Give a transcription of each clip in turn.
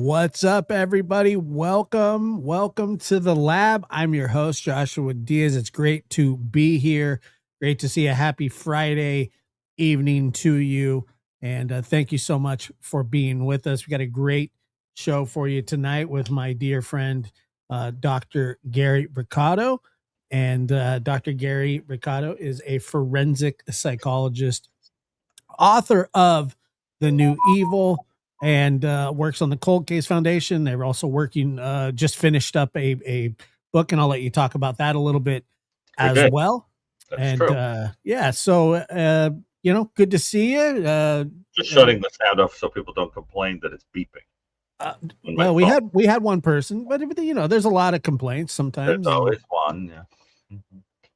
What's up, everybody? Welcome to the lab. I'm your host, Joshua Diaz. It's great to be here. Great to see a happy Friday evening to you. And thank you so much for being with us. We got a great show for you tonight with my dear friend, Dr. Gary Brucato. And Dr. Gary Brucato is a forensic psychologist, author of The New Evil, and works on the Cold Case Foundation. They're also working, just finished up a book, and I'll let you talk about that a little bit Very as good. well. That's And true. yeah, so good to see you. Just shutting the sound off so people don't complain that it's beeping uh, on my well, we phone. had one person, but there's a lot of complaints There's sometimes, and always one. Yeah.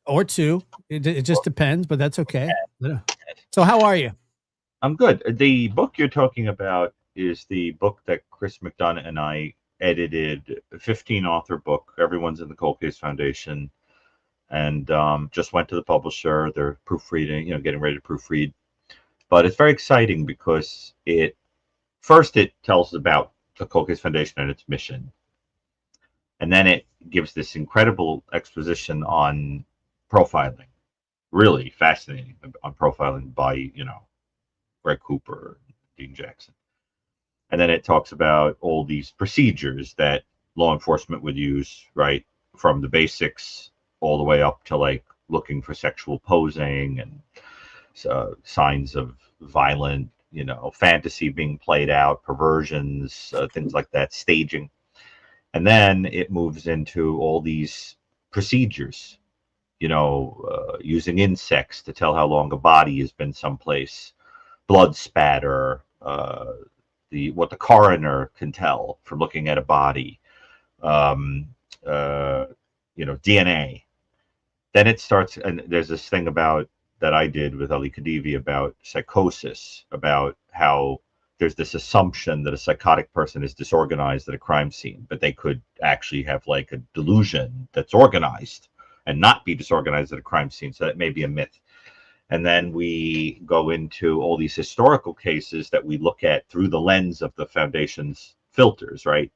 or two. It just Well, depends, but that's okay. Yeah. So, how are you? I'm good. The book you're talking about is the book that Chris McDonough and I edited, a 15 author book. Everyone's in the Cold Case Foundation, and just went to the publisher. They're proofreading, getting ready to proofread. But it's very exciting because it tells about the Cold Case Foundation and its mission. And then it gives this incredible exposition on profiling, really fascinating on profiling by, Greg Cooper, Dean Jackson. And then it talks about all these procedures that law enforcement would use, right? From the basics all the way up to like looking for sexual posing and signs of violent, fantasy being played out, perversions, things like that, staging. And then it moves into all these procedures, using insects to tell how long a body has been someplace, blood spatter, what the coroner can tell from looking at a body, um, DNA. Then it starts, and there's this thing about that I did with Ali Khedivi about psychosis, about how there's this assumption that a psychotic person is disorganized at a crime scene, but they could actually have like a delusion that's organized and not be disorganized at a crime scene. So that may be a myth. And then we go into all these historical cases that we look at through the lens of the foundation's filters, right?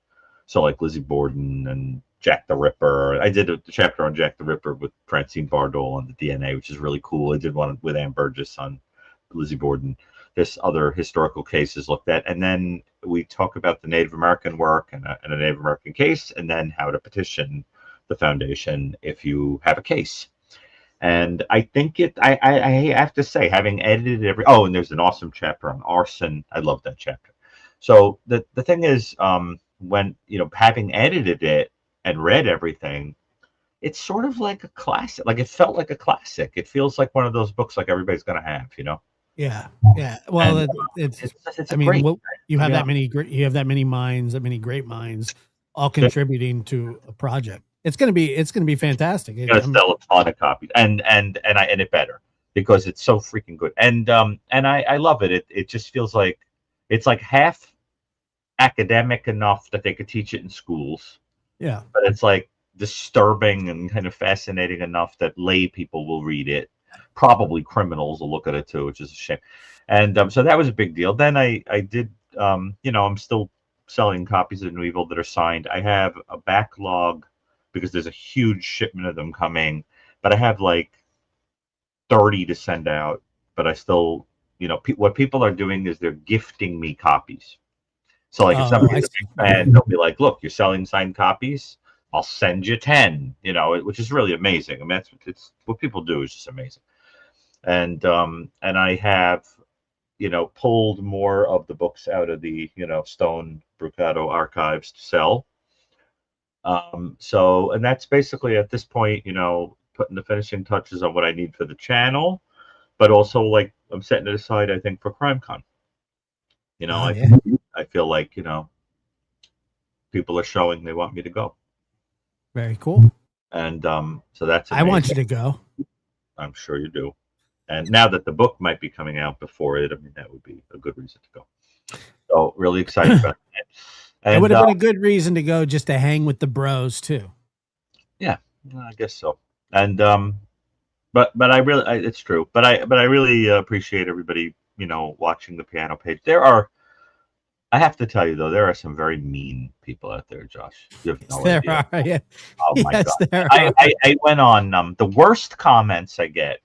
So like Lizzie Borden and Jack the Ripper. I did a chapter on Jack the Ripper with Francine Bardol on the DNA, which is really cool. I did one with Ann Burgess on Lizzie Borden. There's other historical cases looked at. And then we talk about the Native American work and a Native American case, and then how to petition the foundation if you have a case. And I think I have to say, having edited and there's an awesome chapter on arson. I love that chapter. So the thing is, when, having edited it and read everything, it's sort of like a classic. Like it felt like a classic. It feels like one of those books like everybody's going to have, Yeah, yeah. Well, and it's I a mean, great, what you have yeah. that many great, you have that many minds, that many great minds, all contributing to a project. It's gonna be fantastic. Gonna sell a ton of copies, and it better because it's so freaking good. And I love it. It just feels like it's like half academic enough that they could teach it in schools, Yeah. but it's like disturbing and kind of fascinating enough that lay people will read it. Probably criminals will look at it too, which is a shame. And so that was a big deal. Then I did, I'm still selling copies of New Evil that are signed. I have a backlog because there's a huge shipment of them coming, but I have like 30 to send out. But I still, what people are doing is they're gifting me copies. So like if Oh, I somebody's a see. big fan, they'll be like, "Look, you're selling signed copies. I'll send you 10." Which is really amazing. I mean, it's what people do is just amazing. And I have, pulled more of the books out of the, Stone Brucato archives to sell. So, and that's basically at this point, putting the finishing touches on what I need for the channel, but also like I'm setting it aside, I think, for CrimeCon. Oh, I yeah. I feel like, people are showing they want me to go. Very cool. And so that's I want you amazing. to go. I'm sure you do. And now that the book might be coming out before it, I mean, that would be a good reason to go. So really excited about that. It would And have been a good reason to go just to hang with the bros too. yeah, I guess so. And but it's true. But I really appreciate everybody, watching the piano page. There are I have to tell you though, there are some very mean people out there, Josh. You have Yes, no there idea. are. Yeah. Oh my Yes, god! there I, are. I I went on the worst comments I get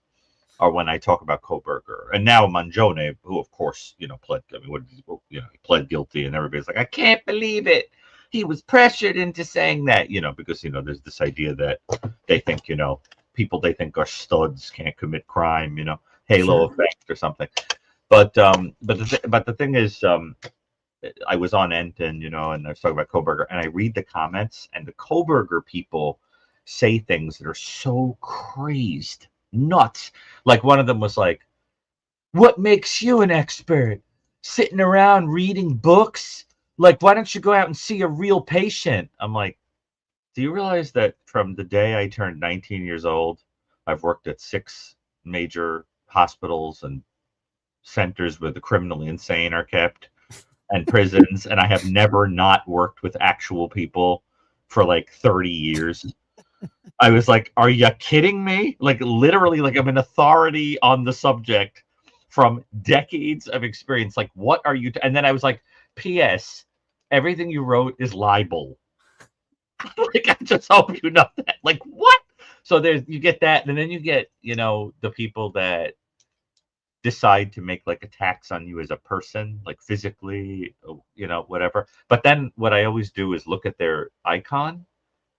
are when I talk about Koberger and now Mangione, who of course pled. I mean, he pled guilty, and everybody's like, I can't believe it. He was pressured into saying that, because there's this idea that they think people they think are studs can't commit crime, halo Sure. effect or something. But the thing is, I was on Enton, and I was talking about Koberger, and I read the comments, and the Koberger people say things that are so crazed, nuts. Like one of them was like, "What makes you an expert? Sitting around reading books? Like, why don't you go out and see a real patient?" I'm like, "Do you realize that from the day I turned 19 years old, I've worked at 6 major hospitals and centers where the criminally insane are kept?" And prisons, and I have never not worked with actual people for like 30 years. I was like, are you kidding me? Like literally, like I'm an authority on the subject from decades of experience. Like, what are you? And then I was like, P.S. Everything you wrote is libel. Like, I just hope you know that. Like, what? So there's you get that, and then you get the people that decide to make like attacks on you as a person, like physically, whatever. But then what I always do is look at their icon,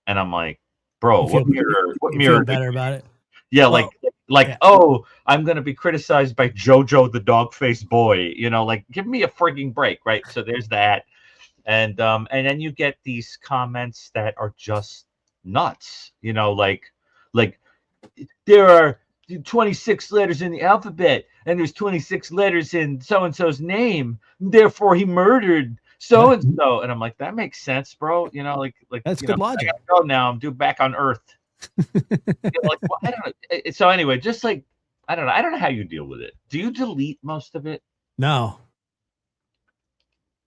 and I'm like, bro, You feel what you feel mirror? better about it. Yeah, Well, like yeah. oh, I'm gonna be criticized by Jojo the dog faced boy. Like give me a frigging break, right? So there's that, and then you get these comments that are just nuts. Like there are 26 letters in the alphabet and there's 26 letters in so and so's name, therefore he murdered so Yeah. and so. And I'm like, that makes sense, bro. That's good I logic. gotta go now. I'm due back on Earth. Well, I don't know. So anyway, just like I don't know how you deal with it. Do you delete most of it? No.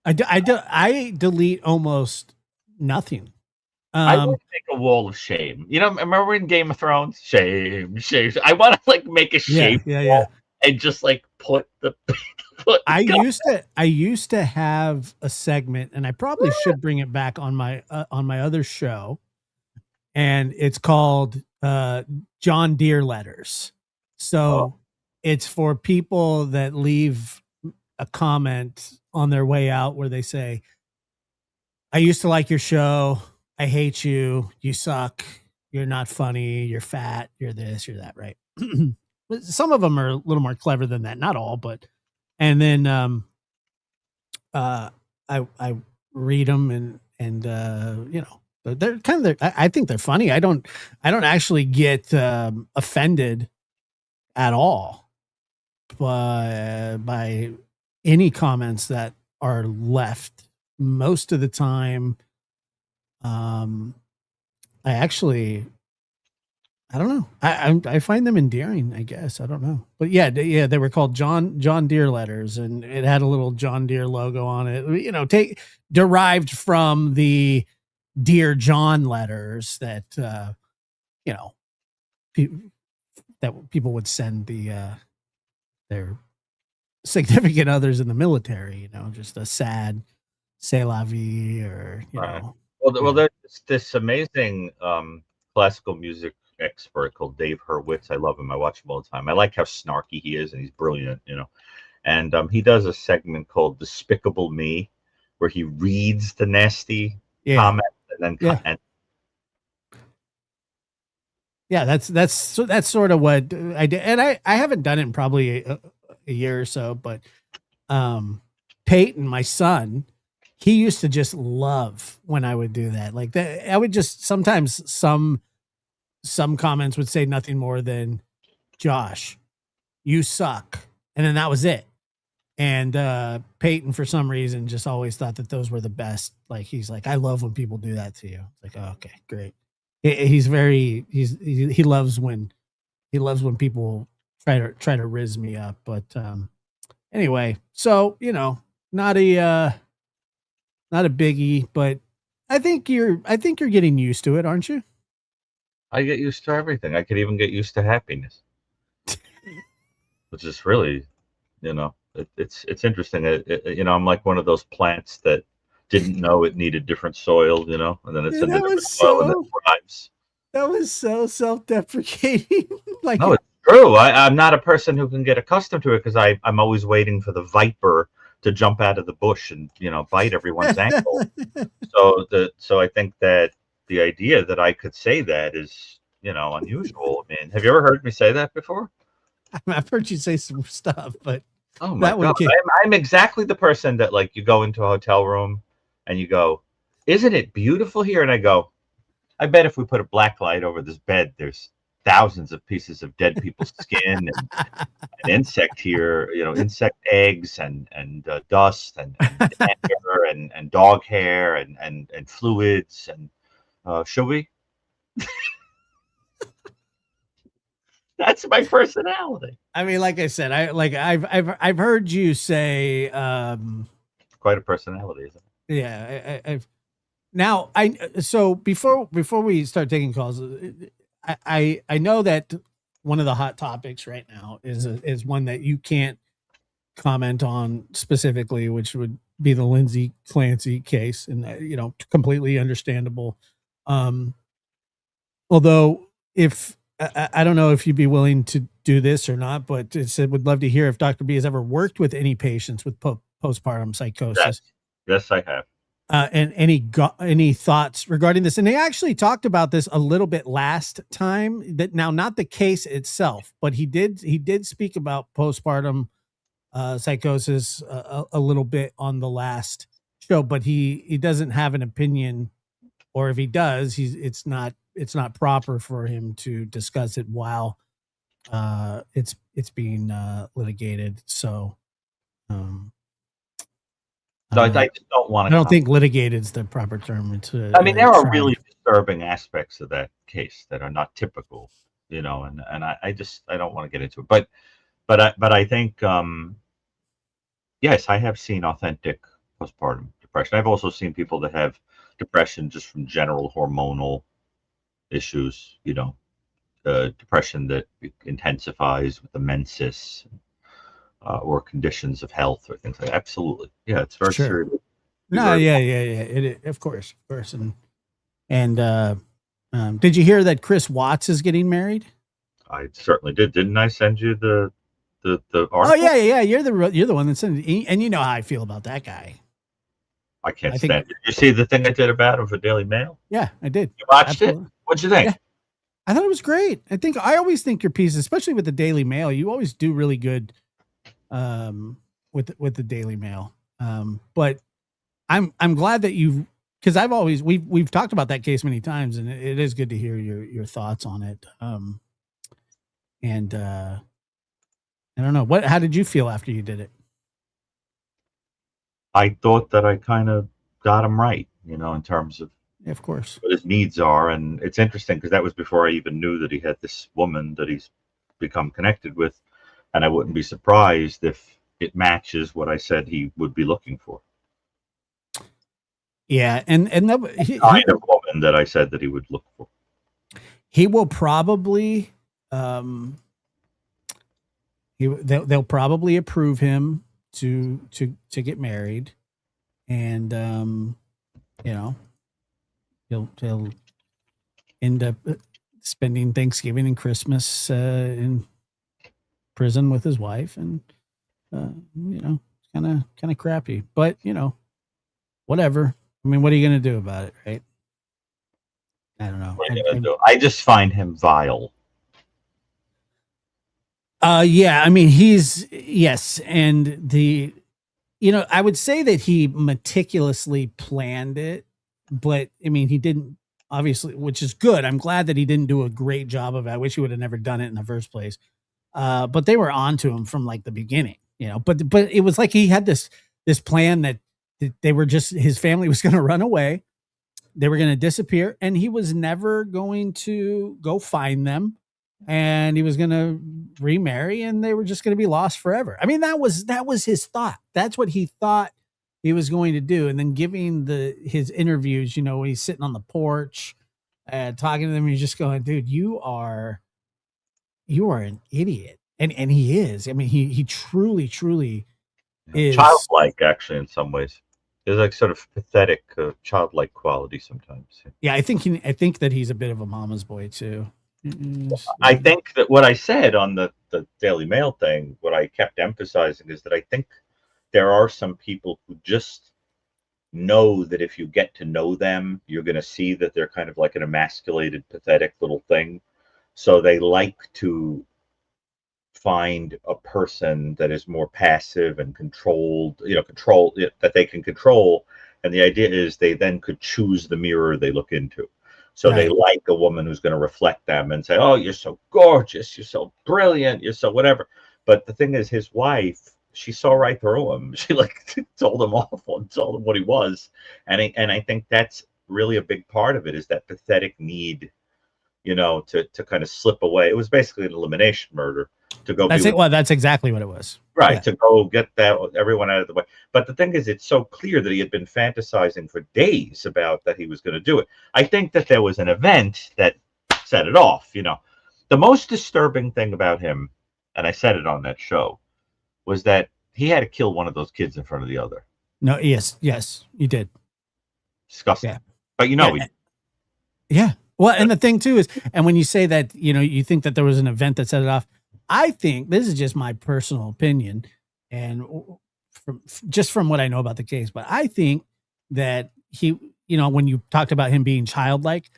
I delete almost nothing. I want Um to make a wall of shame. Remember in Game of Thrones? Shame, shame. I want to like make a yeah, shame yeah, yeah. wall and just like put the put I used to have a segment, and I probably should bring it back on my other show, and it's called John Deere letters. oh, So it's for people that leave a comment on their way out where they say, I used to like your show. I hate you. You suck. You're not funny. You're fat. You're this. You're that. Right. Some of them are a little more clever than that. Not all, but and then uh, I read them and they're kind of I think they're funny. I don't actually get offended at all by any comments that are left. Most of the time, um, I actually I don't know. I find them endearing. I guess I don't know, but yeah, they were called John Deere letters, and it had a little John Deere logo on it. Take derived from the Dear John letters that you know pe- that people would send their significant others in the military. Just a sad "C'est la vie" or right. Well, yeah, there's this amazing classical music expert called Dave Hurwitz. I love him. I watch him all the time. I like how snarky he is, and he's brilliant. And he does a segment called "Despicable Me," where he reads the nasty yeah, comments and then yeah. and Yeah, that's sort of what I did, and I haven't done it in probably a year or so. But Peyton, my son, he used to just love when I would do that. Like that, I would just sometimes some comments would say nothing more than "Josh, you suck," and then that was it. And Peyton, for some reason, just always thought that those were the best. Like he's like, I love when people do that to you. It's like, oh, okay, great. He loves when people try to riz me up. But anyway, so not a not a biggie, but I think you're getting used to it, aren't you? I get used to everything. I could even get used to happiness, which is really. It's interesting. I'm like one of those plants that didn't know it needed different soil, and then it's Dude, in the different soil and then it thrives. that was so self-deprecating. No, Like, it's true. I'm not a person who can get accustomed to it because I'm always waiting for the viper to jump out of the bush and bite everyone's ankle. So I think that the idea that I could say that is unusual. I mean, have you ever heard me say that before? I've heard you say some stuff, but Oh my that one God. came. I'm exactly the person that like you go into a hotel room and you go, "Isn't it beautiful here?" And I go, "I bet if we put a black light over this bed, there's thousands of pieces of dead people's skin and insect here, insect eggs and dust and dander and dog hair and fluids and shall we?" That's my personality. I mean, like I said, I've heard you say, Quite a personality, isn't it? yeah, I've now I so before we start taking calls, I know that one of the hot topics right now is one that you can't comment on specifically, which would be the Lindsay Clancy case, and completely understandable. Um, Although, if I don't know if you'd be willing to do this or not, but it said would love to hear if Dr. B has ever worked with any patients with postpartum Yes, psychosis, yes, I have. and any thoughts regarding this. And they actually talked about this a little bit last time. That now, not the case itself, but he did speak about postpartum psychosis a little bit on the last show, but he doesn't have an opinion, or if he does, it's not proper for him to discuss it while it's being litigated. So um, I No, don't I know. just don't want I to don't think comment. litigated is the proper term. It's I mean, there are tried. really disturbing aspects of that case that are not typical, and I don't want to get into it. But I think yes, I have seen authentic postpartum depression. I've also seen people that have depression just from general hormonal issues, depression that intensifies with the menses, or conditions of health or things like that. Absolutely. Yeah, it's very Sure. serious. Be No, very, yeah. Of course, and did you hear that Chris Watts is getting married? I certainly did. Didn't I send you the Oh article? yeah. You're the one that sent it, and you know how I feel about that guy. I can't I think stand it. You see the thing I did about him for Daily Mail? yeah, I did. You watched it? Absolutely. What'd you think? Yeah. I thought it was great. I always think your pieces, especially with the Daily Mail, you always do really good um with the Daily Mail. But I'm glad that you've because we've talked about that case many times, and it is good to hear your thoughts on it. And I don't know how did you feel after you did it? I thought that I kind of got him right, in terms of Yeah, of course. what his needs are. And it's interesting because that was before I even knew that he had this woman that he's become connected with. And I wouldn't be surprised if it matches what I said he would be looking for. Yeah, and Kind of woman that I said that he would look for. he will probably um they'll probably approve him to get married, and you know he'll end up spending Thanksgiving and Christmas in prison with his wife, and kind of crappy, but whatever. I mean, what are you going to do about it, right? I don't know. What are you gonna do? I just find him vile. Yeah, I mean, he's yes, and I would say that he meticulously planned it, but I mean, he didn't obviously, which is good. I'm glad that he didn't do a great job of it. I wish he would have never done it in the first place. But they were on to him from like the beginning, but it was like he had this plan that they were just his family was going to run away, they were going to disappear, and he was never going to go find them, and he was going to remarry, and they were just going to be lost forever. I mean, that was his thought. That's what he thought he was going to do. And then giving his interviews, when he's sitting on the porch and talking to them, he's just going, dude, you are an idiot. And he is. I mean, he truly is childlike, actually, in some ways. There's like sort of pathetic, childlike quality sometimes. yeah. I think that he's a bit of a mama's boy too. I think that what I said on the Daily Mail thing, what I kept emphasizing is that I think there are some people who just know that if you get to know them, you're going to see that they're kind of like an emasculated, pathetic little thing. So they like to find a person that is more passive and controlled, that they can control. And the idea is they then could choose the mirror they look into. So they Right. like a woman who's going to reflect them and say, "Oh, you're so gorgeous, you're so brilliant, you're so whatever." But the thing is, his wife, she saw right through him. She like told him off and told him what he was, and I think that's really a big part of it is that pathetic need, to kind of slip away. It was basically an elimination murder to go be That's it. with, Well, that's exactly what it was. right, Yeah. to go get that everyone out of the way. But the thing is, it's so clear that he had been fantasizing for days about that he was going to do it. I think that there was an event that set it off. The most disturbing thing about him, and I said it on that show, was that he had to kill one of those kids in front of the other. No. Yes. You did. Disgusting. Yeah. But Yeah. he, Yeah. Well, and the thing too is, and when you say that, you think that there was an event that set it off, I think this is just my personal opinion, and from what I know about the case, but I think that he, when you talked about him being childlike,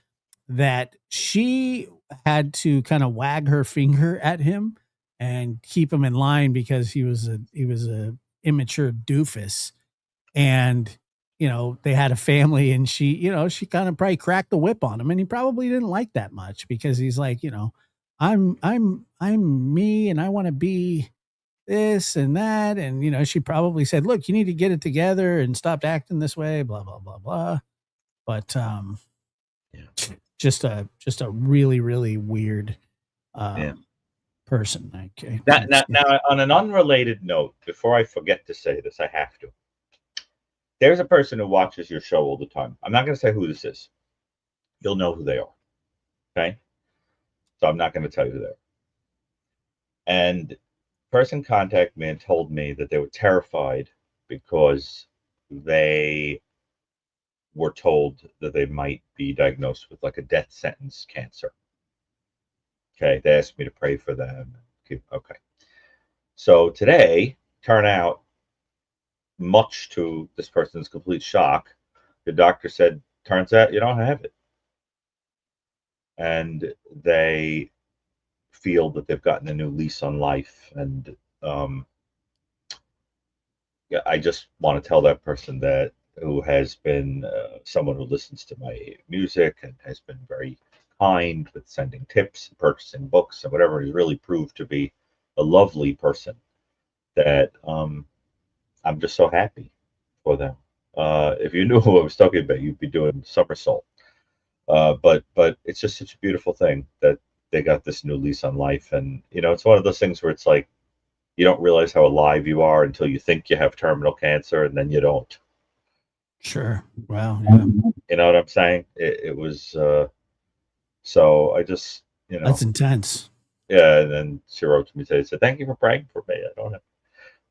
that she had to kind of wag her finger at him and keep him in line because he was a immature doofus, and they had a family, and she kind of probably cracked the whip on him, and he probably didn't like that much because he's like, I'm me, and I want to be this and that, and she probably said, look, you need to get it together and stop acting this way, blah blah blah blah. But yeah, just a really really weird yeah. person. I Now, can't now, stand. now, on an unrelated note, before I forget to say this, I have to. There's a person who watches your show all the time. I'm not going to say who this is. You'll know who they are. Okay. So I'm not going to tell you who they are. And person contacted me and told me that they were terrified because they were told that they might be diagnosed with like a death sentence cancer. Okay. They asked me to pray for them. Okay. So today, turn out, much to this person's complete shock, the doctor said, turns out you don't have it. And they feel that they've gotten a new lease on life. And yeah, I just want to tell that person that who has been someone who listens to my music and has been very kind with sending tips, purchasing books, and whatever. He's really proved to be a lovely person that I'm just so happy for them. If you knew who I was talking about, you'd be doing somersault. But it's just such a beautiful thing that they got this new lease on life, and it's one of those things where it's like you don't realize how alive you are until you think you have terminal cancer, and then you don't. Sure. Well, yeah. You know what I'm saying? It was so I just That's intense. yeah. And then she wrote to me today, said thank you for praying for me. I don't have,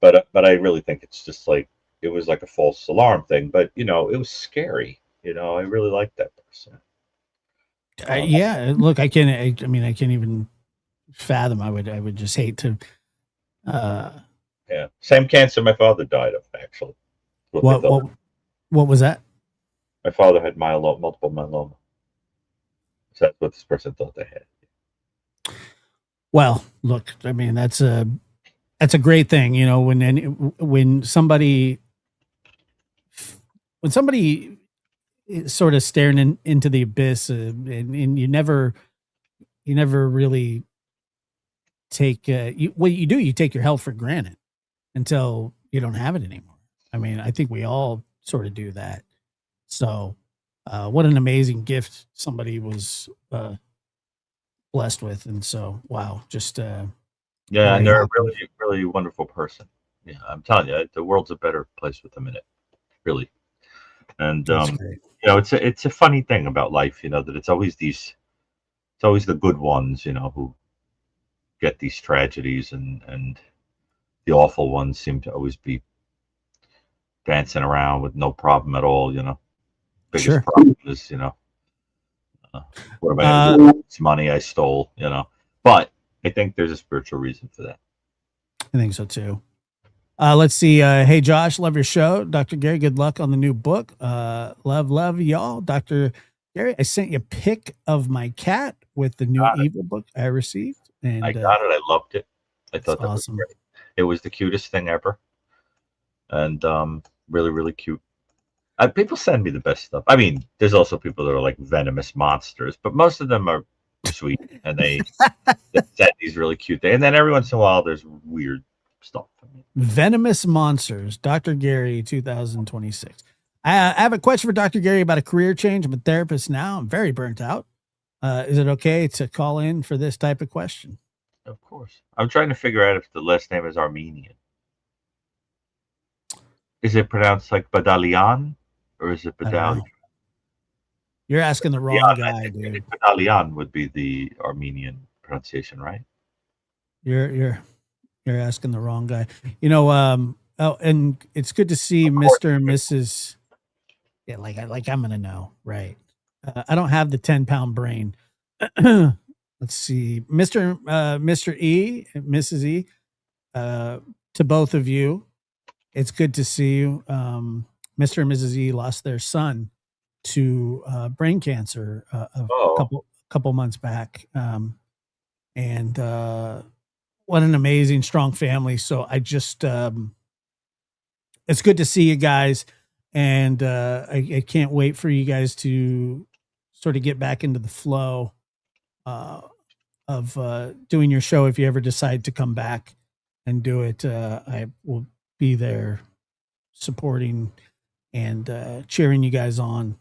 but I really think it's just like it was like a false alarm thing, but it was scary. I really liked that person. Yeah, look, I mean, I can't even fathom. I would just hate to. Uh, Yeah, same cancer my father died of, actually. What they what thought. what what was that? My father had multiple myeloma. So that's what this person thought they had. Well, look, I mean, that's a great thing, when somebody is sort of staring into the abyss, and you never really take what you do, you take your health for granted until you don't have it anymore. I mean, I think we all sort of do that. So, what an amazing gift somebody was blessed with, and so wow, just Yeah, and very they're a happy. really, really wonderful person. Yeah, I'm telling you, the world's a better place with them in it, really. And That's great. it's a funny thing about life, that it's always the good ones, who get these tragedies, and the awful ones seem to always be dancing around with no problem at all. Biggest Sure. problem is uh, what am I going to Uh, do with this money I stole? But I think there's a spiritual reason for that. I think so too. Let's see. Hey, Josh, love your show. Dr. Gary, good luck on the new book. Love y'all. Dr. Gary, I sent you a pic of my cat with the new evil book I received. I And got it. I loved it. I it's thought that was awesome. great. It was the cutest thing ever, and really, really cute. People send me the best stuff. I mean, there's also people that are like venomous monsters, but most of them are sweet, and they send these really cute things. And then every once in a while, there's weird stuff. Venomous Monsters, Dr. Gary 2026. I have a question for Dr. Gary about a career change. I'm a therapist now. I'm very burnt out. Is it okay to call in for this type of question? Of course, I'm trying to figure out if the last name is Armenian. Is it pronounced like Badalian, or is it I don't Badalian? know. You're asking the Yeah, wrong I guy, think dude. Badalian would be the Armenian pronunciation, right? You're asking the wrong guy. Oh, and it's good to see Of course. Mr. and Mrs. Yeah, like I'm gonna know, right? I don't have the 10-pound brain. Let's see, Mr. E, Mrs. E, to both of you. It's good to see you. Mr. and Mrs. E lost their son to brain cancer a Oh, couple months back, and what an amazing, strong family. So I just, it's good to see you guys, and I can't wait for you guys to sort of get back into the flow uh, of doing your show. If you ever decide to come back and do it, I will be there supporting and cheering you guys on.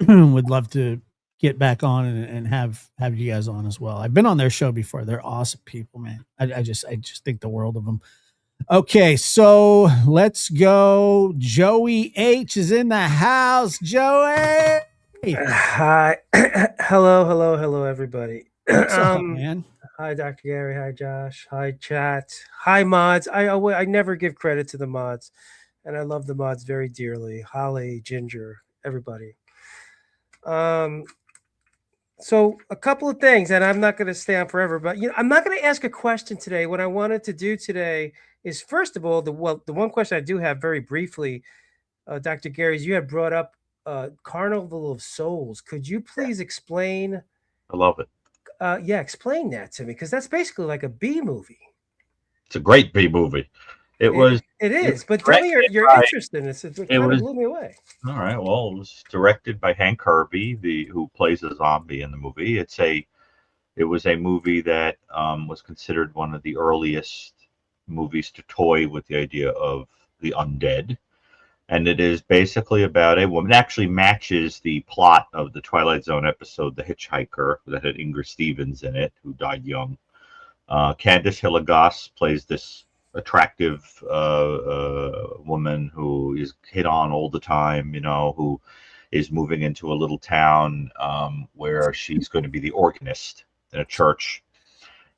Would love to get back on and have you guys on as well. I've been on their show before. They're awesome people, man. I just think the world of them. Okay, so let's go. Joey H is in the house. Joey, Hi. Hello, everybody. what's up, man? Hi, Dr. Gary. Hi, Josh. Hi, chat. Hi, mods. I never give credit to the mods, and I love the mods very dearly. Holly, Ginger, everybody. Um, so a couple of things, and I'm not going to stay on forever, but I'm not going to ask a question today. What I wanted to do today is, first of all, the one question I do have very briefly, Dr. Gary, is you had brought up Carnival of Souls. Could you please explain? I love it. Yeah, explain that to me, because that's basically like a B movie. It's a great B movie. It was. It It is, was but tell me directed your by. interest in this. It It kind of was blew me away. all right. Well, it was directed by Hank Kirby, the who plays a zombie in the movie. It was a movie that was considered one of the earliest movies to toy with the idea of the undead. And it is basically about a woman. It actually matches the plot of the Twilight Zone episode, The Hitchhiker, that had Ingrid Stevens in it, who died young. Candice Hilligoss plays this attractive woman who is hit on all the time, who is moving into a little town where she's going to be the organist in a church.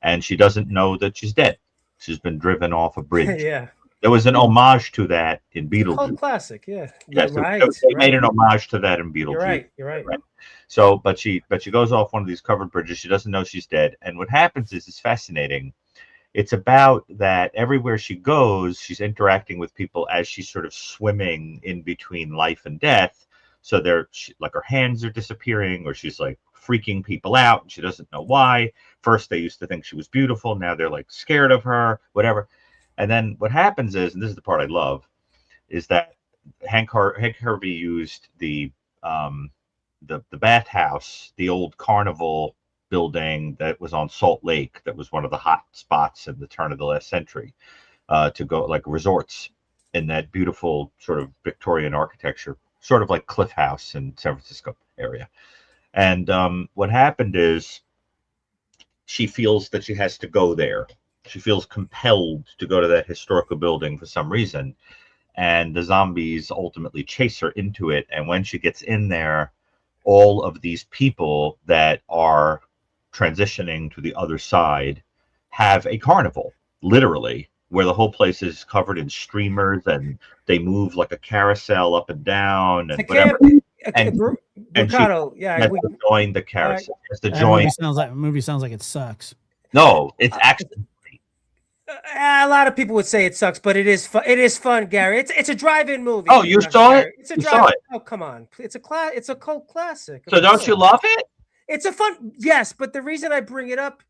And she doesn't know that she's dead. She's been driven off a bridge. Yeah, There was an homage to that in cult Beetlejuice. classic. Yeah, Yes, right. they made an homage to that in Beetlejuice. You're right. Right. So, but she goes off one of these covered bridges. She doesn't know she's dead, and what happens is it's fascinating. It's about that everywhere she goes, she's interacting with people as she's sort of swimming in between life and death. So like her hands are disappearing, or she's like freaking people out, and she doesn't know why. First, they used to think she was beautiful. Now they're like scared of her, whatever. And then what happens is, and this is the part I love, is that Hank Harvey used the bathhouse, the old carnival building that was on Salt Lake, that was one of the hot spots at the turn of the last century, to go like resorts in that beautiful sort of Victorian architecture, sort of like Cliff House in San Francisco area. And what happened is she feels that she has to go there. She feels compelled to go to that historical building for some reason. And the zombies ultimately chase her into it. And when she gets in there, all of these people that are transitioning to the other side have a carnival, literally, where the whole place is covered in streamers and they move like a carousel up and down and whatever. And she Brucato, yeah, has to join the carousel. Has to That join. movie sounds like it sucks. No, it's actually. A lot of people would say it sucks, but it is fun. It is fun, Gary. It's a drive-in movie. Oh, you saw it? It's a drive-in. Oh, come on. It's a cult classic. So don't you love it? It's a fun, yes, but the reason I bring it up,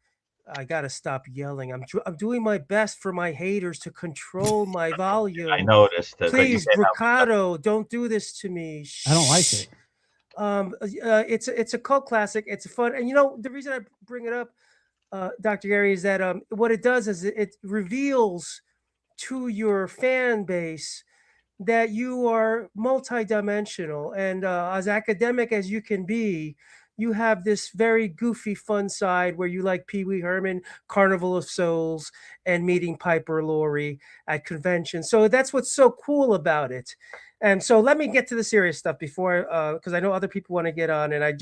I gotta stop yelling. I'm doing my best for my haters to control my volume. I noticed that. Please, Brucato, don't do this to me. I don't like it. It's a cult classic. It's fun, and the reason I bring it up, Dr. Gary, is that what it does is it reveals to your fan base that you are multidimensional, and as academic as you can be, you have this very goofy, fun side where you like Pee Wee Herman, Carnival of Souls, and meeting Piper Laurie at conventions. So that's what's so cool about it. And so let me get to the serious stuff before, because I know other people want to get on, and I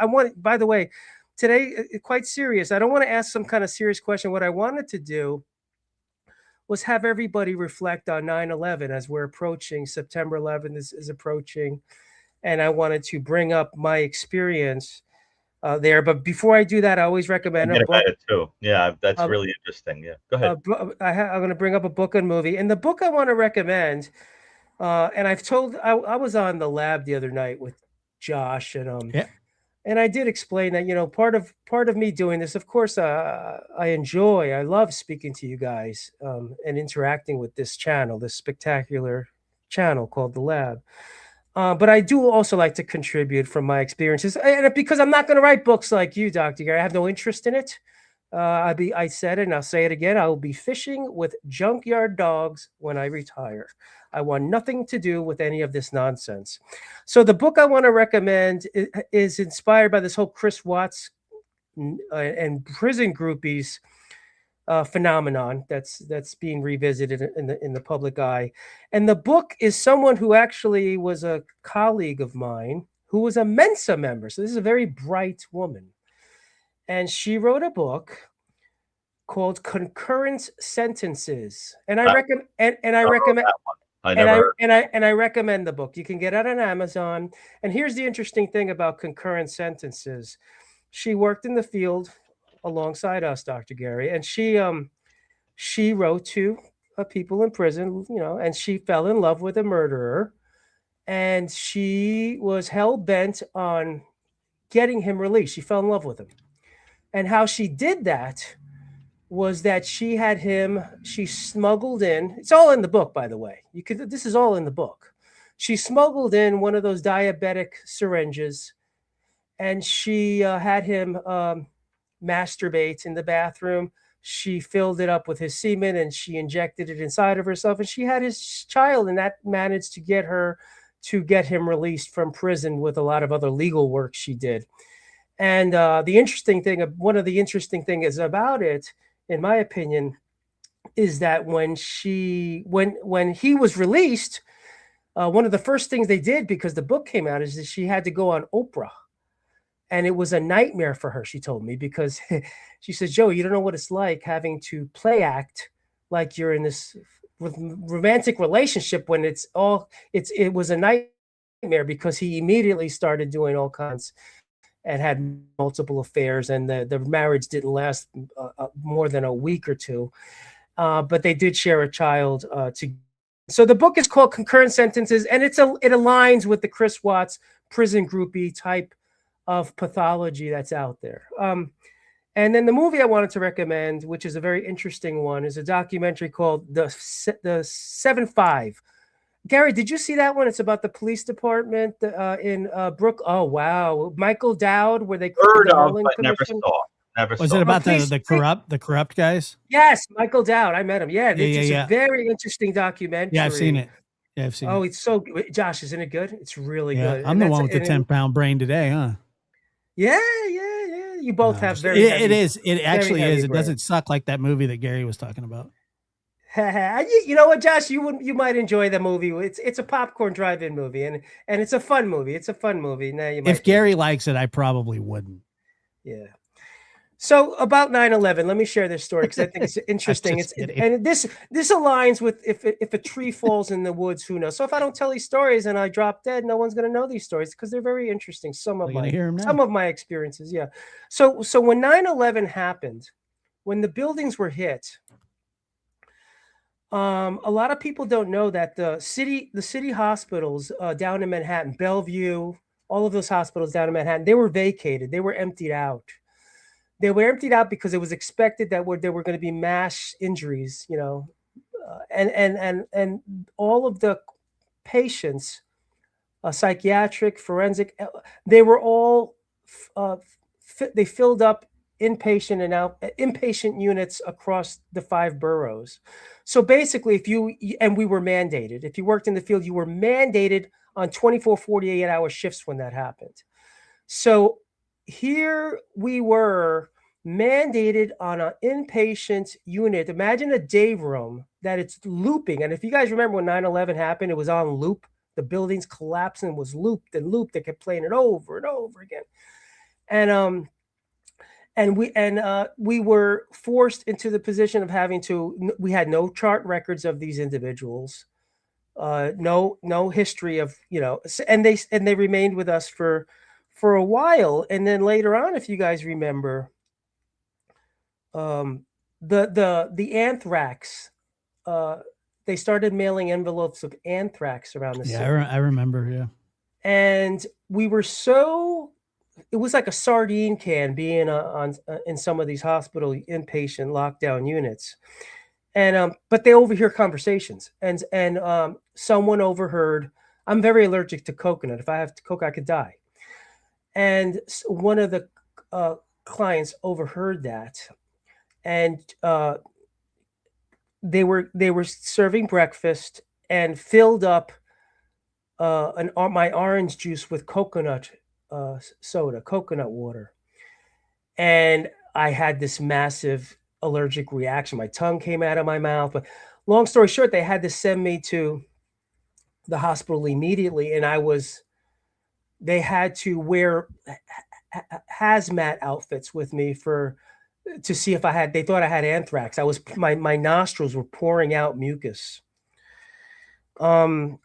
want. By the way, today quite serious. I don't want to ask some kind of serious question. What I wanted to do was have everybody reflect on 9/11 as we're approaching. September 11th is approaching. And I wanted to bring up my experience there. But before I do that, I always recommend a book. About it too. Yeah, that's really interesting. Yeah, go ahead. I'm going to bring up a book and movie. And the book I want to recommend, and I was on the lab the other night with Josh, and and I did explain that, part of me doing this, of course, I love speaking to you guys and interacting with this channel, this spectacular channel called The Lab. But I do also like to contribute from my experiences, and because I'm not going to write books like you, Dr. Gary. I have no interest in it. I said it, and I'll say it again. I will be fishing with junkyard dogs when I retire. I want nothing to do with any of this nonsense. So the book I want to recommend is inspired by this whole Chris Watts and prison groupies phenomenon that's being revisited in the public eye. And the book is someone who actually was a colleague of mine who was a Mensa member. So this is a very bright woman. And she wrote a book called Concurrent Sentences. And I recommend the book. You can get it on Amazon. And here's the interesting thing about concurrent sentences. She worked in the field alongside us, Dr. Gary, and she wrote to people in prison, and she fell in love with a murderer, and she was hell-bent on getting him released. She fell in love with him. And how she did that was that she smuggled in, it's all in the book, by the way. This is all in the book. She smuggled in one of those diabetic syringes, and she had him masturbate in the bathroom. She filled it up with his semen and she injected it inside of herself, and she had his child, and that managed to get him released from prison with a lot of other legal work she did. And one of the interesting things about it, in my opinion, is that when he was released, one of the first things they did, because the book came out, is that she had to go on Oprah. And it was a nightmare for her, she told me, because she says, Joe, you don't know what it's like having to play act like you're in this romantic relationship when it was a nightmare, because he immediately started doing all kinds and had multiple affairs, and the marriage didn't last more than a week or two. But they did share a child together. So the book is called Concurrent Sentences, and it aligns with the Chris Watts prison groupie type of pathology that's out there. And then the movie I wanted to recommend, which is a very interesting one, is a documentary called The 7-5. Gary, did you see that one? It's about the police department in Brook. Oh, wow. Michael Dowd, where they heard of, but never saw. Was it about the corrupt guys? Yes, Michael Dowd. I met him. Yeah, it's a very interesting documentary. Yeah, I've seen it. Yeah, I've seen it. Oh, it's so good. Josh, isn't it good? It's really good. I'm the one with the 10-pound brain today, huh? Yeah. You both have very. It is. It actually is. It doesn't suck like that movie that Gary was talking about. You know what, Josh? You might enjoy the movie. It's a popcorn drive-in movie, and it's a fun movie. It's a fun movie. Now, if Gary likes it, I probably wouldn't. Yeah. So about 9/11, let me share this story because I think it's interesting. Just kidding. And this aligns with if a tree falls in the woods, who knows? So if I don't tell these stories and I drop dead, no one's going to know these stories because they're very interesting. We're gonna hear 'em now. My experiences, yeah. So when 9/11 happened, when the buildings were hit, a lot of people don't know that the city hospitals down in Manhattan, Bellevue, all of those hospitals down in Manhattan, they were vacated. They were emptied out. They were emptied out because it was expected that there were going to be mass injuries, and all of the patients, psychiatric, forensic, they were all they filled up inpatient and inpatient units across the 5 boroughs. So basically, we were mandated. If you worked in the field, you were mandated on 24, 48-hour shifts when that happened. So here we were mandated on an inpatient unit. Imagine a day room that it's looping. And if you guys remember when 9/11 happened, it was on loop. The buildings collapsing was looped and looped. They kept playing it over and over again. And we were forced into the position of having to. We had no chart records of these individuals, no history of, and they remained with us for a while. And then later on, if you guys remember, the anthrax, they started mailing envelopes of anthrax around the city. I remember, yeah. And we were it was like a sardine can being in some of these hospital inpatient lockdown units. And but they overhear conversations, and someone overheard. I'm very allergic to coconut. If I have coke, I could die. And one of the clients overheard that, and they were serving breakfast and filled up my orange juice with coconut soda, coconut water, and I had this massive allergic reaction. My tongue came out of my mouth. But long story short, they had to send me to the hospital immediately, and they had to wear hazmat outfits with me to see if they thought I had anthrax. My nostrils were pouring out mucus. So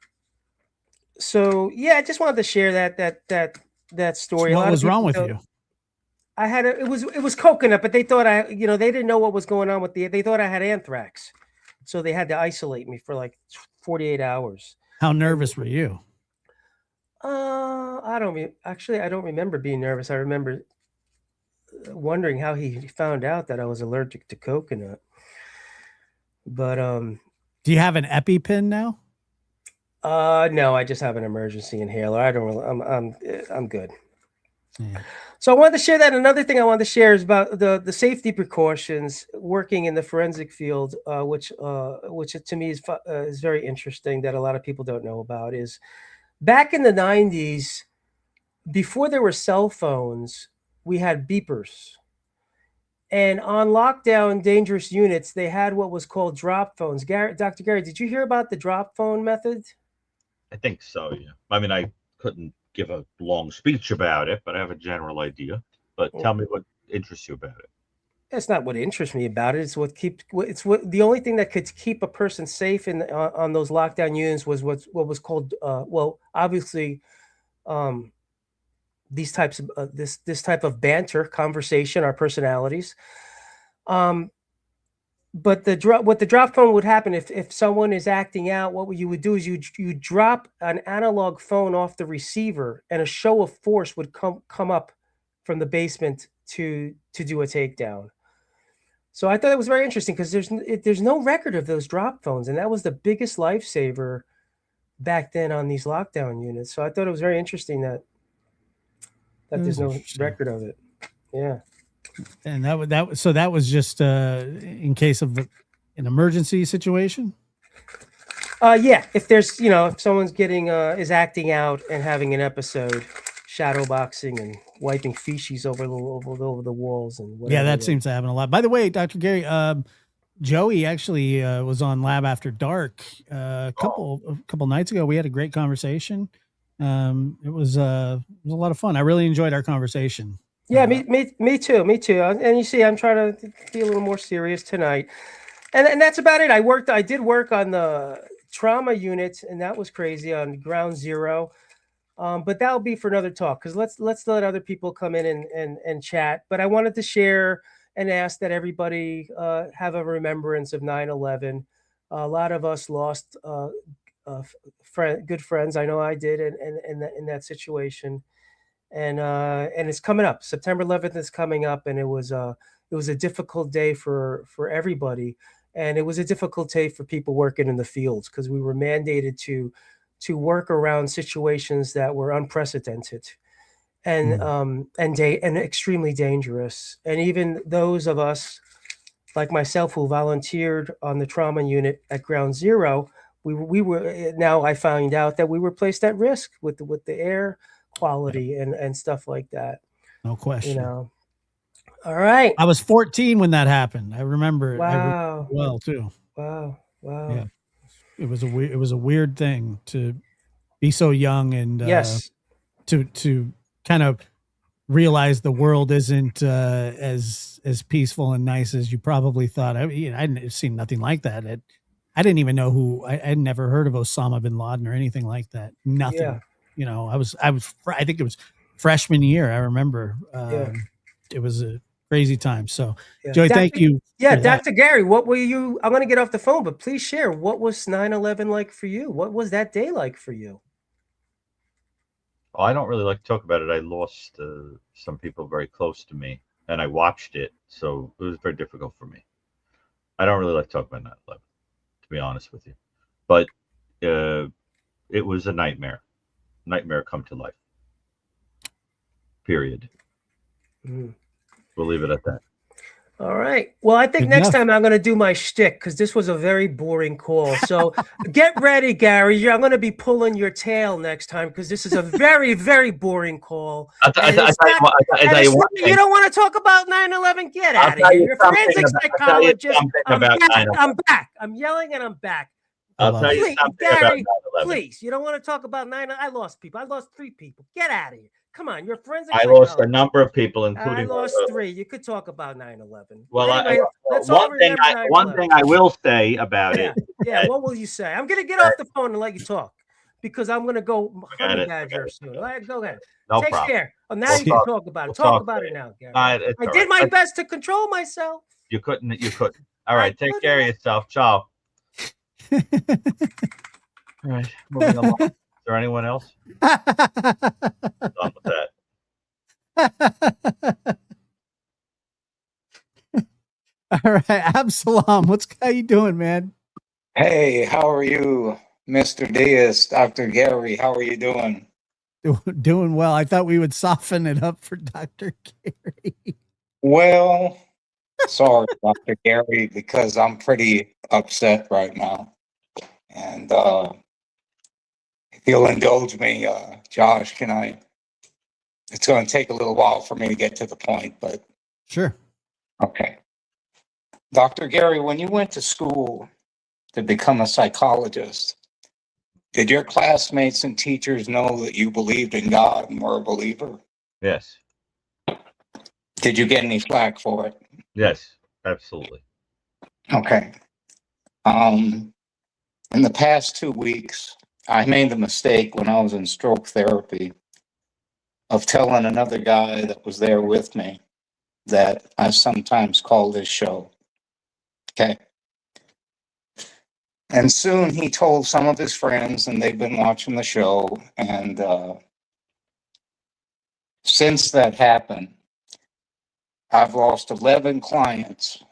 yeah, I just wanted to share that story. So what was wrong with you? It was coconut, but they thought they didn't know what was going on they thought I had anthrax. So they had to isolate me for like 48 hours. How nervous were you? I don't remember being nervous. I remember wondering how he found out that I was allergic to coconut. But do you have an EpiPen now? No, I just have an emergency inhaler. I don't really. I'm good. Yeah. So I wanted to share that. Another thing I wanted to share is about the safety precautions working in the forensic field, which to me is very interesting that a lot of people don't know about. Is back in the 90s, before there were cell phones, we had beepers. And on lockdown dangerous units, they had what was called drop phones. Dr. Gary, did you hear about the drop phone method? I think so, yeah. I mean, I couldn't give a long speech about it, but I have a general idea. But tell me what interests you about it. That's not what interests me about it. It's the only thing that could keep a person safe on those lockdown units was what was called obviously these types of this type of banter, conversation, our personalities. But what the drop phone would happen if someone is acting out, what you would do is you drop an analog phone off the receiver, and a show of force would come up from the basement to do a takedown. So I thought it was very interesting because there's no record of those drop phones, and that was the biggest lifesaver back then on these lockdown units. So I thought it was very interesting that there's no record of it. Yeah. And that was just in case of an emergency situation. Yeah. If there's if someone's is acting out and having an episode, shadow boxing and wiping feces over the walls and whatever. Yeah, that seems to happen a lot. By the way, Dr. Gary, Joey actually was on Lab After Dark a couple nights ago. We had a great conversation. It was a lot of fun. I really enjoyed our conversation. Yeah, me too. Me too. And you see, I'm trying to be a little more serious tonight. And that's about it. I did work on the trauma unit, and that was crazy on ground zero. But that'll be for another talk, because let's let other people come in and chat. But I wanted to share and ask that everybody have a remembrance of 9/11. A lot of us lost good friends. I know I did in that situation. And it's coming up. September 11th is coming up, and it was a difficult day for everybody, and it was a difficult day for people working in the fields, because we were mandated to work around situations that were unprecedented and extremely dangerous. And even those of us like myself who volunteered on the trauma unit at Ground Zero, we were now I found out that we were placed at risk with the air quality and stuff like that. No question. All right. I was 14 when that happened. I remember it. Wow. Well too. Wow. Yeah. It was a weird thing to be so young and yes. To kind of realize the world isn't as peaceful and nice as you probably thought. I hadn't seen nothing like that. I didn't even know who. I had never heard of Osama bin Laden or anything like that. Nothing. Yeah. I think it was freshman year. I remember. It was a crazy time. So, Joey, thank you. Yeah, Dr. Gary, what were you? I'm going to get off the phone, but please share. What was 9/11 like for you? What was that day like for you? Oh, I don't really like to talk about it. I lost some people very close to me, and I watched it, so it was very difficult for me. I don't really like to talk about 9/11, to be honest with you. But it was a nightmare. Nightmare come to life. Period. We'll leave it at that. All right. Well, I think next time I'm going to do my shtick, because this was a very boring call. So get ready, Gary. I'm going to be pulling your tail next time, because this is a very, very boring call. You don't want to talk about 9/11? Get out of here. You're a forensic psychologist. I'm back. I'm yelling and I'm back. I'll tell you something Gary, about 9/11. Please, you don't want to talk about 9/11. I lost people. I lost 3 people. Get out of here. Come on, you're a forensic psychologist. I lost a number of people, including. I lost 3. You could talk about 9/11. Well, anyway, one thing I will say about it. Yeah, what will you say? I'm going to get off the phone and let you talk, because I'm going to go honey badger soon. Go ahead. No Take problem. care. Oh, now you can talk about it. Talk about it now, Gary. I did my best to control myself. You couldn't. All right, take care of yourself. Ciao. All right, moving along. Is there anyone else? Done with that. All right, Absalom, how you doing, man? Hey, how are you, Mr. Diaz, Dr. Gary? How are you doing? Doing well. I thought we would soften it up for Dr. Gary. Well, sorry, Dr. Gary, because I'm pretty upset right now. And if you'll indulge me, Josh, it's going to take a little while for me to get to the point, but. Sure. Okay. Dr. Gary, when you went to school to become a psychologist, did your classmates and teachers know that you believed in God and were a believer? Yes. Did you get any flack for it? Yes, absolutely. Okay. In the past 2 weeks, I made the mistake when I was in stroke therapy of telling another guy that was there with me that I sometimes call this show. Okay. And soon he told some of his friends, and they've been watching the show. And since that happened, I've lost 11 clients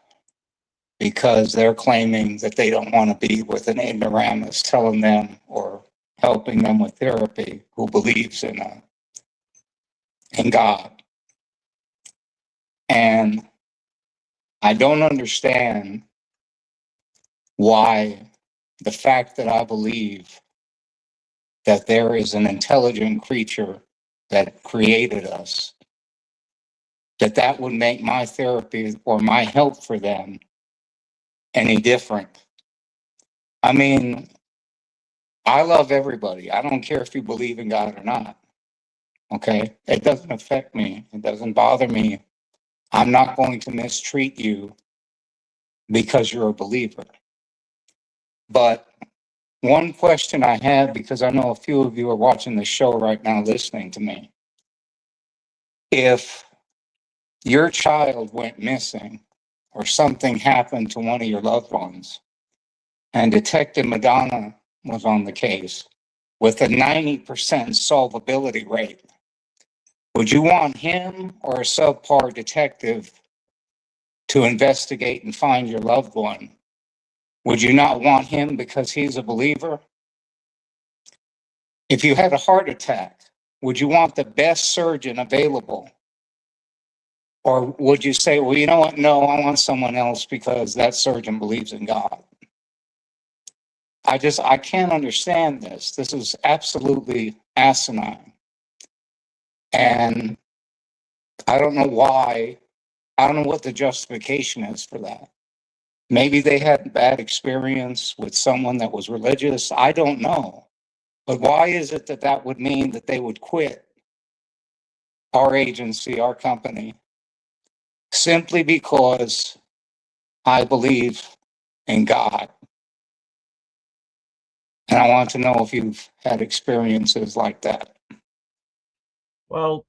because they're claiming that they don't want to be with an ignoramus telling them or helping them with therapy who believes in God. And I don't understand why the fact that I believe that there is an intelligent creature that created us, that would make my therapy or my help for them any different. I mean, I love everybody. I don't care if you believe in God or not. Okay. It doesn't affect me. It doesn't bother me. I'm not going to mistreat you because you're a believer. But one question I have, because I know a few of you are watching the show right now, listening to me. If your child went missing or something happened to one of your loved ones, and Detective Madonna was on the case with a 90% solvability rate, would you want him or a subpar detective to investigate and find your loved one? Would you not want him because he's a believer? If you had a heart attack, would you want the best surgeon available? Or would you say, well, you know what? No, I want someone else because that surgeon believes in God. I can't understand this. This is absolutely asinine. And I don't know why. I don't know what the justification is for that. Maybe they had a bad experience with someone that was religious. I don't know. But why is it that that would mean that they would quit our agency, our company, simply because I believe in God? And I want to know if you've had experiences like that. Well,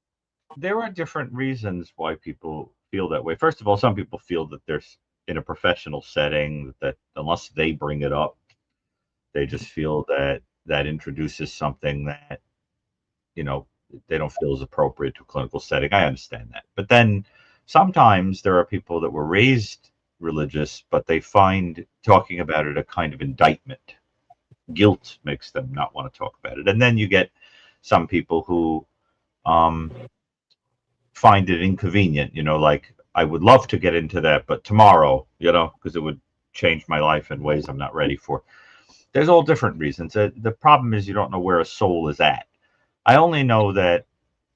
there are different reasons why people feel that way. First of all, some people feel that there's in a professional setting that unless they bring it up, they just feel that that introduces something that, you know, they don't feel is appropriate to a clinical setting. I understand that. But then sometimes there are people that were raised religious, but they find talking about it a kind of indictment. Guilt makes them not want to talk about it. And then you get some people who um, find it inconvenient, like I would love to get into that, but tomorrow, because it would change my life in ways I'm not ready for. There's all different reasons. The problem is you don't know where a soul is at. I only know that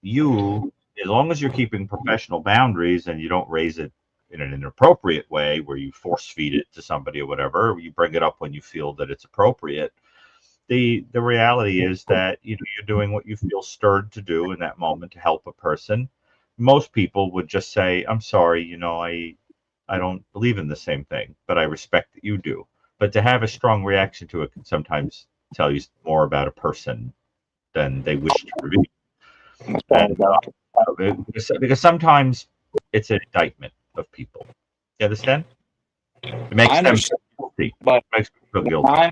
you, as long as you're keeping professional boundaries and you don't raise it in an inappropriate way where you force feed it to somebody or whatever, you bring it up when you feel that it's appropriate. The reality is that you're doing what you feel stirred to do in that moment to help a person. Most people would just say, "I'm sorry, I don't believe in the same thing, but I respect that you do." But to have a strong reaction to it can sometimes tell you more about a person than they wish to reveal. And because sometimes it's an indictment of people. You understand? It makes I them understand, feel guilty. but It makes them feel guilty.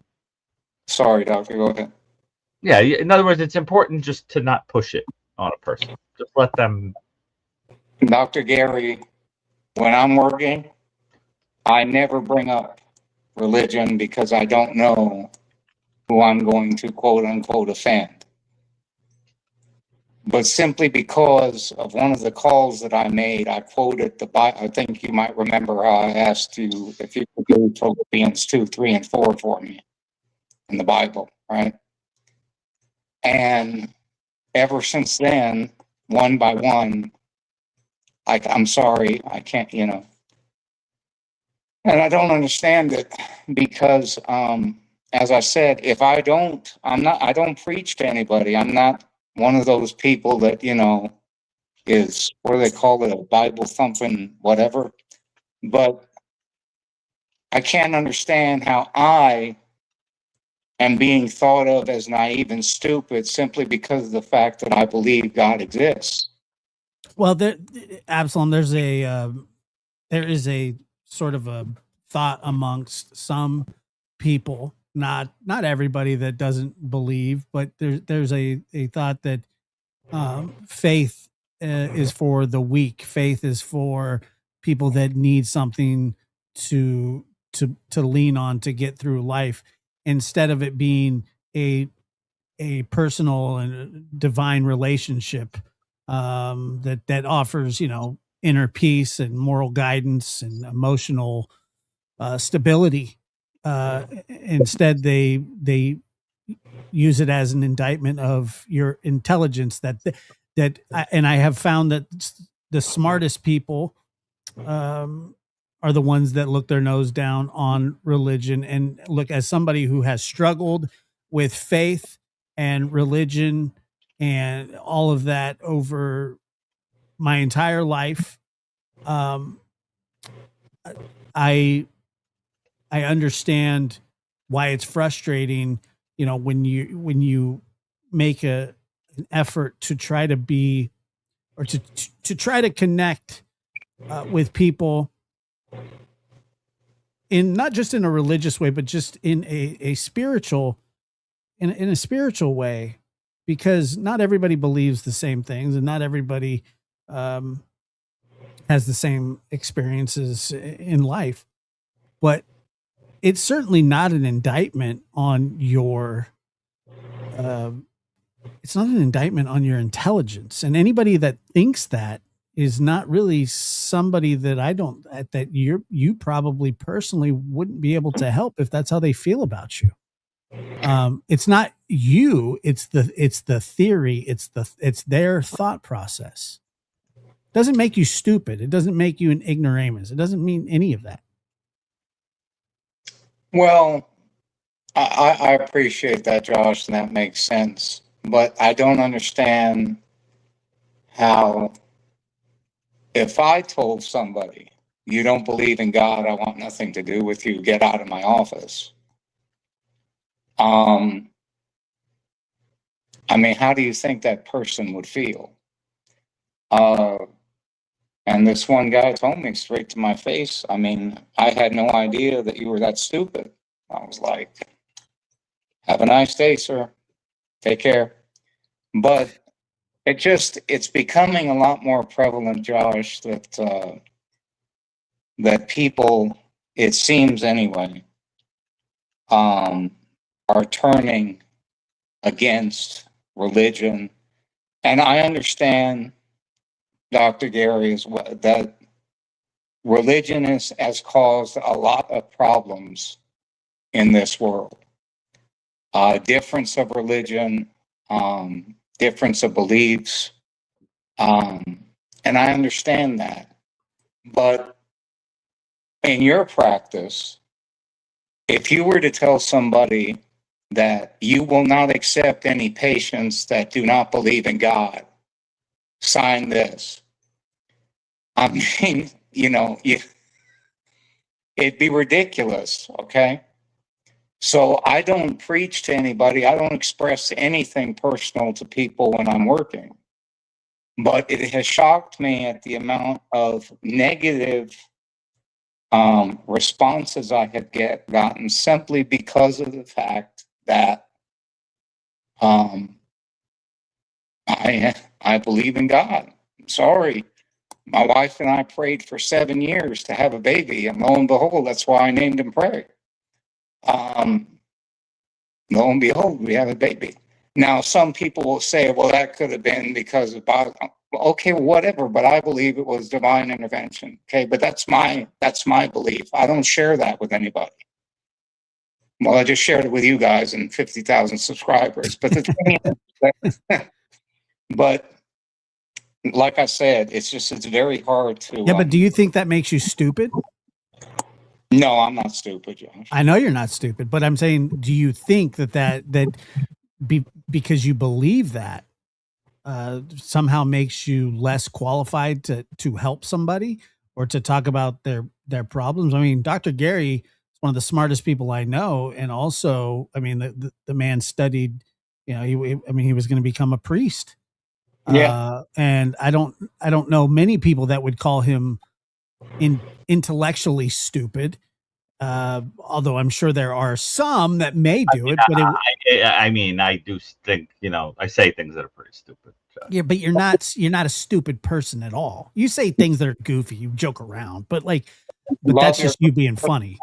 Sorry, doctor, go ahead. Yeah, in other words, it's important just to not push it on a person. Just let them. Dr. Gary, when I'm working, I never bring up religion because I don't know who I'm going to quote unquote offend. But simply because of one of the calls that I made, I quoted the Bible. I think you might remember how I asked you if you could go Philippians 2, 3, and 4 for me in the Bible, right? And ever since then, one by one, I'm sorry, I can't, and I don't understand it because, as I said, if I don't, I don't preach to anybody. I'm not one of those people that, is, what do they call it, a Bible thumping whatever. But I can't understand how I am being thought of as naive and stupid simply because of the fact that I believe God exists. Well, Absalom, there is a sort of a thought amongst some people, not everybody that doesn't believe, but there's a thought that faith is for the weak. Faith is for people that need something to lean on to get through life, instead of it being a personal and divine relationship that offers inner peace and moral guidance and emotional stability. Instead, they use it as an indictment of your intelligence. And I have found that the smartest people are the ones that look their nose down on religion. And look, as somebody who has struggled with faith and religion and all of that over my entire life. I understand why it's frustrating, you know, when you make an effort to try to be, or to try to connect with people in not just in a religious way, but just in a spiritual, in a spiritual way, because not everybody believes the same things, and not everybody has the same experiences in life. But it's certainly not an indictment on your it's not an indictment on your intelligence, and anybody that thinks that is not really somebody that that you probably personally wouldn't be able to help if that's how they feel about you. It's not you, it's the theory, it's their thought process. It doesn't make you stupid, it doesn't make you an ignoramus, it doesn't mean any of that. Well, I appreciate that, Josh, and that makes sense. But I don't understand how, if I told somebody, you don't believe in God, I want nothing to do with you, get out of my office. I mean, how do you think that person would feel? And this one guy told me straight to my face, I mean, I had no idea that you were that stupid. I was like, have a nice day, sir. Take care. But it's becoming a lot more prevalent, Josh, that people, it seems anyway, are turning against religion. And I understand, Dr. Gary, as well, that religion has caused a lot of problems in this world. Difference of religion, difference of beliefs, and I understand that. But in your practice, if you were to tell somebody that you will not accept any patients that do not believe in God, sign this. I mean, you know, it'd be ridiculous, okay? So I don't preach to anybody. I don't express anything personal to people when I'm working. But it has shocked me at the amount of negative responses I have gotten simply because of the fact that I believe in God. I'm sorry. My wife and I prayed for 7 years to have a baby, and lo and behold, that's why I named him Pray. Lo and behold, we have a baby. Now, some people will say, well, that could have been because of God. Okay, whatever, but I believe it was divine intervention. Okay, but that's my belief. I don't share that with anybody. Well, I just shared it with you guys and 50,000 subscribers. But the thing is, but like I said, it's very hard to. Yeah, but do you think that makes you stupid? No, I'm not stupid, Josh. I know you're not stupid, but I'm saying, do you think that because you believe that somehow makes you less qualified to help somebody or to talk about their problems? I mean, Dr. Gary is one of the smartest people I know, and also, I mean, the man studied. You know, he was going to become a priest. Yeah. And I don't know many people that would call him intellectually stupid. Although I'm sure there are some that may do it, but I mean, I do think, you know, I say things that are pretty stupid. Yeah, but you're not a stupid person at all. You say things that are goofy, you joke around, but that's just you being funny.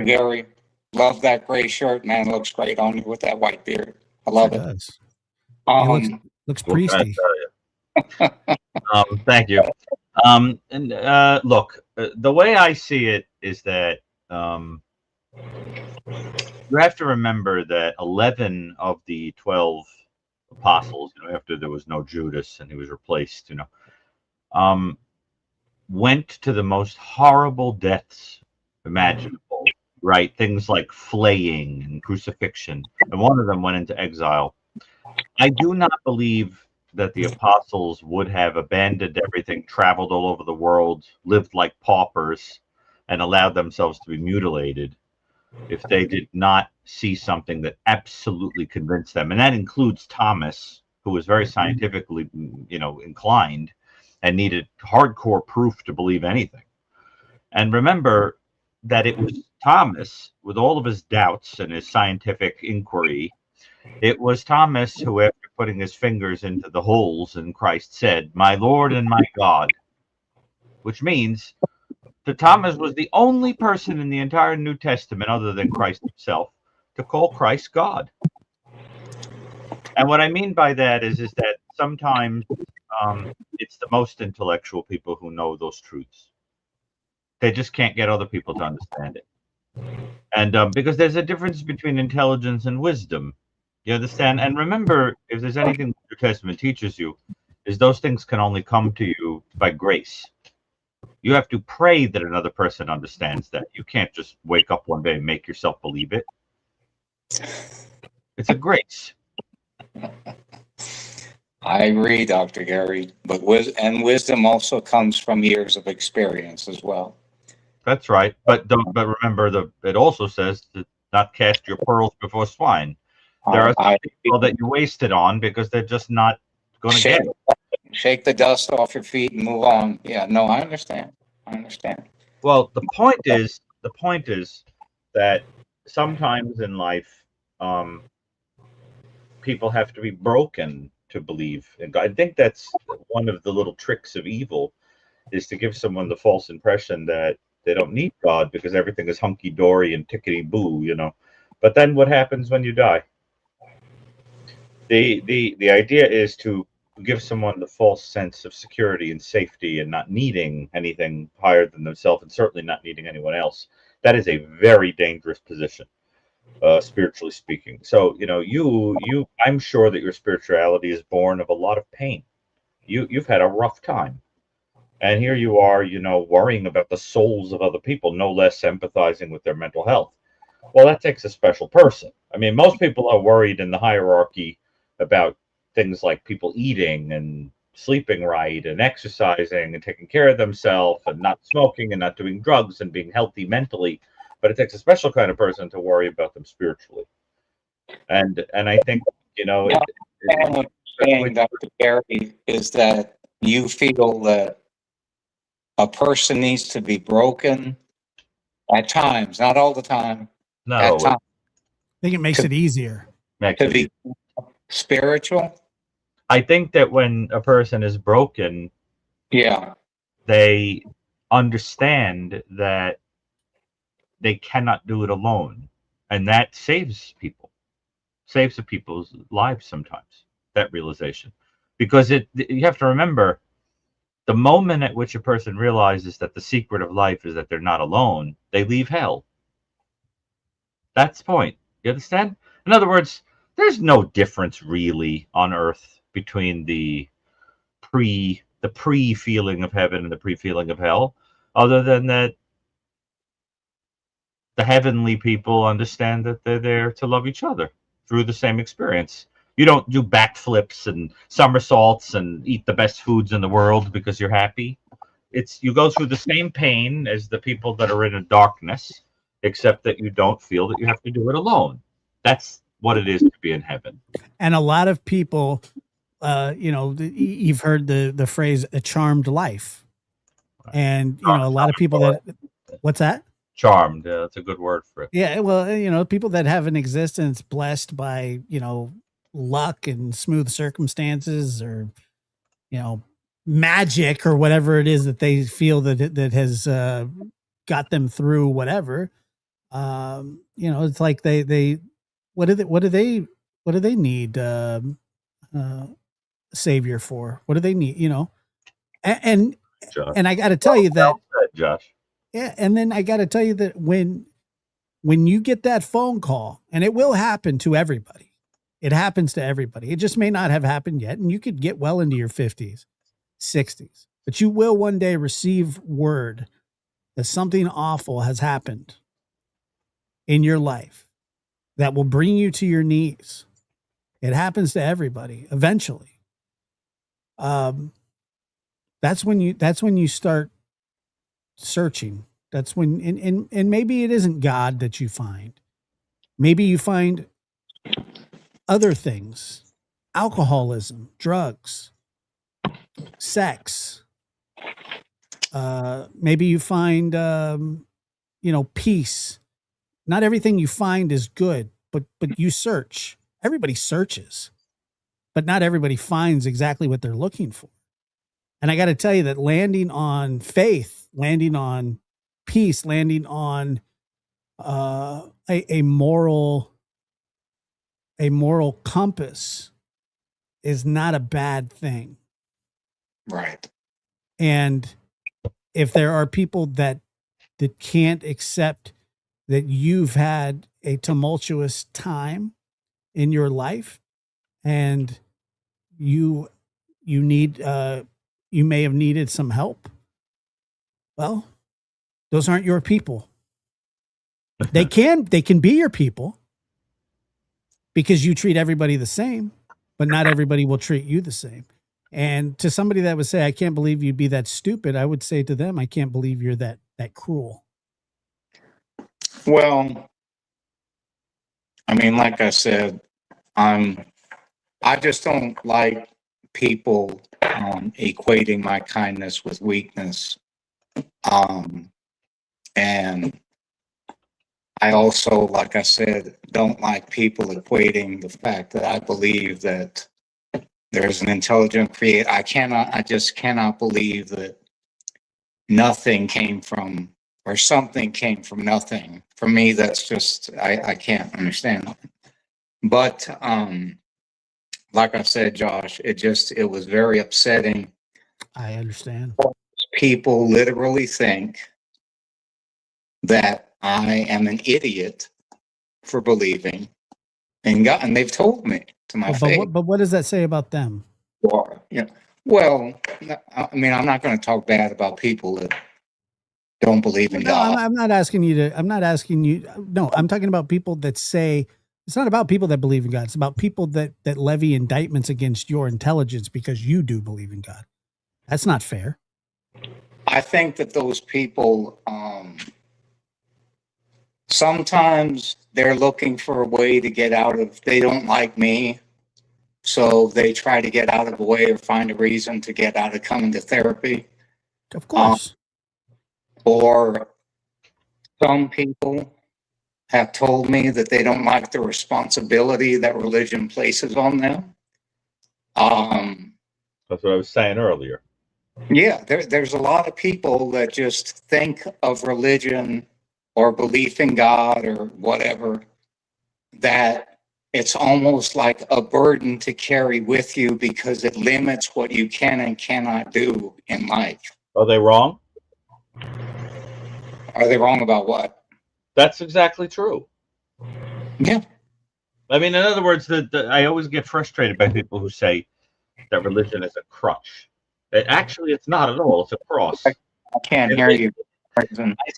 Gary, love that gray shirt, man. It looks great on you with that white beard. I love it. Does. Looks priesty. Thank you. And look, the way I see it is that you have to remember that 11 of the 12 apostles, you know, after there was no Judas and he was replaced, you know, went to the most horrible deaths imaginable, right? Things like flaying and crucifixion. And one of them went into exile. I do not believe that the apostles would have abandoned everything, traveled all over the world, lived like paupers, and allowed themselves to be mutilated if they did not see something that absolutely convinced them. And that includes Thomas, who was very scientifically, inclined and needed hardcore proof to believe anything. And remember that it was Thomas, with all of his doubts and his scientific inquiry, it was Thomas who, after putting his fingers into the holes in Christ, said, "My Lord and my God," which means that Thomas was the only person in the entire New Testament, other than Christ himself, to call Christ God. And what I mean by that is that sometimes it's the most intellectual people who know those truths. They just can't get other people to understand it. And because there's a difference between intelligence and wisdom. You understand? And remember, if there's anything the New Testament teaches you, is those things can only come to you by grace. You have to pray that another person understands that. You can't just wake up one day and make yourself believe it. It's a grace. I agree, Dr. Gary, but wisdom also comes from years of experience as well. That's right. But remember, it also says to not cast your pearls before swine. There are some people that you waste it on because they're just not going to get it. Shake the dust off your feet and move on. Yeah, no, I understand. Well, the point is that sometimes in life, people have to be broken to believe in God. I think that's one of the little tricks of evil, is to give someone the false impression that they don't need God because everything is hunky dory and tickety boo, But then what happens when you die? The idea is to give someone the false sense of security and safety and not needing anything higher than themselves, and certainly not needing anyone else. That is a very dangerous position, spiritually speaking. So, I'm sure that your spirituality is born of a lot of pain. You've had a rough time. And here you are, worrying about the souls of other people, no less empathizing with their mental health. Well, that takes a special person. I mean, most people are worried in the hierarchy about things like people eating and sleeping right and exercising and taking care of themselves and not smoking and not doing drugs and being healthy mentally. But it takes a special kind of person to worry about them spiritually. And I think, What you're saying, Dr. Gary, is that you feel that a person needs to be broken at times, not all the time, not at always. times, I think it makes it easier. to be spiritual. I think that when a person is broken, Yeah, they understand that they cannot do it alone, and that saves the people's lives sometimes, that realization. Because you have to remember, the moment at which a person realizes that the secret of life is that they're not alone, they leave hell. That's the point. You understand? In other words, there's no difference really on earth between the pre feeling of heaven and the pre feeling of hell, other than that the heavenly people understand that they're there to love each other through the same experience. You don't do backflips and somersaults and eat the best foods in the world because you're happy. You go through the same pain as the people that are in a darkness, except that you don't feel that you have to do it alone. That's what it is to be in heaven. And a lot of people, you've heard the phrase "a charmed life," and a lot of people that. What's that? Charmed. Yeah, that's a good word for it. Yeah, well, people that have an existence blessed by luck and smooth circumstances, or magic, or whatever it is that they feel that has got them through whatever. It's like they what do they need savior for? What do they need? And I got to tell you that, Josh. Yeah, and then I got to tell you that when you get that phone call, and it will happen to everybody, it happens to everybody. It just may not have happened yet, and you could get well into your 50s, 60s, but you will one day receive word that something awful has happened in your life that will bring you to your knees. It happens to everybody eventually. That's when you start searching. That's when, and maybe it isn't God that you find. Maybe you find other things, alcoholism, drugs, sex. Maybe you find, peace. Not everything you find is good, but you search. Everybody searches, but not everybody finds exactly what they're looking for. And I got to tell you that landing on faith, landing on peace, landing on a moral compass is not a bad thing. Right. And if there are people that can't accept that you've had a tumultuous time in your life and you need you may have needed some help, well, those aren't your people. They can be your people because you treat everybody the same, but not everybody will treat you the same. And to somebody that would say, I can't believe you'd be that stupid, I would say to them, I can't believe you're that cruel. Well, I mean, like I said, I just don't like people equating my kindness with weakness. And I also, like I said, don't like people equating the fact that I believe that there's an intelligent creator. I just cannot believe that nothing came from, or something came from nothing. For me, that's just, I can't understand that. But like I said, Josh, it was very upsetting. I understand. People literally think that I am an idiot for believing in God, and they've told me to my face. But what does that say about them? Or, well, I mean, I'm not going to talk bad about people that don't believe in God. I'm not asking you to. I'm not asking you. No, I'm talking about people that say it's not about people that believe in God. It's about people that levy indictments against your intelligence because you do believe in God. That's not fair. I think that those people, sometimes they're looking for a way to get out of, they don't like me, so they try to get out of the way or find a reason to get out of coming to therapy. Of course. Or some people have told me that they don't like the responsibility that religion places on them. That's what I was saying earlier. Yeah, there's a lot of people that just think of religion or belief in God or whatever, that it's almost like a burden to carry with you because it limits what you can and cannot do in life. Are they wrong? Are they wrong about what? That's exactly true. Yeah. I mean, in other words, I always get frustrated by people who say that religion is a crutch. Actually, it's not at all. It's a cross. I can't hear you. I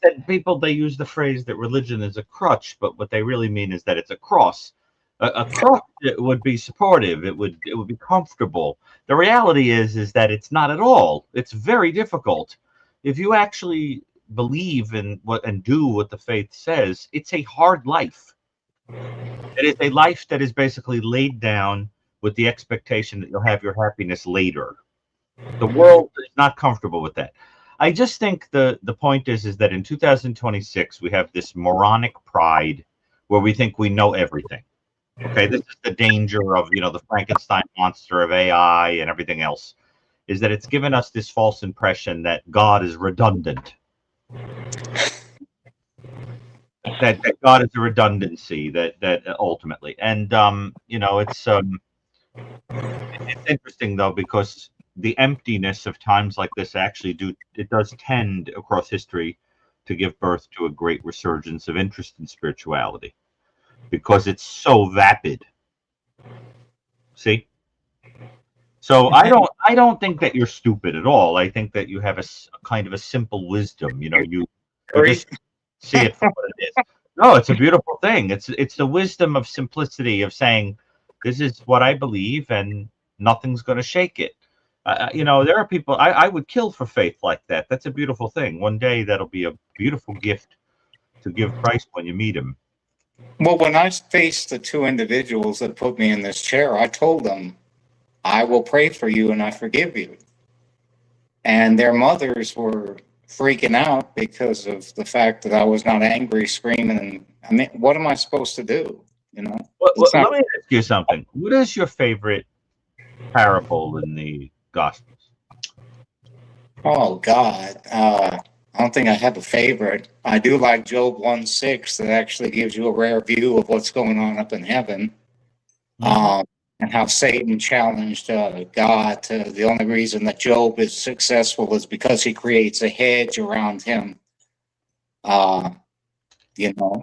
said they use the phrase that religion is a crutch, but what they really mean is that it's a cross. A crutch would be supportive. It would be comfortable. The reality is that it's not at all. It's very difficult. If you actually believe in what and do what the faith says, it's a hard life. It is a life that is basically laid down with the expectation that you'll have your happiness later. The world is not comfortable with that. I just think the point is that in 2026 we have this moronic pride where we think we know everything. Okay, this is the danger of the Frankenstein monster of AI and everything else, is that it's given us this false impression that God is redundant. That God is a redundancy that ultimately, and it's interesting though, because the emptiness of times like this actually does tend across history to give birth to a great resurgence of interest in spirituality, because it's so vapid. See? So I don't think that you're stupid at all. I think that you have a kind of a simple wisdom. You just see it for what it is. No, it's a beautiful thing. It's the wisdom of simplicity, of saying, This is what I believe, and nothing's going to shake it. There are people I would kill for faith like that. That's a beautiful thing. One day that'll be a beautiful gift to give Christ when you meet him. Well, when I faced the two individuals that put me in this chair, I told them, I will pray for you and I forgive you. And their mothers were freaking out because of the fact that I was not angry, screaming. And I mean, what am I supposed to do? Well, let me ask you something. What is your favorite parable in the Gospels? Oh, God. I don't think I have a favorite. I do like Job 1:6 that actually gives you a rare view of what's going on up in heaven. And how Satan challenged God to the only reason that Job is successful is because he creates a hedge around him. I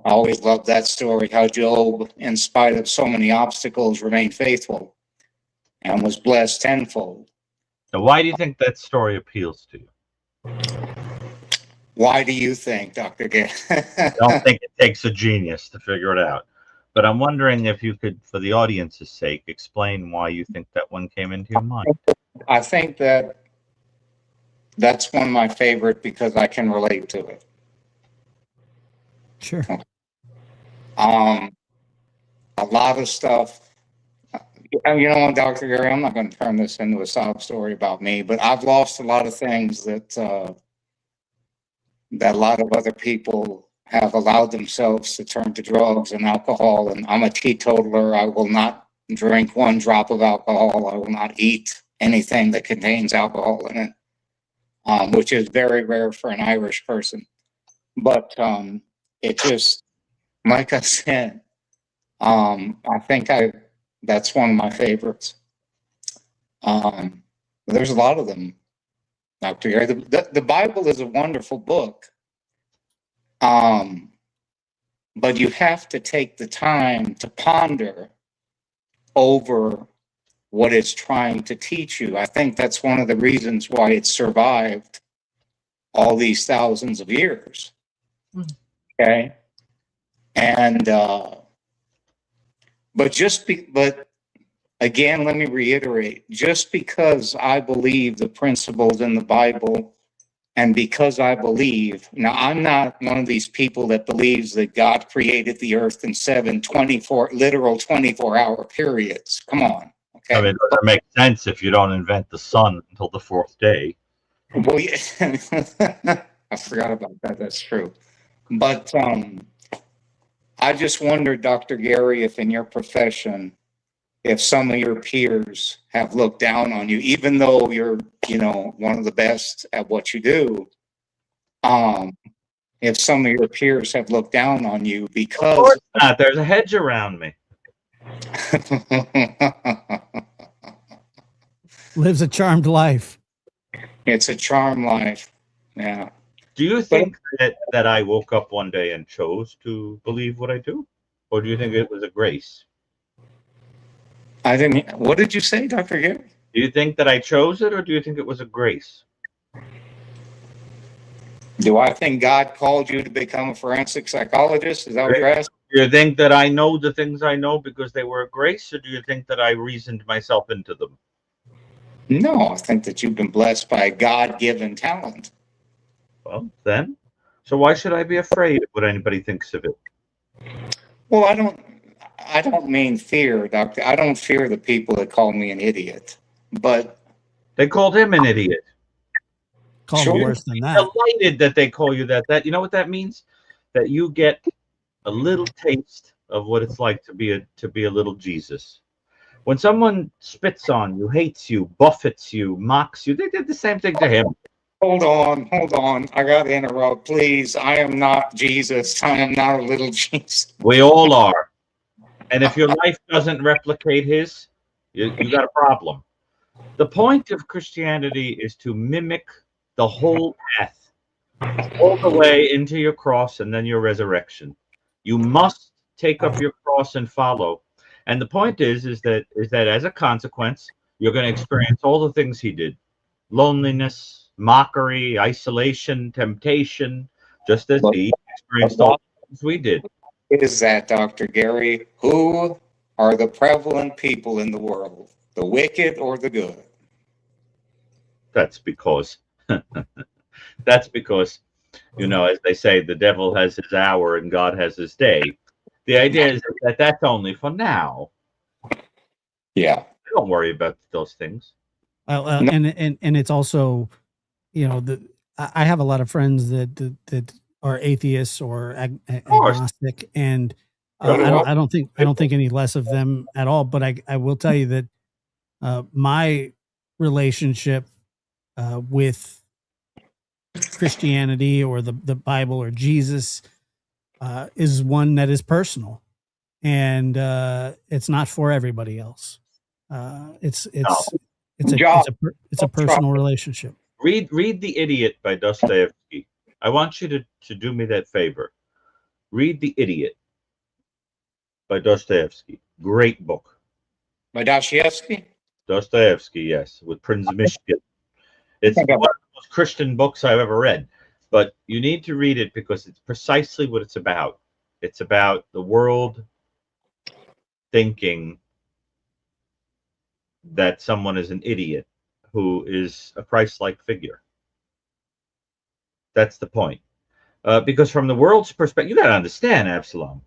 always loved that story, how Job, in spite of so many obstacles, remained faithful and was blessed tenfold. Now, why do you think that story appeals to you? Why do you think, Dr. Gay? I don't think it takes a genius to figure it out. But I'm wondering if you could, for the audience's sake, explain why you think that one came into your mind. I think that's one of my favorite because I can relate to it. Sure. A lot of stuff. Dr. Gary, I'm not going to turn this into a sob story about me, but I've lost a lot of things that a lot of other people have allowed themselves to turn to drugs and alcohol. And I'm a teetotaler. I will not drink one drop of alcohol. I will not eat anything that contains alcohol in it, which is very rare for an Irish person. But it just, like I said, I think that's one of my favorites. There's a lot of them, Dr. Gary. The Bible is a wonderful book. But you have to take the time to ponder over what it's trying to teach you. I think that's one of the reasons why it survived all these thousands of years. Okay. And, but again, let me reiterate, just because I believe the principles in the Bible and because I believe, now I'm not one of these people that believes that God created the earth in 24-hour periods. Come on. Okay. I mean, it doesn't make sense if you don't invent the sun until the fourth day. Well, yeah, I forgot about that. That's true. But I just wonder, Dr. Gary, if in your profession, if some of your peers have looked down on you, even though you're, one of the best at what you do, if some of your peers have looked down on you because... Of course not. There's a hedge around me. Lives a charmed life. It's a charmed life. Yeah. Do you think that I woke up one day and chose to believe what I do? Or do you think it was a grace? I didn't. What did you say, Dr. Gary? Do you think that I chose it, or do you think it was a grace? Do I think God called you to become a forensic psychologist? Is that what you're asking? Do you think that I know the things I know because they were a grace, or do you think that I reasoned myself into them? No, I think that you've been blessed by a God-given talent. Well, then, so why should I be afraid of what anybody thinks of it? Well, I don't mean fear, Doctor. I don't fear the people that call me an idiot, but they called him an idiot. Call him worse than that. Delighted that they call you that. You know what that means? That you get a little taste of what it's like to be a little Jesus. When someone spits on you, hates you, buffets you, mocks you, they did the same thing to him. Hold on. I got to interrupt, please. I am not Jesus. I am not a little Jesus. We all are. And if your life doesn't replicate his, you got a problem. The point of Christianity is to mimic the whole path, all the way into your cross and then your resurrection. You must take up your cross and follow. And the point is that as a consequence, you're going to experience all the things he did. Loneliness, mockery, isolation, temptation, just as he experienced all the things we did. Is that, Dr. Gary? Who are the prevalent people in the world, the wicked or the good? That's because you know, as they say, the devil has his hour and God has his day. The idea is that that's only for now. Yeah. Don't worry about those things. Well, No. and it's also, you know, I have a lot of friends that are atheists or course. agnostic, and So do I don't think any less of them at all. But I will tell you that my relationship with Christianity or the Bible or Jesus is one that is personal, and it's not for everybody else. It's a personal relationship. Read The Idiot by Dostoevsky. I want you to do me that favor. Read The Idiot by Dostoevsky. Great book. By Dostoevsky? Dostoevsky, yes, with Prince of Michigan. It's one of the most Christian books I've ever read. But you need to read it because it's precisely what it's about. It's about the world thinking that someone is an idiot who is a Christ-like figure. That's the point. Because from the world's perspective, you got to understand, Absalom.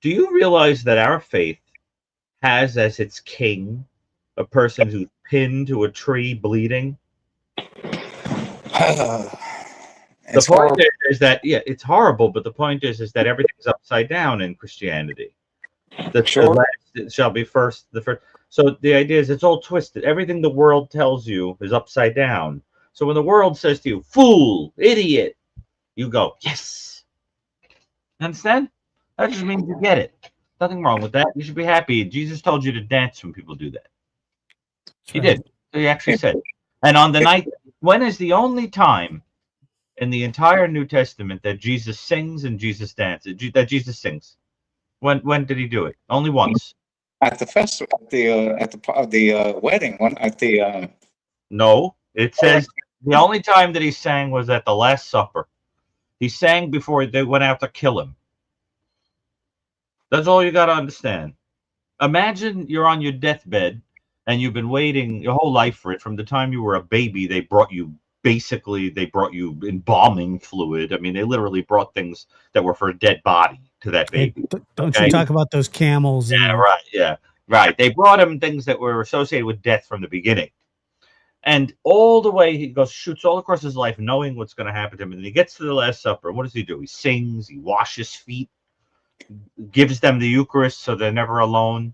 Do you realize that our faith has as its king a person who's pinned to a tree bleeding? The point is that, yeah, it's horrible, but the point is that everything's upside down in Christianity. The last shall be first, the first. So the idea is it's all twisted. Everything the world tells you is upside down. So when the world says to you, fool, idiot, you go, yes. Understand? That just means you get it. Nothing wrong with that. You should be happy. Jesus told you to dance when people do that. He did. So he actually said. And on the night, when is the only time in the entire New Testament that Jesus sings and Jesus dances? That Jesus sings. When did he do it? Only once. At the festival, at the wedding, No, it says the only time that he sang was at the Last Supper. He sang before they went out to kill him. That's all you got to understand. Imagine you're on your deathbed and you've been waiting your whole life for it. From the time you were a baby, they brought you embalming fluid. I mean, they literally brought things that were for a dead body to that baby. Hey, don't you talk about those camels? Yeah, right. They brought him things that were associated with death from the beginning. And all the way he shoots all across his life, knowing what's going to happen to him. And then he gets to the Last Supper. What does he do? He sings, he washes feet, gives them the Eucharist so they're never alone.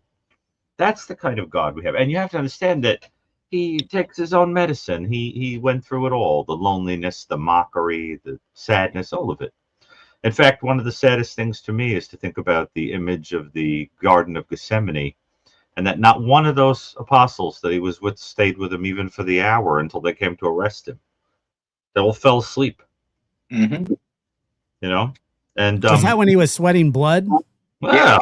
That's the kind of God we have. And you have to understand that he takes his own medicine. He went through it all, the loneliness, the mockery, the sadness, all of it. In fact, one of the saddest things to me is to think about the image of the Garden of Gethsemane, and that not one of those apostles that he was with stayed with him even for the hour until they came to arrest him. They all fell asleep. Mm-hmm. You know? And is that when he was sweating blood? Yeah.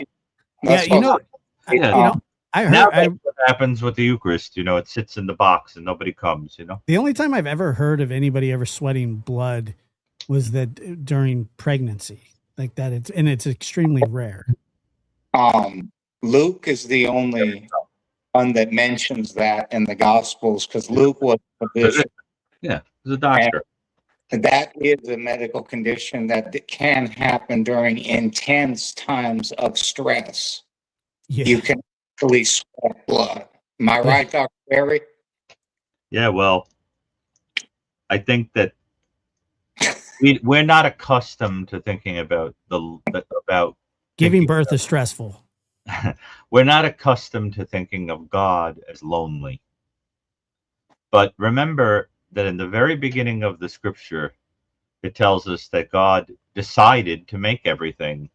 I heard what happens with the Eucharist. You know, it sits in the box and nobody comes. You know, the only time I've ever heard of anybody ever sweating blood was that during pregnancy, like that. It's extremely rare. Luke is the only one that mentions that in the Gospels, because Luke was a physician. Yeah, he's a doctor. And that is a medical condition that can happen during intense times of stress. Yeah. You can actually sweat blood. Am I right, Dr. Barry? Yeah, well, I think that we're not accustomed to thinking about giving birth is stressful. We're not accustomed to thinking of God as lonely. But remember that in the very beginning of the scripture, it tells us that God decided to make everything,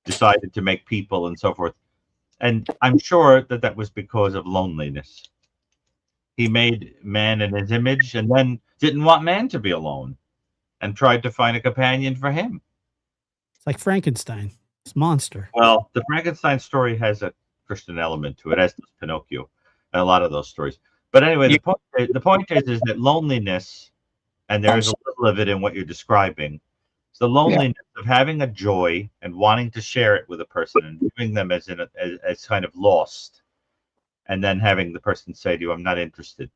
decided to make people and so forth. And I'm sure that was because of loneliness. He made man in his image and then didn't want man to be alone and tried to find a companion for him. It's like Frankenstein. It's a monster. Well, the Frankenstein story has a Christian element to it, as does Pinocchio, and a lot of those stories. But anyway, the point is that loneliness, and there is a little of it in what you're describing, It's the loneliness of having a joy and wanting to share it with a person and viewing them as kind of lost, and then having the person say to you, "I'm not interested."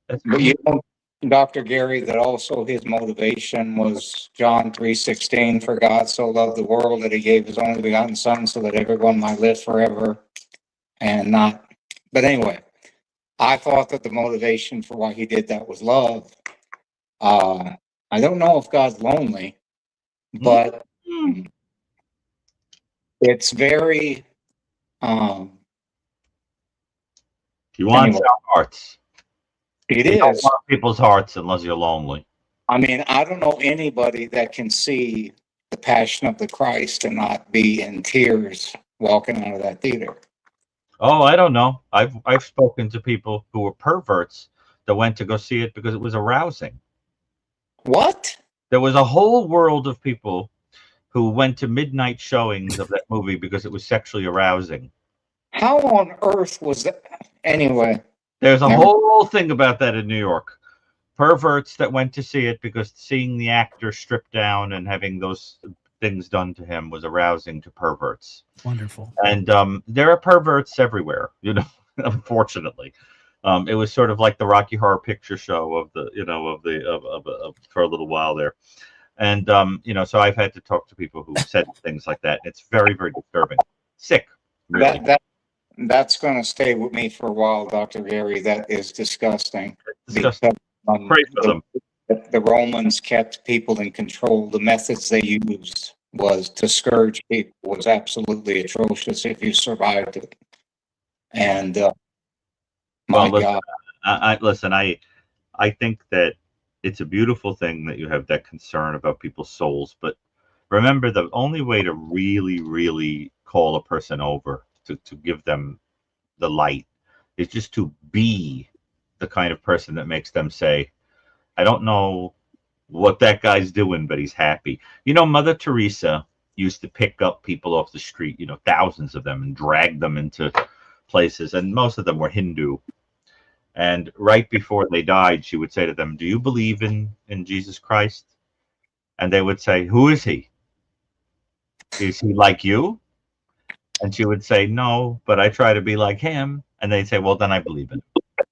That's But you know, Dr. Gary, that also his motivation was John 3:16, for God so loved the world that he gave his only begotten son so that everyone might live forever and not. But anyway, I thought that the motivation for why he did that was love. I don't know if God's lonely, but it's very, he wants anyway, our hearts. it You don't is. want people's hearts unless you're lonely. I mean, I don't know anybody that can see the Passion of the Christ and not be in tears walking out of that theater. Oh, I don't know. I've spoken to people who were perverts that went to go see it because it was arousing. What? There was a whole world of people who went to midnight showings of that movie because it was sexually arousing. How on earth was that? Anyway. There's a whole thing about that in New York. Perverts that went to see it because seeing the actor stripped down and having those things done to him was arousing to perverts. Wonderful. And there are perverts everywhere, you know, unfortunately. It was sort of like the Rocky Horror Picture Show of the, you know, of for a little while there. And, you know, so I've had to talk to people who said things like that. It's very, very disturbing. Sick, really. That's going to stay with me for a while, Dr. Gary. That is disgusting. Disgusting. Because, Pray for them. The Romans kept people in control. The methods they used was to scourge people was absolutely atrocious if you survived it. And my listen, God. Listen, I think that it's a beautiful thing that you have that concern about people's souls. But remember, the only way to really, really call a person over to give them the light is just to be the kind of person that makes them say, I don't know what that guy's doing, but he's happy. You know, Mother Teresa used to pick up people off the street, you know, thousands of them, and drag them into places, and most of them were Hindu. And right before they died, she would say to them, do you believe in Jesus Christ? And they would say, who is he? Is he like you? And she would say, no, but I try to be like him. And they'd say, well, then I believe in him.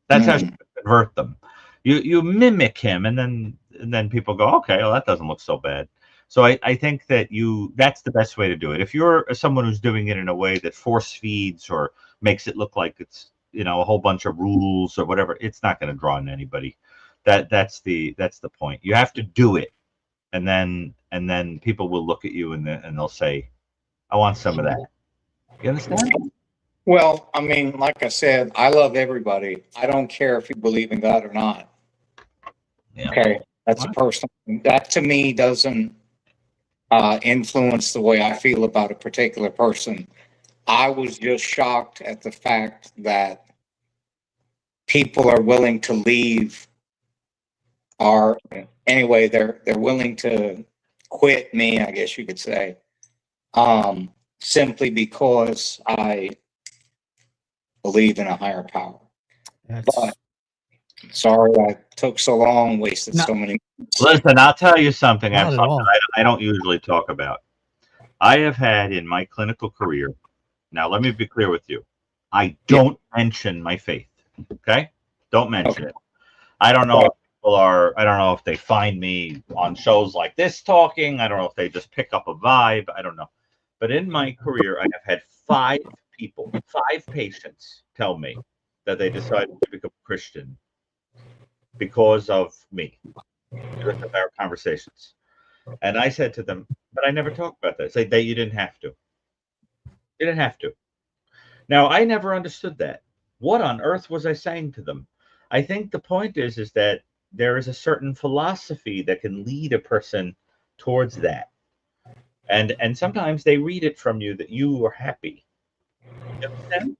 That's how she would convert them. You mimic him, and then people go, okay, well, that doesn't look so bad. So I think that that's the best way to do it. If you're someone who's doing it in a way that force feeds or makes it look like it's, you know, a whole bunch of rules or whatever, it's not going to draw in anybody. That's the point. You have to do it, and then people will look at you and they'll say, I want some of that. You understand? Well, I mean, like I said, I love everybody. I don't care if you believe in God or not. Yeah. Okay, that's a personal. That to me doesn't influence the way I feel about a particular person. I was just shocked at the fact that people are willing to leave, or anyway, they're willing to quit me, I guess you could say, simply because I believe in a higher power. But sorry I took so long, wasted so many minutes. Listen, I'll tell you something. Not at all. I don't usually talk about. I have had in my clinical career. Now, let me be clear with you. I don't mention my faith. Okay? Don't mention it. I don't know if people are, I don't know if they find me on shows like this talking. I don't know if they just pick up a vibe. I don't know. But in my career, I have had 5 patients tell me that they decided to become Christian because of me, because of our conversations. And I said to them, but I never talk about that. Say, you didn't have to. You didn't have to. Now, I never understood that. What on earth was I saying to them? I think the point is that there is a certain philosophy that can lead a person towards that. And sometimes they read it from you that you are happy. You understand?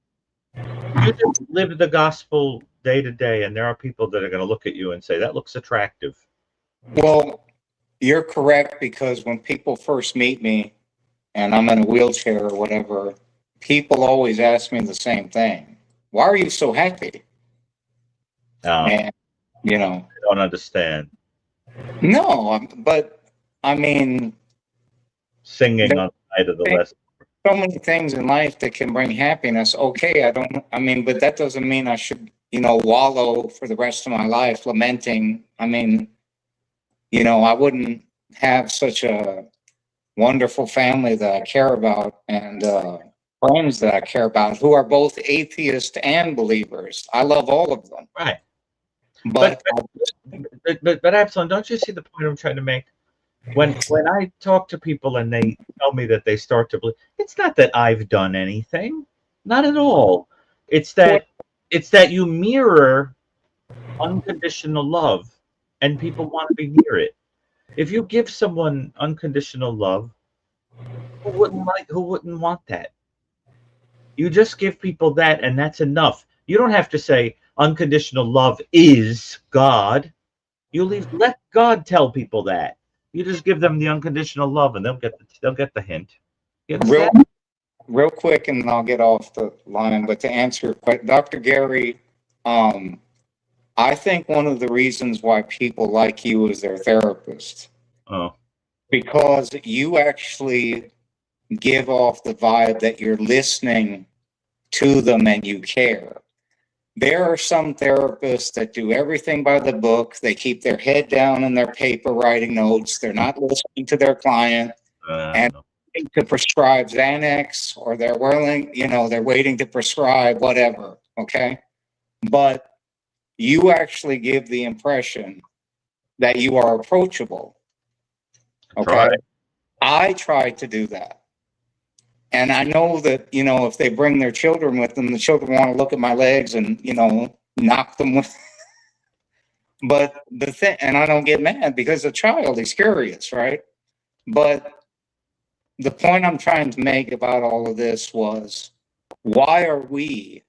You just live the gospel day to day, and there are people that are going to look at you and say, that looks attractive. Well, you're correct, because when people first meet me and I'm in a wheelchair or whatever, people always ask me the same thing. Why are you so happy? And, you know, I don't understand. No, but I mean, Singing there's on the night of the lesson. so many things in life that can bring happiness. Okay, but that doesn't mean I should, wallow for the rest of my life lamenting. I mean, I wouldn't have such a wonderful family that I care about and friends that I care about who are both atheists and believers. I love all of them. Right. But But Absalom, don't you see the point I'm trying to make? When I talk to people and they tell me that they start to believe, it's not that I've done anything, not at all. It's that you mirror unconditional love, and people want to be near it. If you give someone unconditional love, who wouldn't want that? You just give people that, and that's enough. You don't have to say unconditional love is God. Let God tell people that. You just give them the unconditional love, and they'll get the hint. You understand? Real quick, and I'll get off the line. But to answer your question, Dr. Gary, I think one of the reasons why people like you as their therapist, because you actually give off the vibe that you're listening to them and you care. There are some therapists that do everything by the book. They keep their head down in their paper writing notes. They're not listening to their client and to prescribe Xanax, or they're waiting to prescribe whatever. Okay. But you actually give the impression that you are approachable. Okay. I try to do that. And I know that, if they bring their children with them, the children want to look at my legs and, knock them with. But and I don't get mad because the child is curious, right? But the point I'm trying to make about all of this was, why are we,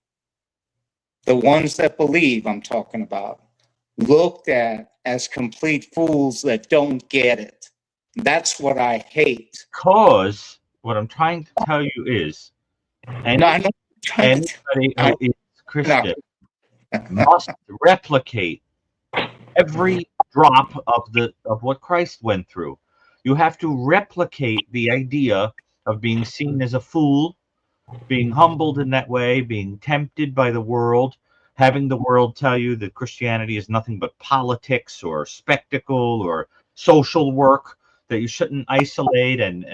the ones that believe I'm talking about, looked at as complete fools that don't get it? That's what I hate. Because what I'm trying to tell you is, anybody who is Christian must replicate every drop of what Christ went through. You have to replicate the idea of being seen as a fool, being humbled in that way, being tempted by the world, having the world tell you that Christianity is nothing but politics or spectacle or social work, that you shouldn't isolate and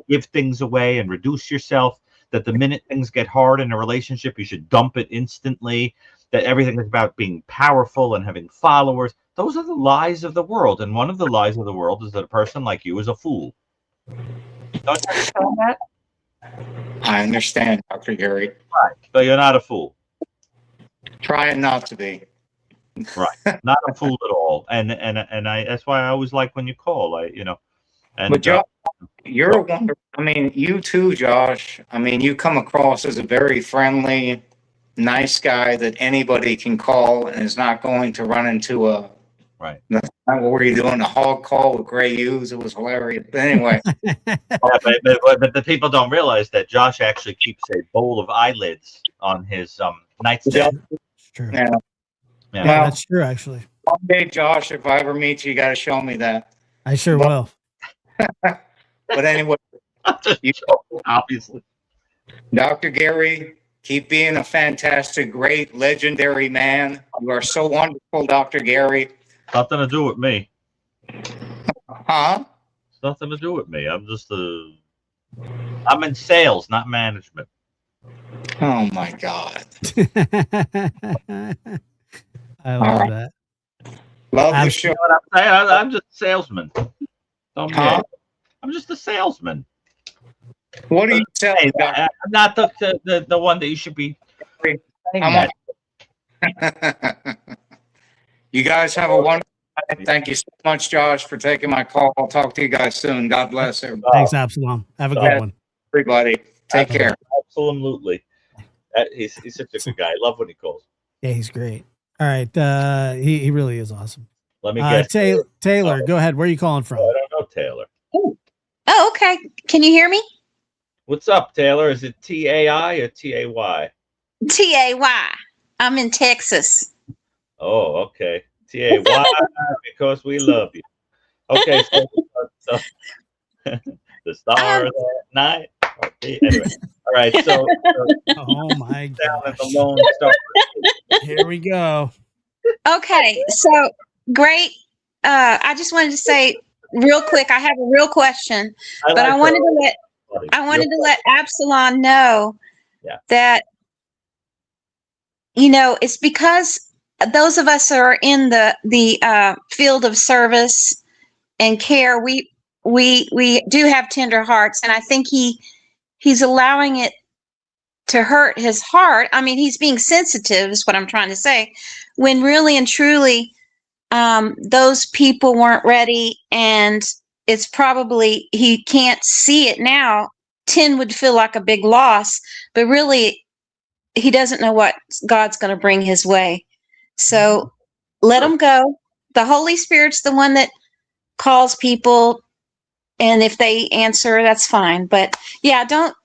give things away and reduce yourself, that the minute things get hard in a relationship, you should dump it instantly, that everything is about being powerful and having followers. Those are the lies of the world. And one of the lies of the world is that a person like you is a fool. Don't you understand that? I understand, Dr. Gary. Right. So you're not a fool. Trying not to be. Right. Not a fool at all. And that's why I always like when you call. But Josh, you're a wonderful. I mean, you too, Josh. I mean, you come across as a very friendly, nice guy that anybody can call and is not going to run into a. Right. What were you doing? A hog call with Gray Hughes? It was hilarious. But anyway. But the people don't realize that Josh actually keeps a bowl of eyelids on his nightstand. It's true. Yeah. Yeah, well, that's true, actually. One day, Josh, if I ever meet you, you got to show me that. I sure will. But anyway, obviously. Dr. Gary, keep being a fantastic, great, legendary man. You are so wonderful, Dr. Gary. Nothing to do with me. Huh? It's nothing to do with me. I'm in sales, not management. Oh my God. I love that. Love the show. You know what I'm saying? I'm just a salesman. I'm just a salesman. What are you selling? I'm not the one that you should be. You guys have a wonderful night. Thank you so much, Josh, for taking my call. I'll talk to you guys soon. God bless everybody. Thanks, Absalom. Have a good one. Everybody, take care. Absolutely. He's such a good guy. I love when he calls. Yeah, he's great. All right. He really is awesome. Let me guess. Taylor, go ahead. Where are you calling from? I don't know, Taylor. Oh, okay. Can you hear me? What's up, Taylor? Is it TAI or TAY? TAY. I'm in Texas. Oh, okay. TAY, because we love you. Okay, so the star of that night. Okay, anyway, all right. So Oh my down in the gosh. Lone Star. Here we go. Okay, so great. I just wanted to say real quick, I have a real question, I but like I wanted her. to let Buddy. I wanted You're to let Absalom know Yeah. that it's because those of us who are in the field of service and care, we do have tender hearts, and I think he's allowing it to hurt his heart. I mean, he's being sensitive, is what I'm trying to say, when really and truly those people weren't ready, and it's probably he can't see it now. 10 would feel like a big loss, but really he doesn't know what God's going to bring his way. So let him go. The Holy Spirit's the one that calls people, and if they answer, that's fine. But yeah, don't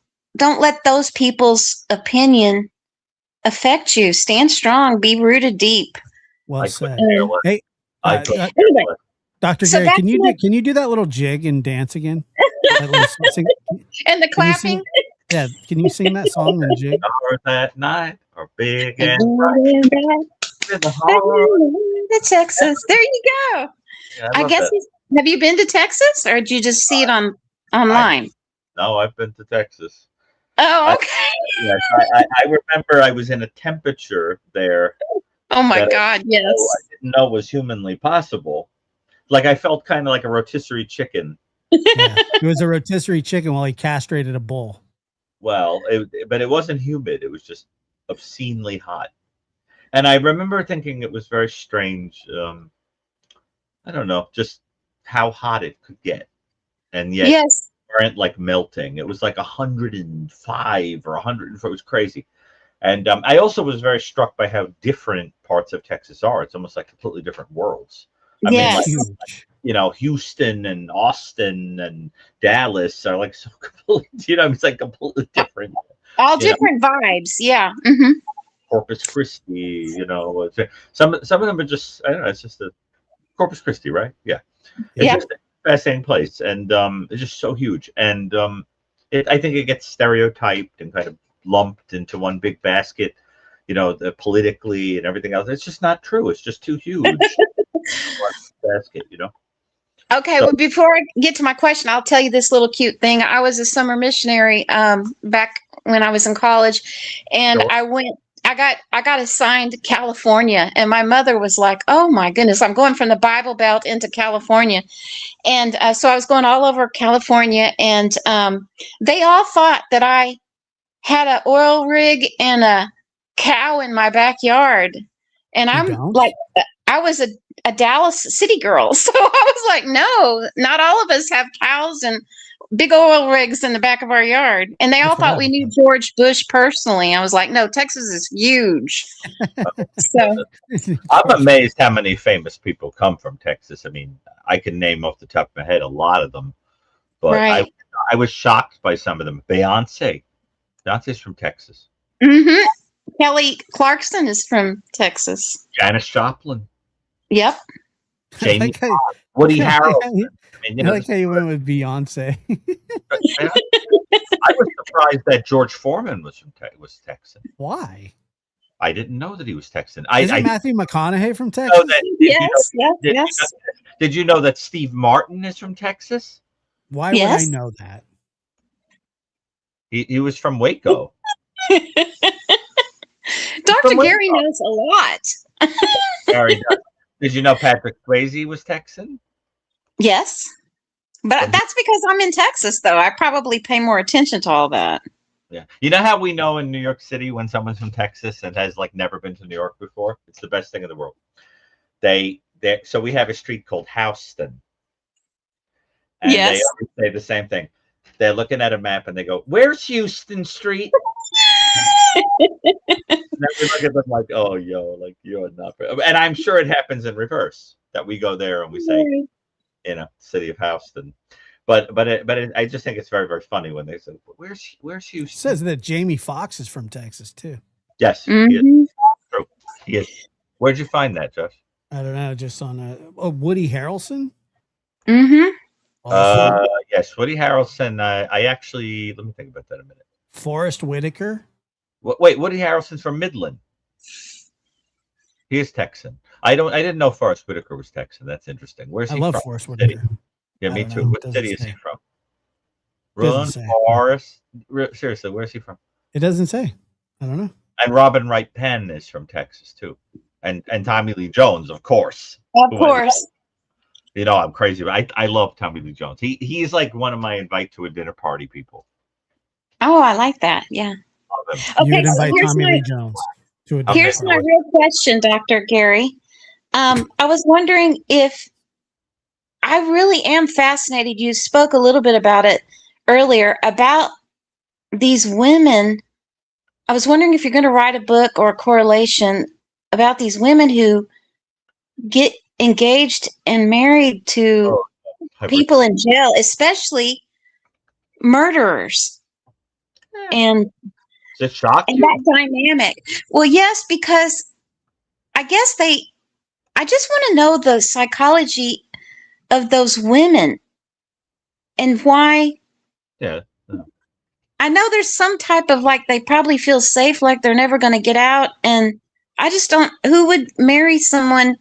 let those people's opinion affect you. Stand strong. Be rooted deep. Well I said. couldn't care less. Hey, I uh, couldn't uh, care Anyway, less. Dr. so Gary, back can to you do that little jig and dance again? That little sing, and the can you sing? clapping. Yeah, can you sing that song and jig? Stars that night are big Back and bright. In the heart. to Texas. There you go. Yeah, I love guess. that. Have you been to Texas, or did you just see it online? No, I've been to Texas. Oh, I, okay. yes, I remember I was in a temperature there Oh my that God, yes. I didn't know was humanly possible. Like I felt kind of like a rotisserie chicken. Yeah, it was a rotisserie chicken while he castrated a bull. Well, but it wasn't humid. It was just obscenely hot. And I remember thinking it was very strange. I don't know, just how hot it could get, and yet Yes. weren't like melting. It was like 105 or 104. It was crazy. And I also was very struck by how different parts of Texas are. It's almost like completely different worlds. I mean, like, Yes. Huge. Houston and Austin and Dallas are like so completely, it's like completely different. All you know, different vibes. Yeah. Hmm. Corpus Christi, some of them are just, I don't know, it's just a Corpus Christi, right? Yeah. It's Yeah. just a fascinating place. And it's just so huge. And I think it gets stereotyped and kind of lumped into one big basket, politically and everything else. It's just not true. It's just too huge. One basket. Okay. So, Well, before I get to my question, I'll tell you this little cute thing. I was a summer missionary back when I was in college, and sure. I got assigned to California, and my mother was like, "Oh my goodness, I'm going from the Bible Belt into California." And so I was going all over California, and they all thought that I had an oil rig and a cow in my backyard. And You I'm don't? like, I was a Dallas city girl. So I was like, no, not all of us have cows and big oil rigs in the back of our yard. And they I all forgot thought we about knew that. George Bush personally. I was like, no, Texas is huge. So, I'm amazed how many famous people come from Texas. I mean, I can name off the top of my head a lot of them, but I right. I was shocked by some of them. Beyonce's from Texas. Hmm. Kelly Clarkson is from Texas. Janis Joplin, Yep. I Jamie like how Foxx, Woody I like Harrelson. how you, I mean, I like how you went with Beyonce. I was surprised that George Foreman was Texan. Why? I didn't know that he was Texan. Isn't I Matthew McConaughey from know Texas? that. Yes, yes, yes, Did you know that Steve Martin is from Texas? Why would I yes. know that? He was from Waco. Dr. Gary knows a lot. Gary does. Did you know Patrick Swayze was Texan? Yes. But that's because I'm in Texas, though. I probably pay more attention to all that. Yeah. You know how we know in New York City when someone's from Texas and has like never been to New York before? It's the best thing in the world. So we have a street called Houston, and Yes. they always say the same thing. They're looking at a map and they go, "Where's Houston Street?" And then we look at them like, "Oh, yo, like you're not." And I'm sure it happens in reverse that we go there and we say, city of Houston. But I just think it's very, very funny when they say, "Where's It Houston?" says that Jamie Foxx is from Texas too. Yes, he is. Mhm. True. He is. Where'd you find that, Josh? I don't know, just on Woody Harrelson. Mm-hmm. Also, Yes, Woody Harrelson. I actually let me think about that a minute. Forrest Whitaker. Wait, Woody Harrelson's from Midland. He is Texan. I didn't know Forrest Whitaker was Texan. That's interesting. Where's I he love from? Forrest What city? Whitaker. Yeah, I me don't too. know. What Doesn't city is he say. from? Doesn't Run, say. Forrest. Seriously, where's he from? It doesn't say. I don't know. And Robin Wright Penn is from Texas too, and Tommy Lee Jones, of course. Of who I love. course. You know, I'm crazy. I love Tommy Lee Jones. He's like one of my invite to a dinner party people. Oh, I like that. Yeah. Love him. You Okay, would so invite Tommy Lee Jones to a dinner Okay. here's my party. real question, Dr. Gary. I was wondering if I really am fascinated. You spoke a little bit about it earlier about these women. I was wondering if you're going to write a book or a correlation about these women who get engaged and married to people in jail, especially murderers. And Does it shock you? that dynamic. Well, yes, because I guess I just want to know the psychology of those women and why. Yeah. I know there's some type of like they probably feel safe, like they're never going to get out. And I just don't, who would marry someone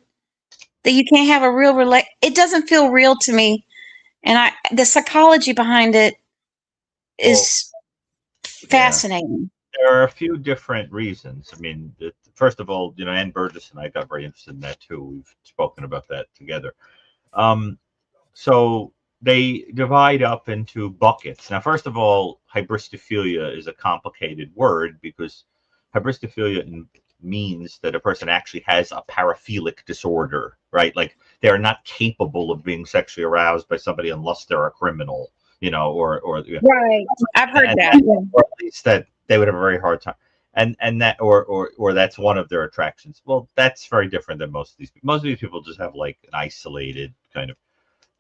that you can't have a real it doesn't feel real to me. And the psychology behind it is fascinating. There are a few different reasons. I mean, first of all, Ann Burgess and I got very interested in that too. We've spoken about that together. So they divide up into buckets. Now, first of all, hybristophilia is a complicated word because hybristophilia means that a person actually has a paraphilic disorder, right? Like they're not capable of being sexually aroused by somebody unless they're a criminal, or right. I've heard that. Or at least that they would have a very hard time. And that or that's one of their attractions. Well, that's very different than most of these people. Most of these people just have like an isolated kind of.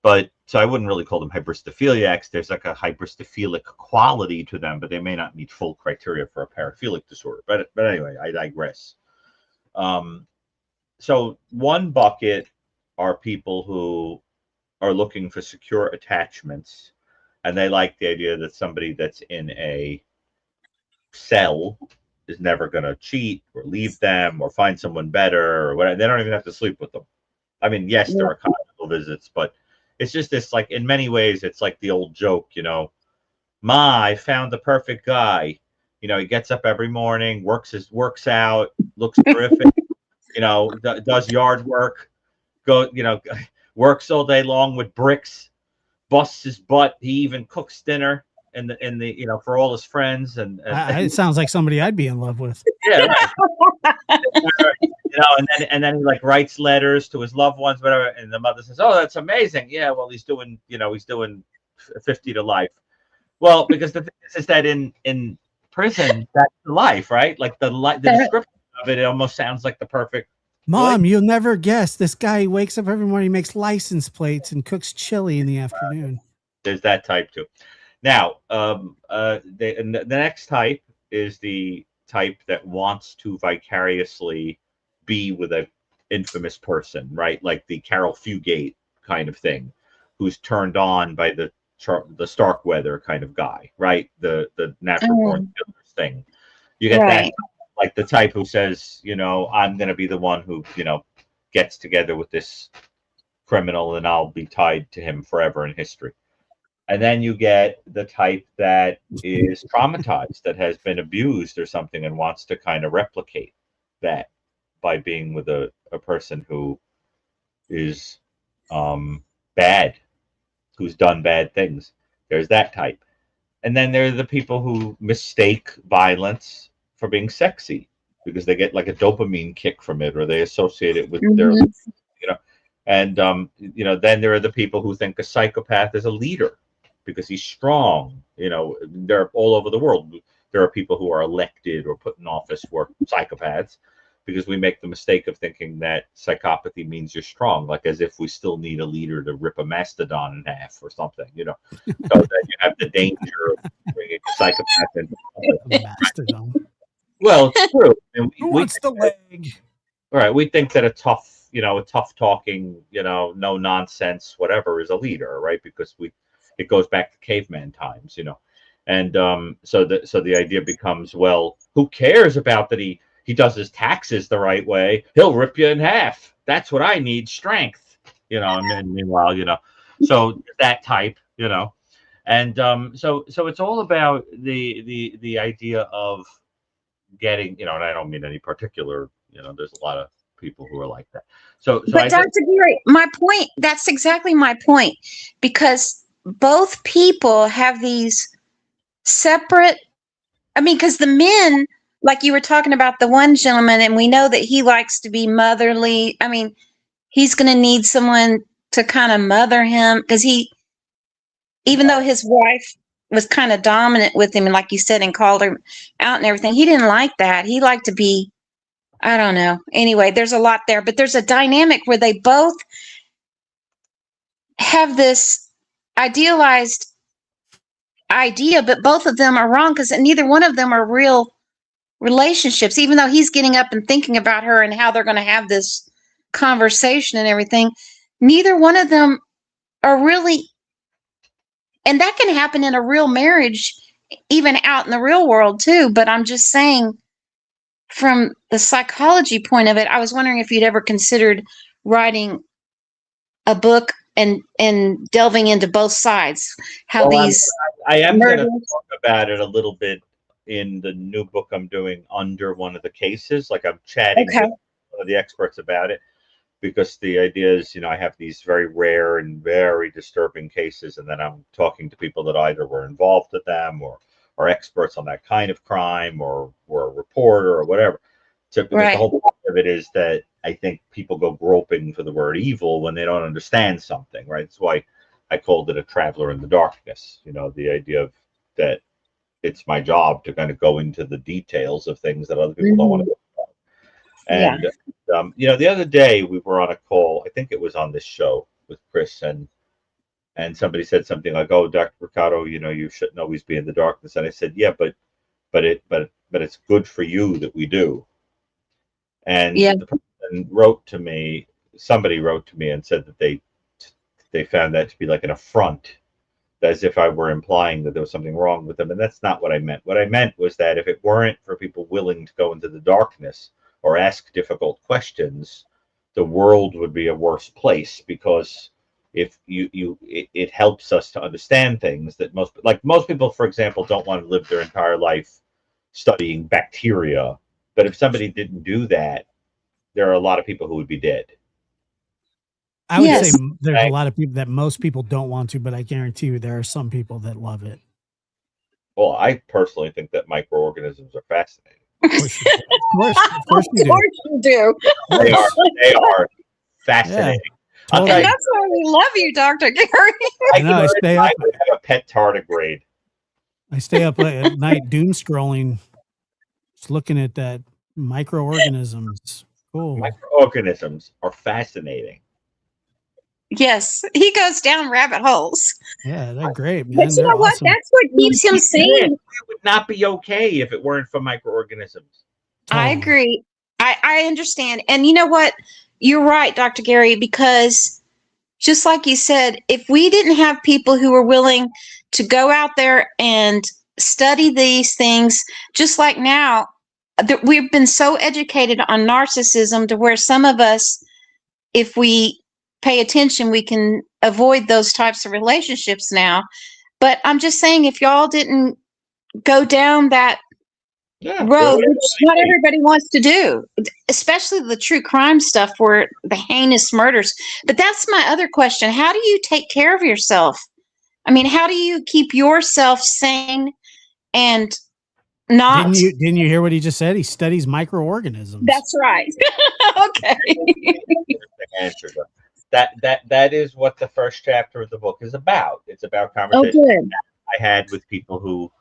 But so I wouldn't really call them hybristophiliacs. There's like a hybristophilic quality to them, but they may not meet full criteria for a paraphilic disorder. But anyway, I digress. So one bucket are people who are looking for secure attachments, and they like the idea that somebody that's in a cell is never going to cheat or leave them or find someone better or whatever. They don't even have to sleep with them. I mean, yes, there are conjugal visits, but it's just this, like, in many ways, it's like the old joke, Ma, I found the perfect guy. He gets up every morning, works out, looks terrific, does yard work, works all day long with bricks, busts his butt. He even cooks dinner in the for all his friends. And It sounds like somebody I'd be in love with. Yeah, right. And then he like writes letters to his loved ones, whatever. And the mother says, "Oh, that's amazing. Yeah, well, he's doing 50 to life." Well, because the thing is that in prison, that's the life, right? Like the description of it almost sounds like the perfect. Mom, you'll never guess. This guy wakes up every morning, makes license plates, and cooks chili in the afternoon. There's that type too. Now, the next type is the type that wants to vicariously be with an infamous person, right? Like the Carol Fugate kind of thing, who's turned on by the Starkweather kind of guy, right? The natural born killers thing. You get that, like the type who says, I'm going to be the one who, gets together with this criminal and I'll be tied to him forever in history. And then you get the type that is traumatized, that has been abused or something and wants to kind of replicate that by being with a person who is bad, who's done bad things. There's that type. And then there are the people who mistake violence for being sexy because they get like a dopamine kick from it, or they associate it with their, and then there are the people who think a psychopath is a leader because he's strong. They're all over the world. There are people who are elected or put in office who are psychopaths because we make the mistake of thinking that psychopathy means you're strong, like as if we still need a leader to rip a mastodon in half or something, so that you have the danger of bringing a psychopath in. Mastodon. Well, it's true. Who wants the leg? All right, we think that a tough a tough talking, no nonsense, whatever, is a leader, right? Because it goes back to caveman times, and so the idea becomes, well, who cares about that he does his taxes the right way? He'll rip you in half. That's what I need, strength, and meanwhile, so that type, and so it's all about the idea of getting, and I don't mean any particular, there's a lot of people who are like that. So But Dr. Gary, my point, that's exactly my point, because both people have these separate, because the men, like you were talking about the one gentleman, and we know that he likes to be motherly. He's going to need someone to kind of mother him, because even though his wife was kind of dominant with him, and like you said, and called her out and everything, he didn't like that. He liked to be, I don't know. Anyway, there's a lot there, but there's a dynamic where they both have this idealized idea, but both of them are wrong, because neither one of them are real relationships. Even though he's getting up and thinking about her and how they're going to have this conversation and everything, neither one of them are really, and that can happen in a real marriage, even out in the real world too. But I'm just saying, from the psychology point of it, I was wondering if you'd ever considered writing a book and delving into both sides, how these I am going to talk about it a little bit in the new book I'm doing under one of the cases. Like, I'm chatting with one of the experts about it, because the idea is, I have these very rare and very disturbing cases, and then I'm talking to people that either were involved with them or are experts on that kind of crime, or were a reporter or whatever. So because the whole point of it is that I think people go groping for the word evil when they don't understand something, right? That's why I called it a traveler in the darkness. The idea of that it's my job to kind of go into the details of things that other people don't want to go about. And the other day we were on a call. I think it was on this show with Chris, and somebody said something like, "Oh, Dr. Brucato, you shouldn't always be in the darkness." And I said, "Yeah, but it's good for you that we do." And the person wrote to me. Somebody wrote to me and said that they found that to be like an affront, as if I were implying that there was something wrong with them. And that's not what I meant. What I meant was that if it weren't for people willing to go into the darkness or ask difficult questions, the world would be a worse place, because if it helps us to understand things that most people, for example, don't want to live their entire life studying bacteria. But if somebody didn't do that, there are a lot of people who would be dead. I would say there's a lot of people that most people don't want to, but I guarantee you there are some people that love it. Well, I personally think that microorganisms are fascinating. Of course you do. They are fascinating. Yeah, totally. And that's why we love you, Dr. Gary. I would have a pet tardigrade. I stay up at night doom scrolling, just looking at that microorganisms. Cool. Microorganisms are fascinating. Yes, he goes down rabbit holes. Yeah, they're great, man. But you know what? Awesome. That's what keeps him sane. It would not be okay if it weren't for microorganisms. Totally. I agree. I understand. And you know what? You're right, Dr. Gary, because just like you said, if we didn't have people who were willing to go out there and study these things, just like now, we've been so educated on narcissism to where some of us, if we pay attention, we can avoid those types of relationships now. But I'm just saying, if y'all didn't go down that road, which not everybody wants to do, especially the true crime stuff where the heinous murders. But that's my other question. How do you take care of yourself? How do you keep yourself sane and not? Didn't you hear what he just said? He studies microorganisms. That's right. Okay. Answer. That is what the first chapter of the book is about. It's about conversations I had with people who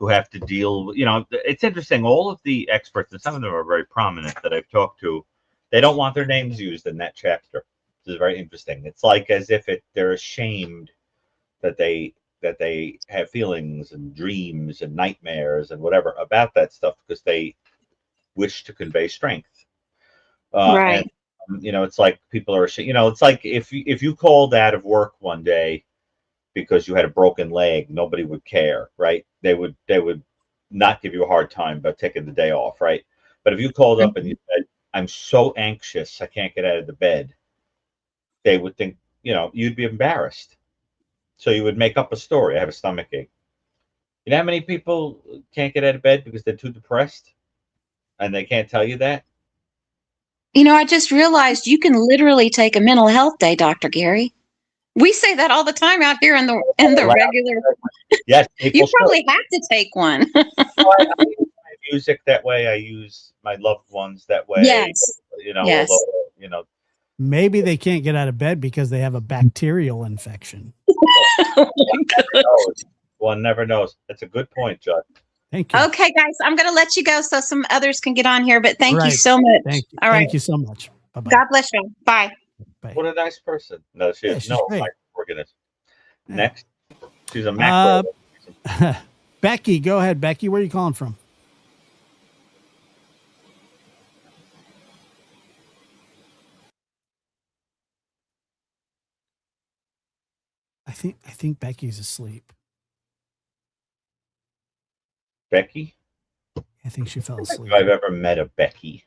have to deal with, it's interesting. All of the experts, and some of them are very prominent that I've talked to, they don't want their names used in that chapter. This is very interesting. It's like as if they're ashamed that they have feelings and dreams and nightmares and whatever about that stuff, because they wish to convey strength. Right. You know, it's like people are, you know, it's like if you called out of work one day because you had a broken leg, nobody would care, right? They would not give you a hard time about taking the day off, right? But if you called up and you said, "I'm so anxious, I can't get out of the bed," they would think, you know, you'd be embarrassed. So you would make up a story. I have a stomach ache. You know how many people can't get out of bed because they're too depressed and they can't tell you that? You know, I just realized you can literally take a mental health day, Dr. Gary. We say that all the time out here in the regular. Yes, You people probably have to take one. I use my music that way. I use my loved ones that way. Yes. You know, Yes. although, you know, Maybe they can't get out of bed because they have a bacterial infection. one never knows. That's a good point, Judd. Thank you. Okay, guys, I'm going to let you go so some others can get on here, but thank you Right. so much. Thank you. All right. Thank you so much. Bye-bye. God bless you. Bye. Bye. What a nice person. No, she Yeah, is she's no great. organism. Yeah. Next, she's a macro. Becky, go ahead. Becky, where are you calling from? I think Becky's asleep. Becky? I think she fell asleep. If I've ever met a Becky.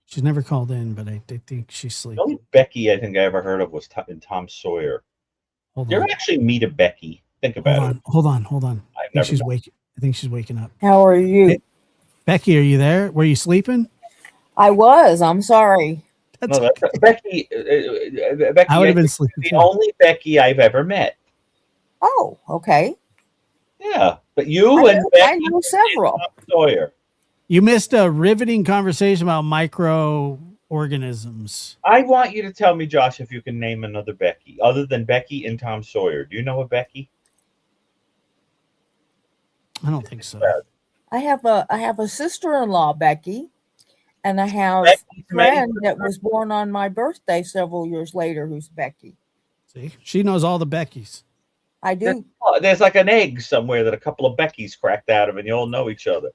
She's never called in, but I think she's The sleeping. only Becky I think I ever heard of was in Tom Sawyer. Hold You on. ever actually meet a Becky? Think about it. Hold on. I've never met. I think she's waking up. How are you? Hey, Becky, are you there? Were you sleeping? I was. I'm sorry. No, that's Becky. Becky. I would have been think sleeping the too. only Becky I've ever met. Oh, okay. Yeah, but you I and know- Becky I know several. and Tom Sawyer. You missed a riveting conversation about microorganisms. I want you to tell me, Josh, if you can name another Becky other than Becky and Tom Sawyer. Do you know a Becky? I don't think so. I have a sister-in-law, Becky, and I have Becky's a friend that was born on my birthday several years later who's Becky. See, she knows all the Beckys. I do. There's like an egg somewhere that a couple of Beckys cracked out of, and you all know each other.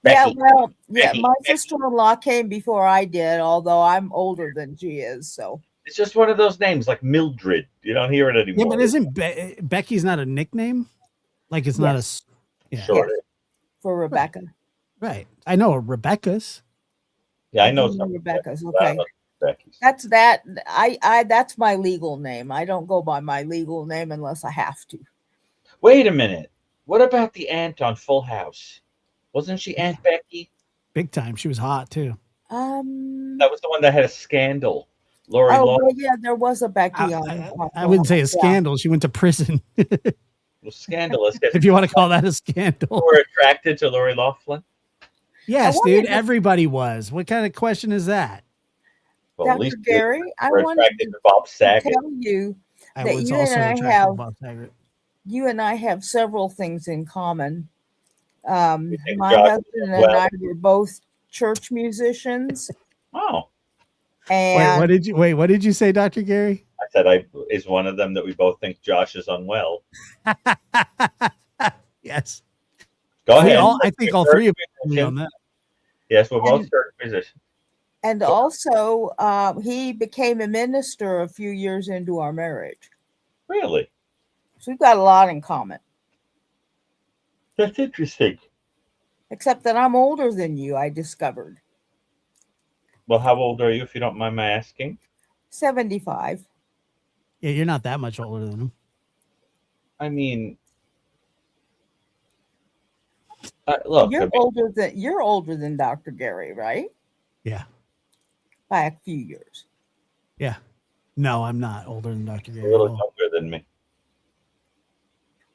Yeah, Becky. well, yeah, Becky. my sister-in-law came before I did, although I'm older than she is, so. It's just one of those names, like Mildred. You don't hear it anymore. Yeah, but isn't Becky's not a nickname? Like it's not a. Yeah. Sure. Yes. For Rebecca. Right. I know Rebecca's. Yeah, I know do some Rebecca's. Beckys, but I Okay. don't know Becky's. That's that. I that's my legal name. I don't go by my legal name unless I have to. Wait a minute. What about the aunt on Full House? Wasn't she Aunt Becky? Big time. She was hot too. That was the one that had a scandal. Lori Oh, Loughlin well, yeah, there was a Becky on. I wouldn't say a Yeah. scandal. She went to prison. was scandalous. If you want to call that a scandal. You were attracted to Lori Loughlin? Yes, I wanted dude. to- Everybody was. What kind of question is that? Well, at Dr. least Gary, I we're wanted attracted to to Bob Saget. tell you I that was you also and I attracted to have Bob Saget. you and I have several things in common. You think My Josh husband is and well? I were both church musicians, Oh, and What did you say, Dr. Gary? I said is one of them that we both think Josh is unwell. Yes. Go ahead. I think all three of us agree on that. Yes, we're both church musicians. and also he became a minister a few years into our marriage. Really? So we've got a lot in common, That's interesting. except that I'm older than you. I discovered Well, how old are you, if you don't mind my asking? 75. Yeah, you're not that much older than him. I mean, look. You're I mean, older than Dr. Gary, right? Yeah. By a few years. Yeah. No, I'm not older than Dr. a Gary. little at all. younger than me.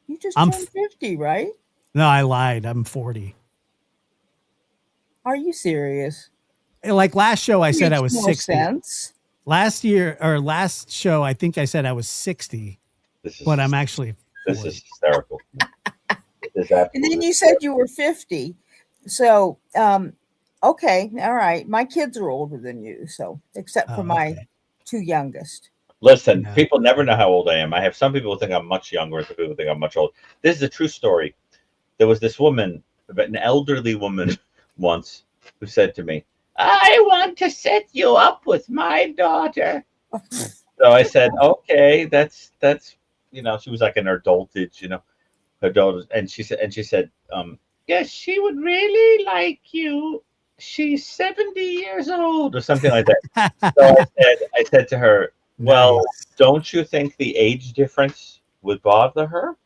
You just I'm turned 50, right? No, I lied. I'm 40. Are you serious? Like last show, I said I was Makes more 60. sense. Last show, I think I said I was 60, This is but I'm actually 40. this is hysterical. This is And absolutely then you said you were 50. So, okay, all right. My kids are older than you, so except for Oh, my okay. two youngest. Listen, Yeah. people never know how old I am. I have some people who think I'm much younger, and some people think I'm much older. This is a true story. There was this woman, an elderly woman, once, who said to me, I want to set you up with my daughter. So I said, okay, that's she was like an adultage, her daughter, and she said, yes, she would really like you. She's 70 years old or something like that. So I said to her, well, Nice. don't you think the age difference would bother her?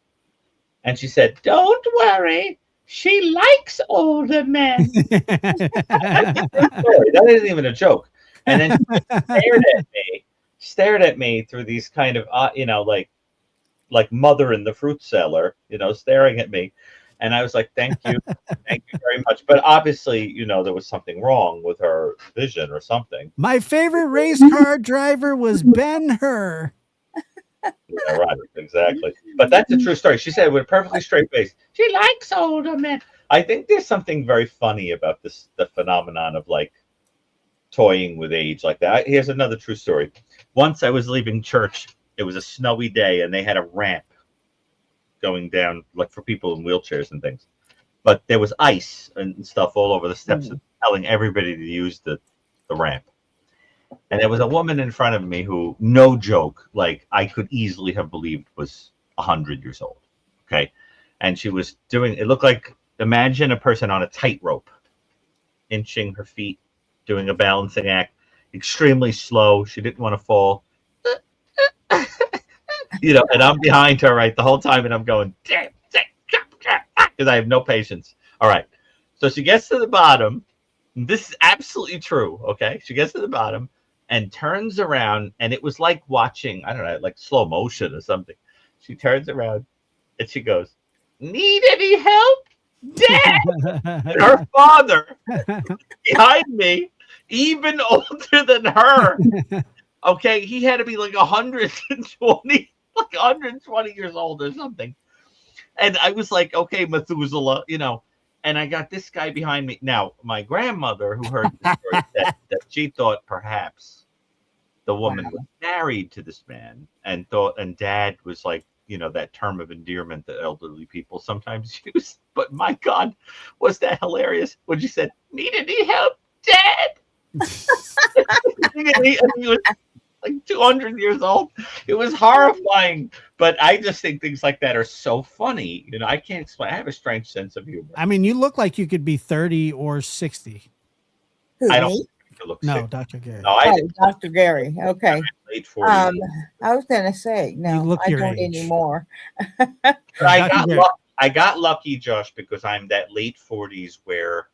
And she said, don't worry. She likes older men. That's a true story. That isn't even a joke. And then she stared at me through these kind of, like mother in the fruit cellar, staring at me. And I was like, thank you very much. But obviously, there was something wrong with her vision or something. My favorite race car driver was Ben-Hur. Yeah, right, exactly. But that's a true story. She said with a perfectly straight face, she likes older men. I think there's something very funny about the phenomenon of like toying with age like that. Here's another true story. Once I was leaving church, it was a snowy day, and they had a ramp going down, like for people in wheelchairs and things. But there was ice and stuff all over the steps, telling everybody to use the ramp. And there was a woman in front of me who, no joke, like I could easily have believed was 100 years old. Okay. And she was doing, it looked like, imagine a person on a tightrope, inching her feet, doing a balancing act, extremely slow. She didn't want to fall. And I'm behind her, right, the whole time, and I'm going, damn, because I have no patience. All right. So she gets to the bottom. This is absolutely true. Okay. She gets to the bottom and turns around, and it was like watching, I don't know, like slow motion or something. She turns around and she goes, need any help, Dad? And her father behind me, even older than her. Okay, he had to be like 120, like 120 years old or something. And I was like, okay, Methuselah, and I got this guy behind me. Now, my grandmother, who heard the story, that she thought perhaps the woman was married to this man, and Dad was like, that term of endearment that elderly people sometimes use. But my God, was that hilarious when she said, need any help, Dad? he was like 200 years old. It was horrifying. But I just think things like that are so funny. I can't explain. I have a strange sense of humor. I mean, you look like you could be 30 or 60. Who, I don't me? think you look No, sick. Dr. Gary. No, I didn't. Dr. Gary. Okay. Late 40s. I was gonna say no, look I your don't age. anymore. But I Dr. got lucky, Josh, because I'm that late 40s where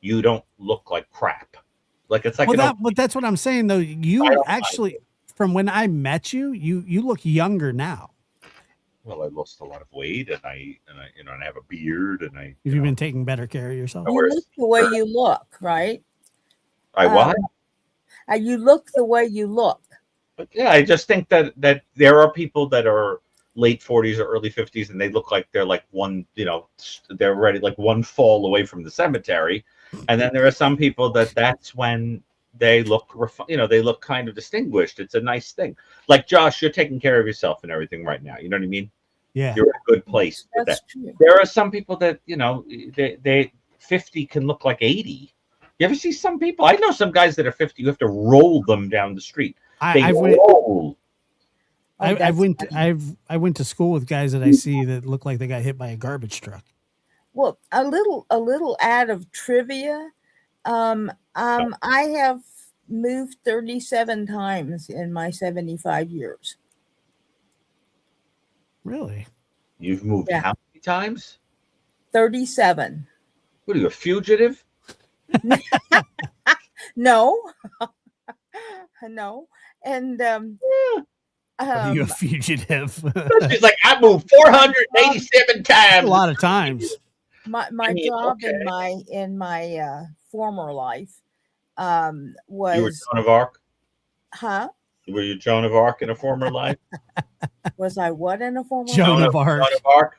you don't look like crap. Like it's like but that's what I'm saying though. I You don't actually, from when I met you, you look younger now. well, I lost a lot of weight, and I have a beard, and I. You've been taking better care of yourself. You look the way you look, right? I what? You look the way you look. But yeah, I just think that there are people that are late 40s or early 50s, and they look like they're like one, they're ready like one fall away from the cemetery, and then there are some people that's when they look, they look kind of distinguished. It's a nice thing. Like Josh, you're taking care of yourself and everything right now. You know what I mean? Yeah. You're in a good place with That's that. true. There are some people that they 50 can look like 80. You ever see some people? I know some guys that are 50. You have to roll them down the street. I roll. went to school with guys that I see that look like they got hit by a garbage truck. Well, a little ad of trivia. I have moved 37 times in my 75 years. Really? You've moved Yeah. how many times? 37. What are you, a fugitive? No. No. And Are you a fugitive? She's like, I moved 487 times. A lot of times. my job in my former life You were was Joan of Arc? huh? Were you Joan of Arc in a former life? Was I what in a former Joan life? of Arc. Joan of Arc.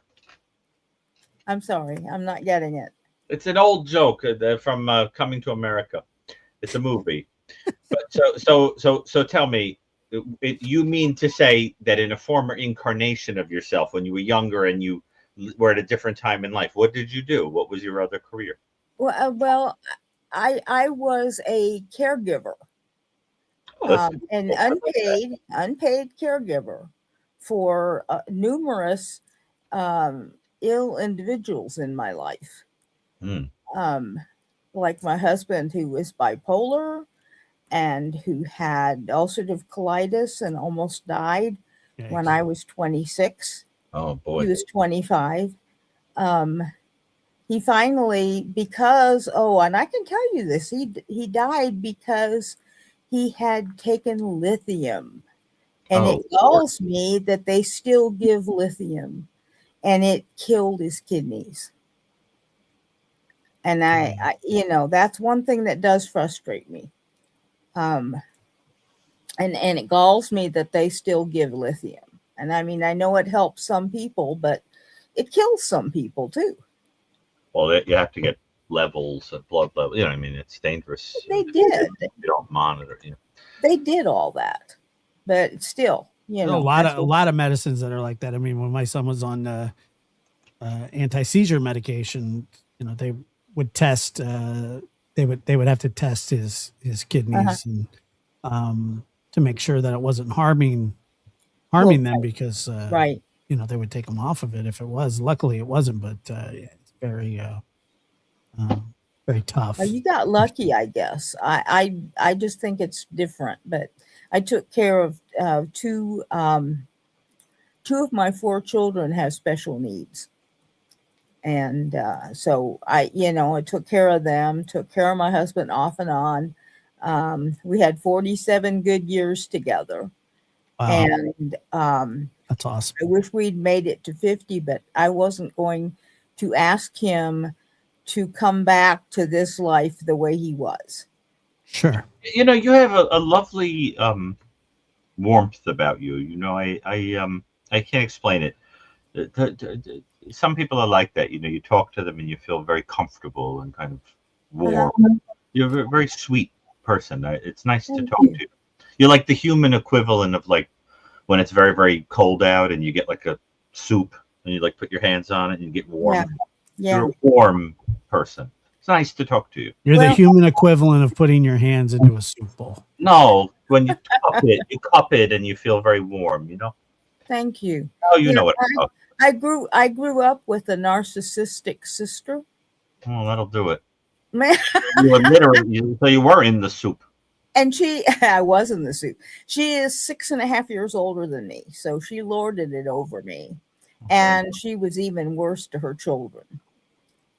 I'm sorry, I'm not getting it. It's an old joke from Coming to America. It's a movie. But so tell me, you mean to say that in a former incarnation of yourself, when you were younger and you were at a different time in life, what did you do? What was your other career? Well, I was a caregiver, Oh, that's an cool. I like that. unpaid caregiver for numerous ill individuals in my life. Mm. Um, like my husband, who was bipolar and who had ulcerative colitis and almost died when Yikes. I was 26. Oh He boy. was 25. Um, he finally, because and I can tell you this, he died because he had taken lithium, and Oh, it galls me that they still give lithium, and it killed his kidneys. And I that's one thing that does frustrate me. Um, and it galls me that they still give lithium. And I mean, I know it helps some people, but it kills some people too. well, you have to get levels of blood level. You know, I mean, it's dangerous. They did. If you don't monitor. You know. They did all that, but still, a lot of medicines that are like that. I mean, when my son was on anti-seizure medication, you know, they would test. They would have to test his kidneys and to make sure that it wasn't harming them because right. you know, they would take them off of it if it was. Luckily, it wasn't, but it's very very tough. You got lucky, I guess. I just think it's different, but I took care of two of my 4 children have special needs. And so I took care of them, took care of my husband off and on. We had 47 good years together. Wow. And that's awesome. I wish we'd made it to 50, but I wasn't going to ask him to come back to this life the way he was. Sure. You know, you have a lovely warmth about you. You know, I can't explain it. Some people are like that. You know, you talk to them and you feel very comfortable and kind of warm. You're a very sweet person. It's nice to talk to you. You're like the human equivalent of like when it's very, very cold out and you get like a soup and you like put your hands on it and you get warm. Yeah. You're a warm person. It's nice to talk to you. You're the human equivalent of putting your hands into a soup bowl. No, when you cup it and you feel very warm, you know? Thank you. Oh, you know what I'm talking about. I grew up with a narcissistic sister. Oh, that'll do it. You were literally, so you were in the soup. And I was in the soup. She is 6.5 years older than me, so she lorded it over me. And she was even worse to her children.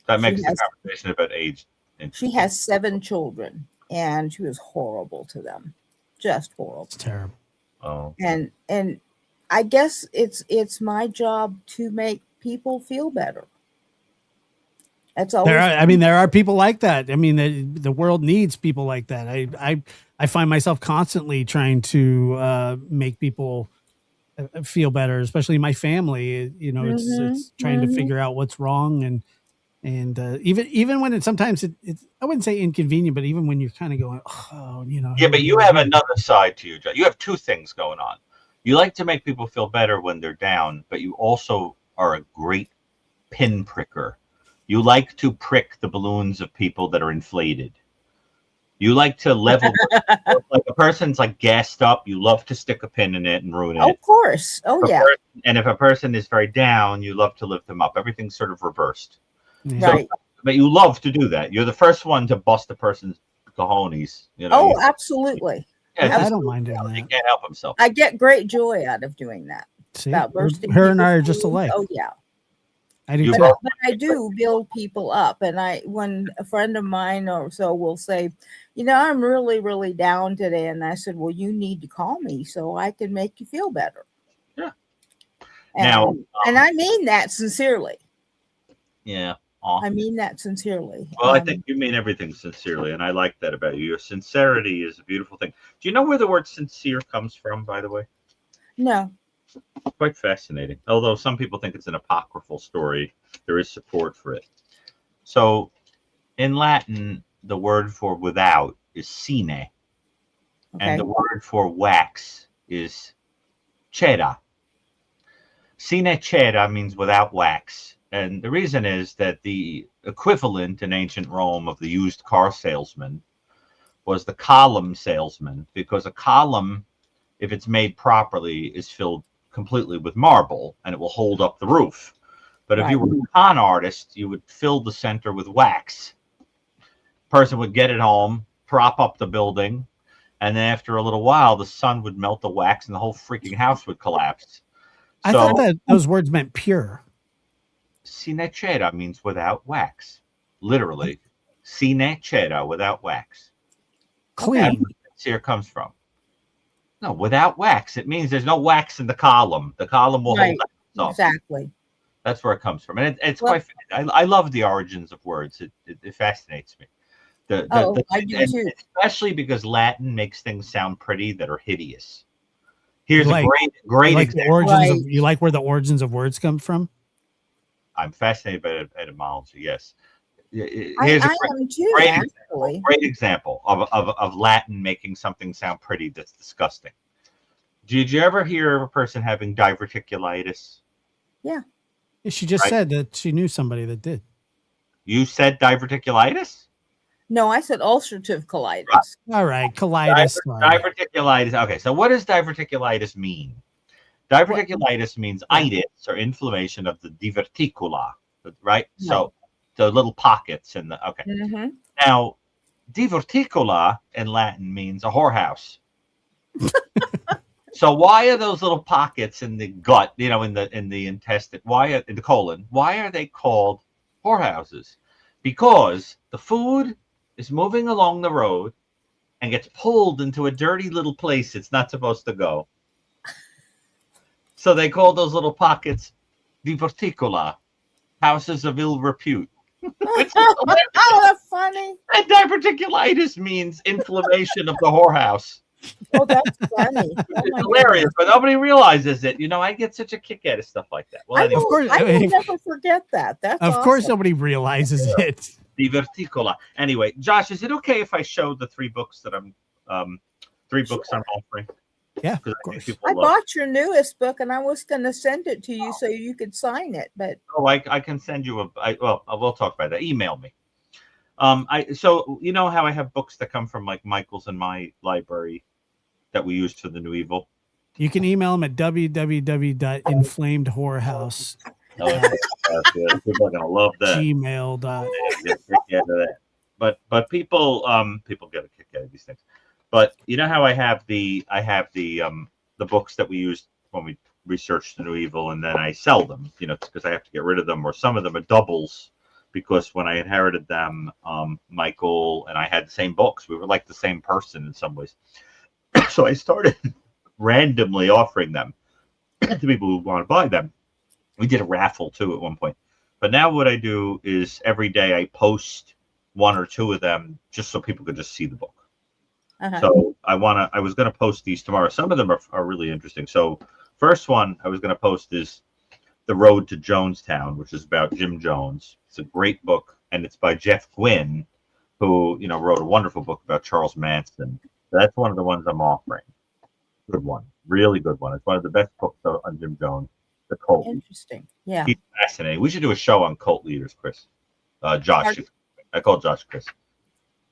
That makes the conversation about age. She has 7 children, and she was horrible to them, just horrible. It's terrible. Oh. And I guess it's my job to make people feel better. That's all. There are people like that. I mean, the world needs people like that. I find myself constantly trying to make people feel better, especially my family. You know, it's trying to figure out what's wrong, and even when sometimes it's I wouldn't say inconvenient, but even when you're kind of going, oh, you know. Yeah, but you have another side to you, John. You have 2 things going on. You like to make people feel better when they're down, but you also are a great pin pricker. You like to prick the balloons of people that are inflated. You like to level, like a person's like gassed up. You love to stick a pin in it and ruin it. Of course. Oh, yeah. And if a person is very down, you love to lift them up. Everything's sort of reversed. Right. So, but you love to do that. You're the first one to bust a person's cojones. You know. Oh, absolutely. Yeah, I don't mind doing that. He can't help himself. I get great joy out of doing that. See, her and I are just alike. Oh, yeah. I do too. But I do build people up. And when a friend of mine or so will say, you know, I'm really, really down today. And I said, well, you need to call me so I can make you feel better. Yeah. And I mean that sincerely. Yeah. I mean that sincerely. Well, I think you mean everything sincerely. And I like that about you. Your sincerity is a beautiful thing. Do you know where the word sincere comes from, by the way? No. Quite fascinating. Although some people think it's an apocryphal story, there is support for it. So in Latin, the word for without is sine. Okay. And the word for wax is cera. Sine cera means without wax. And the reason is that the equivalent in ancient Rome of the used car salesman was the column salesman, because a column, if it's made properly, is filled completely with marble and it will hold up the roof. But if you were a con artist, you would fill the center with wax. Person would get it home, prop up the building, and then after a little while, the sun would melt the wax and the whole freaking house would collapse. I thought that those words meant pure. Sine cera means without wax. Literally. Sine cera, without wax. Clean. That's where sincere comes from. No, without wax. It means there's no wax in the column. The column will hold that. Exactly. That's where it comes from. And it's quite, I love the origins of words. It fascinates me. I do too. Especially because Latin makes things sound pretty that are hideous. Here's like, a great like example. the origins of, you like where the origins of words come from? I'm fascinated by etymology. Yes. Here's a great example of Latin making something sound pretty that's disgusting. Did you ever hear of a person having diverticulitis? Yeah. She just said that she knew somebody that did. You said diverticulitis? No, I said ulcerative colitis. All right, colitis. Diverticulitis. Okay, so what does diverticulitis mean? Diverticulitis means itis or inflammation of the diverticula, right? So the little pockets in the Now, diverticula in Latin means a whorehouse. So why are those little pockets in the gut, in the intestine, in the colon, why are they called whorehouses? Because the food is moving along the road and gets pulled into a dirty little place it's not supposed to go. So they call those little pockets diverticula, houses of ill repute. Oh, that's funny. And diverticulitis means inflammation of the whorehouse. Oh, that's funny. It's hilarious, but nobody realizes it. I get such a kick out of stuff like that. Well, anyway, of course, I will never forget that. That's of course nobody realizes it. Diverticula. Anyway, Josh, is it okay if I show the three books that I'm offering? Yeah, of course. I bought your newest book, and I was going to send it to you so you could sign it. But I can send you we'll talk about that. Email me. So you know how I have books that come from like Michael's and my library that we used for the New Evil. You can email them at www.inflamedwhorehouse. People are gonna love that. Gmail. But people get a kick out of these things. But you know how I have the books that we used when we researched the New Evil, and then I sell them, because I have to get rid of them, or some of them are doubles, because when I inherited them, Michael and I had the same books. We were like the same person in some ways. So I started randomly offering them to people who want to buy them. We did a raffle too at one point. But now what I do is every day I post one or two of them just so people could just see the book. So I was going to post these tomorrow. Some of them are really interesting. So first one I was going to post is The Road to Jonestown, which is about Jim Jones. It's a great book, and it's by Jeff Gwynne, who wrote a wonderful book about Charles Manson. So that's one of the ones I'm offering. Good one, really good one. It's one of the best books on Jim Jones. The cult. Interesting. Yeah. He's fascinating. We should do a show on cult leaders, Chris. Josh. I call Josh Chris.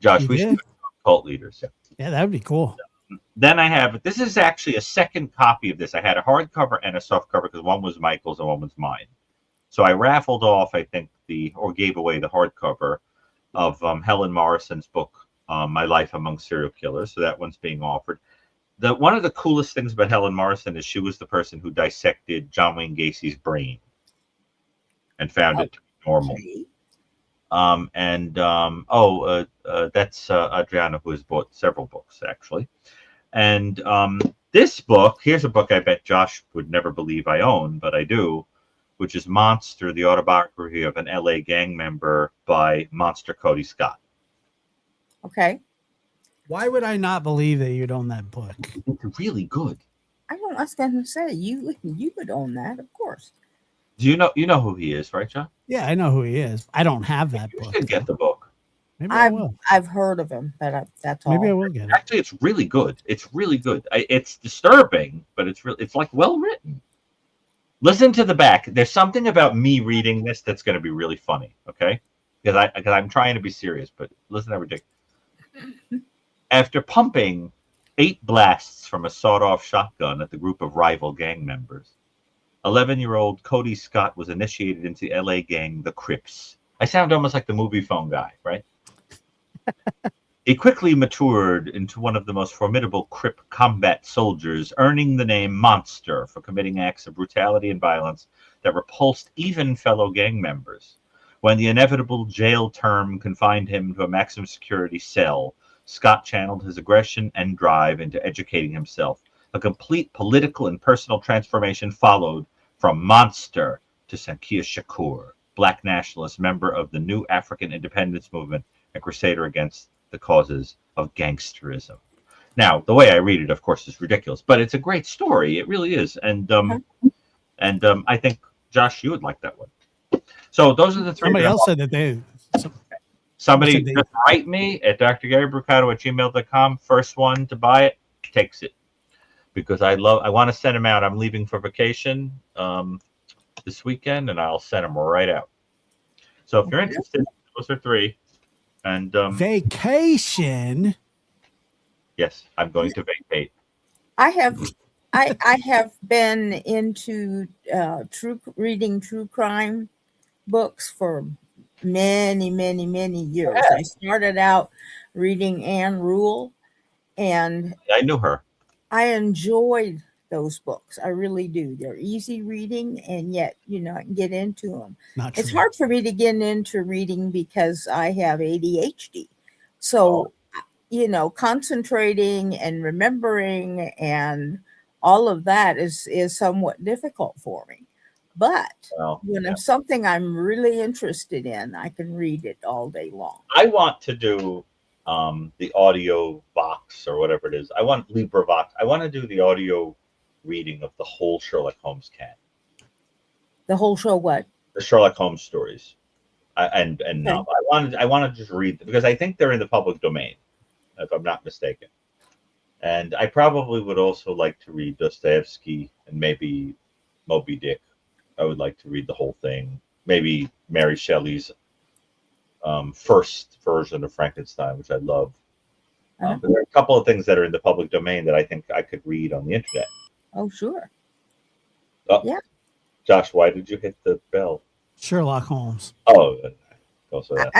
Josh, we should do cult leaders. Yeah, that would be cool. Then I have, this is actually a second copy of this. I had a hardcover and a softcover because one was Michael's and one was mine. So I raffled off, I think, gave away the hardcover of Helen Morrison's book, My Life Among Serial Killers. So that one's being offered. One of the coolest things about Helen Morrison is she was the person who dissected John Wayne Gacy's brain and found it normal. That's Adriana, who has bought several books, actually. And this book, here's a book I bet Josh would never believe I own, but I do, which is Monster, the autobiography of an LA gang member by Monster Cody Scott. Okay. Why would I not believe that you'd own that book? It's really good. I was going to say, you would own that, of course. Do you know who he is, right, John? Yeah, I know who he is. I don't have that book. You should get the book. Maybe I will. I've heard of him, but that's all. Maybe I will get it. Actually, it's really good. It's really good. It's disturbing, but it's like well written. Listen to the back. There's something about me reading this that's going to be really funny, okay? Because I'm trying to be serious, but listen to ridiculous. After pumping 8 blasts from a sawed-off shotgun at the group of rival gang members, 11-year-old Cody Scott was initiated into the LA gang, the Crips. I sound almost like the movie phone guy, right? He quickly matured into one of the most formidable Crip combat soldiers, earning the name Monster for committing acts of brutality and violence that repulsed even fellow gang members. When the inevitable jail term confined him to a maximum security cell, Scott channeled his aggression and drive into educating himself. A complete political and personal transformation followed from Monster to Sankia Shakur, black nationalist member of the new African independence movement and crusader against the causes of gangsterism. Now, the way I read it, of course, is ridiculous, but it's a great story. It really is. And I think, Josh, you would like that one. So those are the 3. Somebody else said that they. Somebody said just write me at drgarybrucato@gmail.com. First one to buy it takes it, because I want to send them out. I'm leaving for vacation this weekend, and I'll send them right out. So if you're interested, those are 3. And vacation. Yes, I'm going to vacate. I have been into reading true crime books for many years. I started out reading Anne Rule, and I knew her. I enjoyed those books. I really do. They're easy reading, and yet, I can get into them. Not It's true. hard for me to get into reading because I have ADHD. So, concentrating and remembering and all of that is somewhat difficult for me. But when it's something I'm really interested in, I can read it all day long. I want to do the audio box or whatever it is. I want LibriVox. I want to do the audio reading of the whole Sherlock Holmes canon. The whole show, what? The Sherlock Holmes stories. And no, I want to just read them because I think they're in the public domain, if I'm not mistaken. And I probably would also like to read Dostoevsky and maybe Moby Dick. I would like to read the whole thing. Maybe Mary Shelley's first version of Frankenstein, which I love. But there are a couple of things that are in the public domain that I think I could read on the internet. Oh, sure. Oh, yeah. Josh, why did you hit the bell? Sherlock Holmes. Oh, also that.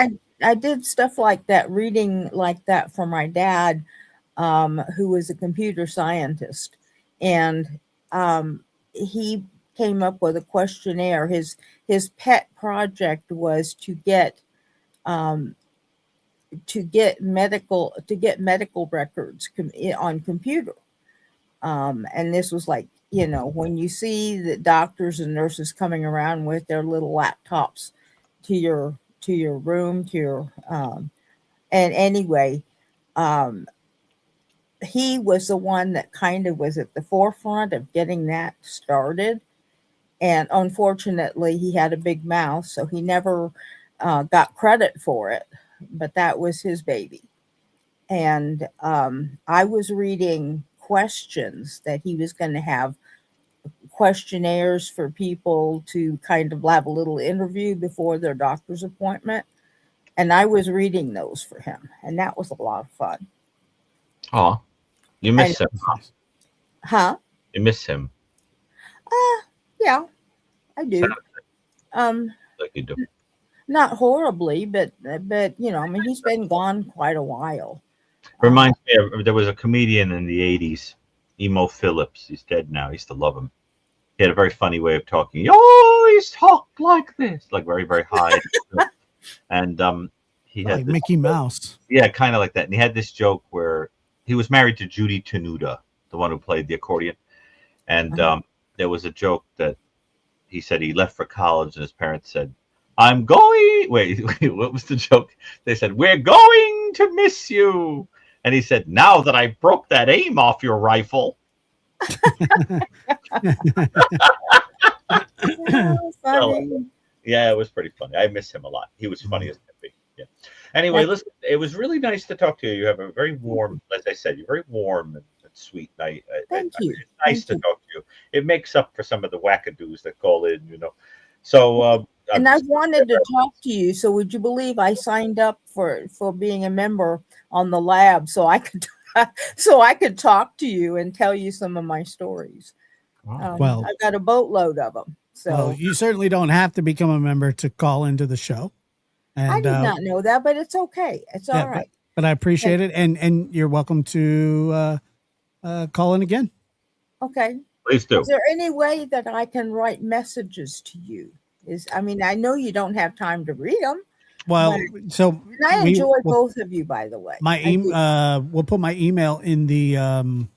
I did stuff like that, reading like that for my dad, who was a computer scientist, and he came up with a questionnaire. His pet project was to get medical records on computer, and this was like, when you see the doctors and nurses coming around with their little laptops to your room, and anyway, he was the one that kind of was at the forefront of getting that started. And unfortunately, he had a big mouth, so he never got credit for it. But that was his baby. And I was reading questions that he was going to have, questionnaires for people to kind of have a little interview before their doctor's appointment. And I was reading those for him. And that was a lot of fun. Oh, you miss him. Huh? You miss him. Yeah, I do. Like you do. Not horribly, but he's been gone quite a while. Reminds me of, there was a comedian in the 80s, Emo Phillips. He's dead now. I used to love him. He had a very funny way of talking. He always talked like this, like very, very high. And he had like Mickey Mouse. Yeah, kind of like that. And he had this joke where he was married to Judy Tenuta, the one who played the accordion. And there was a joke that he said he left for college, and his parents said, "I'm going." Wait, what was the joke? They said, "We're going to miss you." And he said, "Now that I broke that aim off your rifle." Funny. Yeah, it was pretty funny. I miss him a lot. He was funny as can be. Yeah. Anyway, listen, it was really nice to talk to you. You have a very warm, as I said, you're very warm and sweet. And Thank you. it's nice Thank to you. talk to you. It makes up for some of the wackadoos that call in, So, And I wanted to talk to you. So would you believe I signed up for being a member on the lab so I could talk to you and tell you some of my stories. Well, I got a boatload of them. So well, you certainly don't have to become a member to call into the show. And I did not know that, but it's okay. It's all right. But I appreciate it, and you're welcome to call in again. Okay. Please do. Is there any way that I can write messages to you? I know you don't have time to read them. Well, so And I enjoy both of you, by the way. We'll put my email in the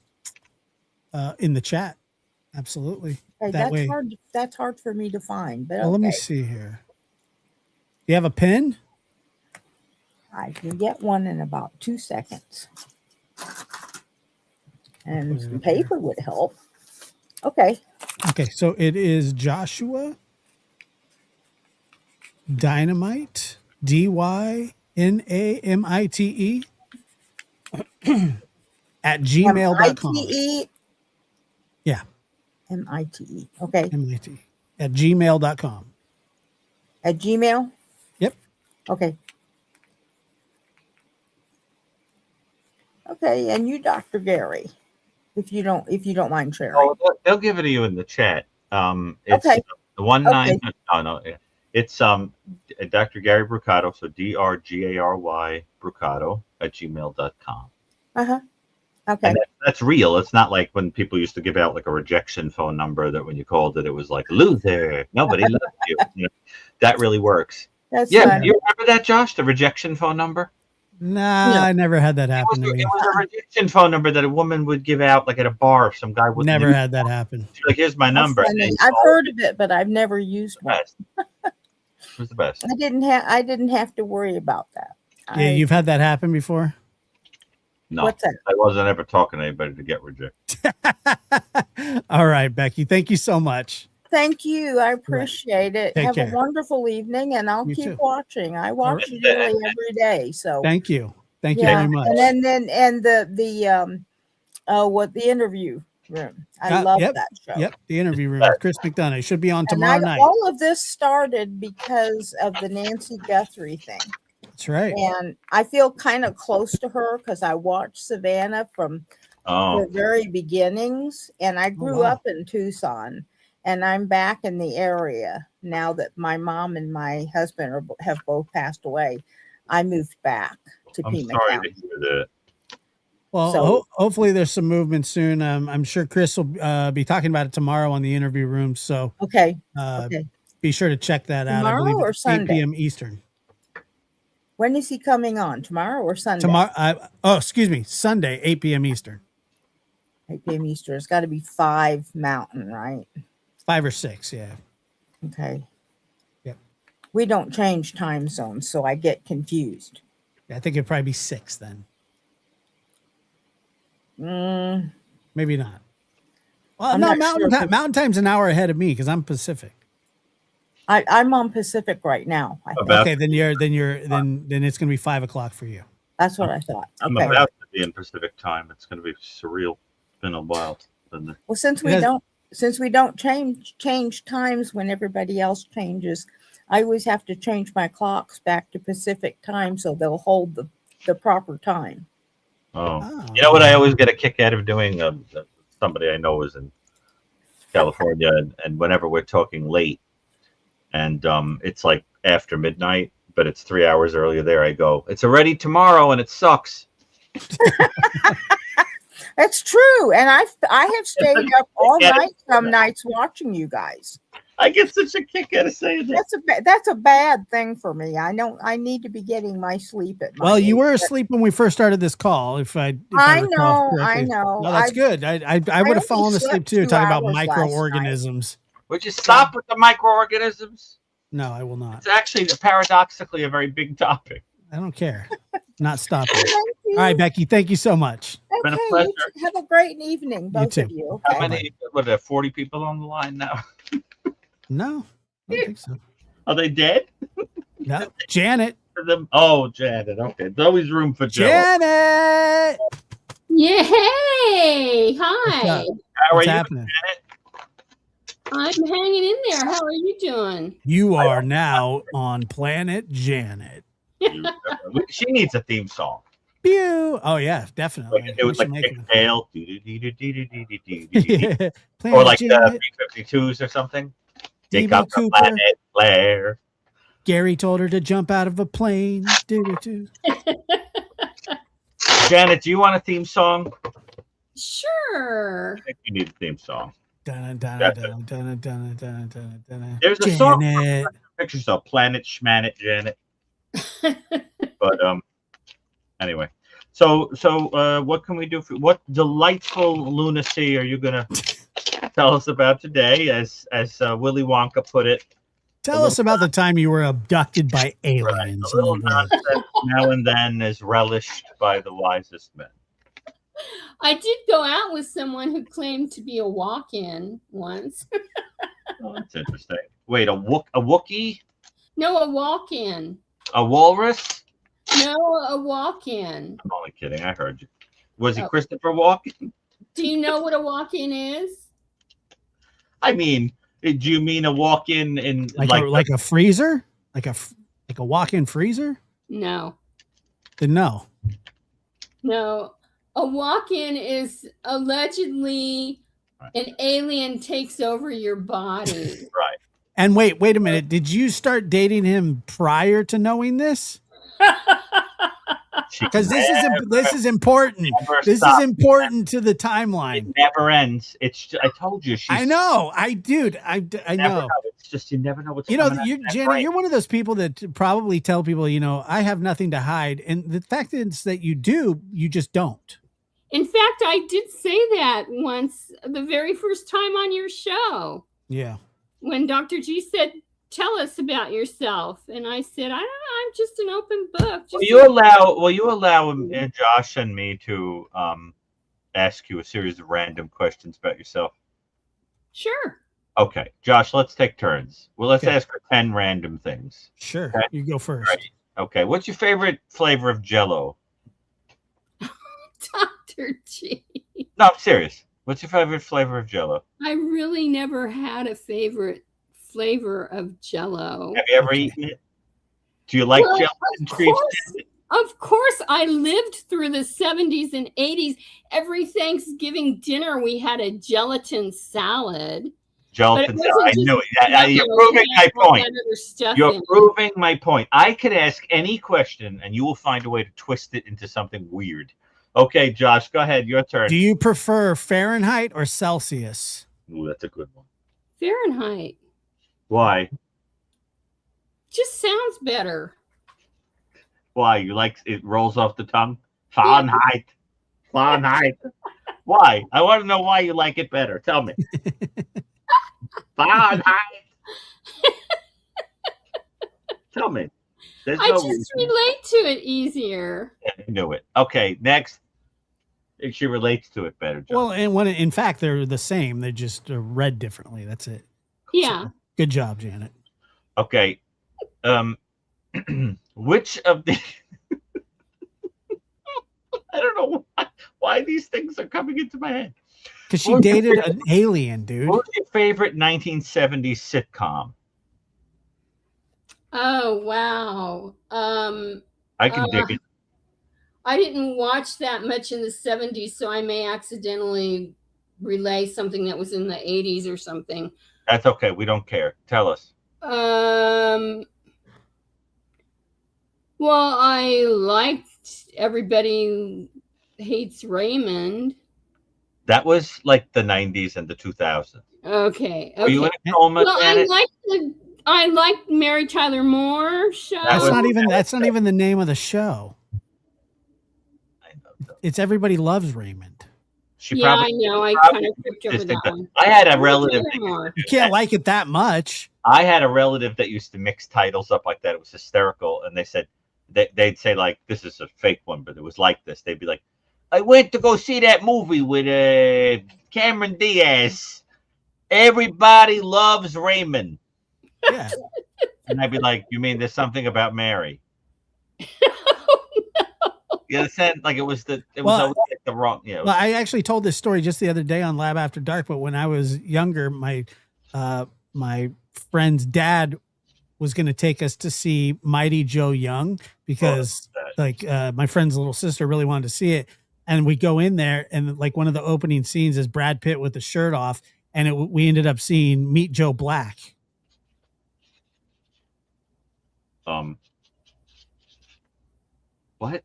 chat. Absolutely. Okay, that's hard for me to find. But well, let me see here. You have a pen? I can get one in about 2 seconds. And some paper would help. Okay. Okay, so it is Joshua Dynamite, DYNAMITE at gmail.com. MITE? Yeah. MITE. Okay. MITE at gmail.com. At Gmail? Yep. Okay. Okay, and you, Dr. Gary, if you don't mind sharing. Oh, they'll give it to you in the chat. It's okay. The 19. Okay. No. It's Dr. Gary Brucato, so DRGARY Brucato at gmail.com. Uh-huh. Okay. And that's real. It's not like when people used to give out like a rejection phone number that when you called it was like loser. Nobody loves you. That really works. That's you remember that, Josh? The rejection phone number? Nah, no. I never had that happen to me. It was a rejection phone number that a woman would give out like at a bar if some guy would never had that happen. She's like, here's my number. I've heard of it, but I've never used one. It was the best. I didn't have to worry about that. Yeah, you've had that happen before? No. What's that? I wasn't ever talking to anybody to get rejected. All right, Becky. Thank you so much. Thank you. I appreciate it. Take Have care. a wonderful evening, and I'll keep watching. I watch you nearly every day. So thank you. Thank you very much. And then the interview room. I love that show. Yep, the interview room with Chris McDonough. It should be on tomorrow night. All of this started because of the Nancy Guthrie thing. That's right. And I feel kind of close to her because I watched Savannah from the very beginnings, and I grew up in Tucson. And I'm back in the area now that my mom and my husband have both passed away. I moved back to Pima County. I'm sorry to hear that. Well, hopefully there's some movement soon. I'm sure Chris will be talking about it tomorrow on the interview room. So be sure to check that out. Tomorrow I believe or it's Sunday? 8 p.m. Eastern. When is he coming on? Tomorrow or Sunday? Tomorrow. Excuse me. Sunday, 8 p.m. Eastern. 8 p.m. Eastern. It's got to be 5 Mountain, right? 5 or 6, yeah. Okay. Yep. We don't change time zones, so I get confused. I think it'd probably be 6 then. Maybe not. Well, no, Mountain Time's an hour ahead of me because I'm Pacific. I'm on Pacific right now. Okay, then it's gonna be 5 o'clock for you. That's what I thought. I'm about to be in Pacific time. It's gonna be surreal. It's been a while. Well, since we don't change times when everybody else changes, I always have to change my clocks back to Pacific time so they'll hold the proper time. You know what I always get a kick out of doing? Somebody I know is in California, and whenever we're talking late, and it's like after midnight, but it's 3 hours earlier there, I go, it's already tomorrow, and it sucks. That's true, and I have stayed up all night some nights watching you guys. I get such a kick out of saying that. That's a bad thing for me. I know I need to be getting my sleep at night. Well, you were asleep when we first started this call. I know. No, that's good. I would have fallen asleep too, talking about microorganisms. Would you stop with the microorganisms? No, I will not. It's actually paradoxically a very big topic. I don't care. Not stopping. All right, Becky. Thank you so much. Okay, been a pleasure. Have a great evening, both of you. Okay? How many? What are 40 people on the line now? No, I don't think so. Are they dead? No, Janet. Oh, Janet. Okay, there's always room for Joe. Janet. Yeah. Hey. Hi. How What's are you? happening? I'm hanging in there. How are you doing? You are now on Planet Janet. She needs a theme song. Pew. Oh yeah, definitely. Like, it We was should like make Nick one. Dale, Yeah. or Planet like Janet. the B-52s or something. They D.B. got the Cooper. planet Blair. Gary told her to jump out of a plane. Do-do-do. Janet, do you want a theme song? Sure. I think you need a theme song. Dun, dun, That's dun, dun, dun, dun, dun, dun. There's a song. Janet. Pictures of Planet Schmanet Janet. But anyway. So what can we do for what delightful lunacy are you gonna tell us about today? As Willy Wonka put it, Tell us about the time you were abducted by aliens. a little Oh, boy. nonsense now and then is relished by the wisest men. I did go out with someone who claimed to be a walk-in once. Oh, that's interesting. Wait, a Wookiee? No, a walk-in. A walrus? No, a walk-in. I'm only kidding. I heard you. Was he Oh. Christopher Walken? Do you know what a walk-in is? I mean, do you mean a walk-in in Like a freezer? Like a walk-in freezer? No. Then no. No. A walk-in is allegedly an alien takes over your body. right? And wait a minute. Did you start dating him prior to knowing this? Because this is important. This is important to the timeline. It never ends. I told you. I know. I know. It's just you never know what's You know, coming out of that Janet, brain. you're one of those people that probably tell people, I have nothing to hide. And the fact is that you do, you just don't. In fact, I did say that once, the very first time on your show. Yeah. When Dr. G said, "Tell us about yourself," and I said, "I'm just an open book." Will you allow Josh and me to ask you a series of random questions about yourself? Sure. Okay, Josh, let's take turns. Well, let's Okay. ask for 10 random things. Sure. Okay. You go first. Right. Okay, what's your favorite flavor of Jell-O? Dr. G. No, I'm serious. What's your favorite flavor of Jell-O? I really never had a favorite flavor of Jell-O. Have you ever eaten it? Do you like Well, gelatin? Of course, I lived through the 70s and 80s. Every Thanksgiving dinner, we had a gelatin salad. Gelatin. But it wasn't I knew just it. You're Jell-O, proving it my had all point. that other stuff You're in it. proving my point. I could ask any question, and you will find a way to twist it into something weird. Okay, Josh, go ahead. Your turn. Do you prefer Fahrenheit or Celsius? Ooh, that's a good one. Fahrenheit. Why? Just sounds better. Why? You like it rolls off the tongue? Fahrenheit. Fahrenheit. Why? I want to know why you like it better. Tell me. Fahrenheit. Tell me. There's I no just reason. relate to it easier. I knew it. Okay, next. She relates to it better, John. Well, and in fact, they're the same. They're just read differently. That's it. Yeah. So, good job, Janet. Okay. Which of the I don't know why these things are coming into my head. Because she dated an alien, dude. What was your favorite 1970s sitcom? Oh, wow. I can dig it. I didn't watch that much in the 70s, so I may accidentally relay something that was in the 80s or something. That's okay. We don't care. Tell us. Well, I liked Everybody Hates Raymond. That was like the 90s and the 2000s. Okay. Were you in Okay. a coma, Well, Janet? I liked Mary Tyler Moore show. That's not even the name of the show. I know. It's Everybody Loves Raymond. She Yeah, I probably. know. I probably kind of tripped over just that think one. I had a Mary relative. Tyler Moore. You can't like it that much. I had a relative that used to mix titles up like that. It was hysterical, and they said they'd say like, "This is a fake one," but it was like this. They'd be like, "I went to go see that movie with Cameron Diaz. Everybody Loves Raymond." Yeah. And I'd be like, "You mean there's something about Mary?" Oh, no. You understand? Like it was Well, always like the wrong. Yeah. Well, I actually told this story just the other day on Lab After Dark, but when I was younger, my friend's dad was going to take us to see Mighty Joe Young because my friend's little sister really wanted to see it. And we go in there and like one of the opening scenes is Brad Pitt with the shirt off. And we ended up seeing Meet Joe Black. What?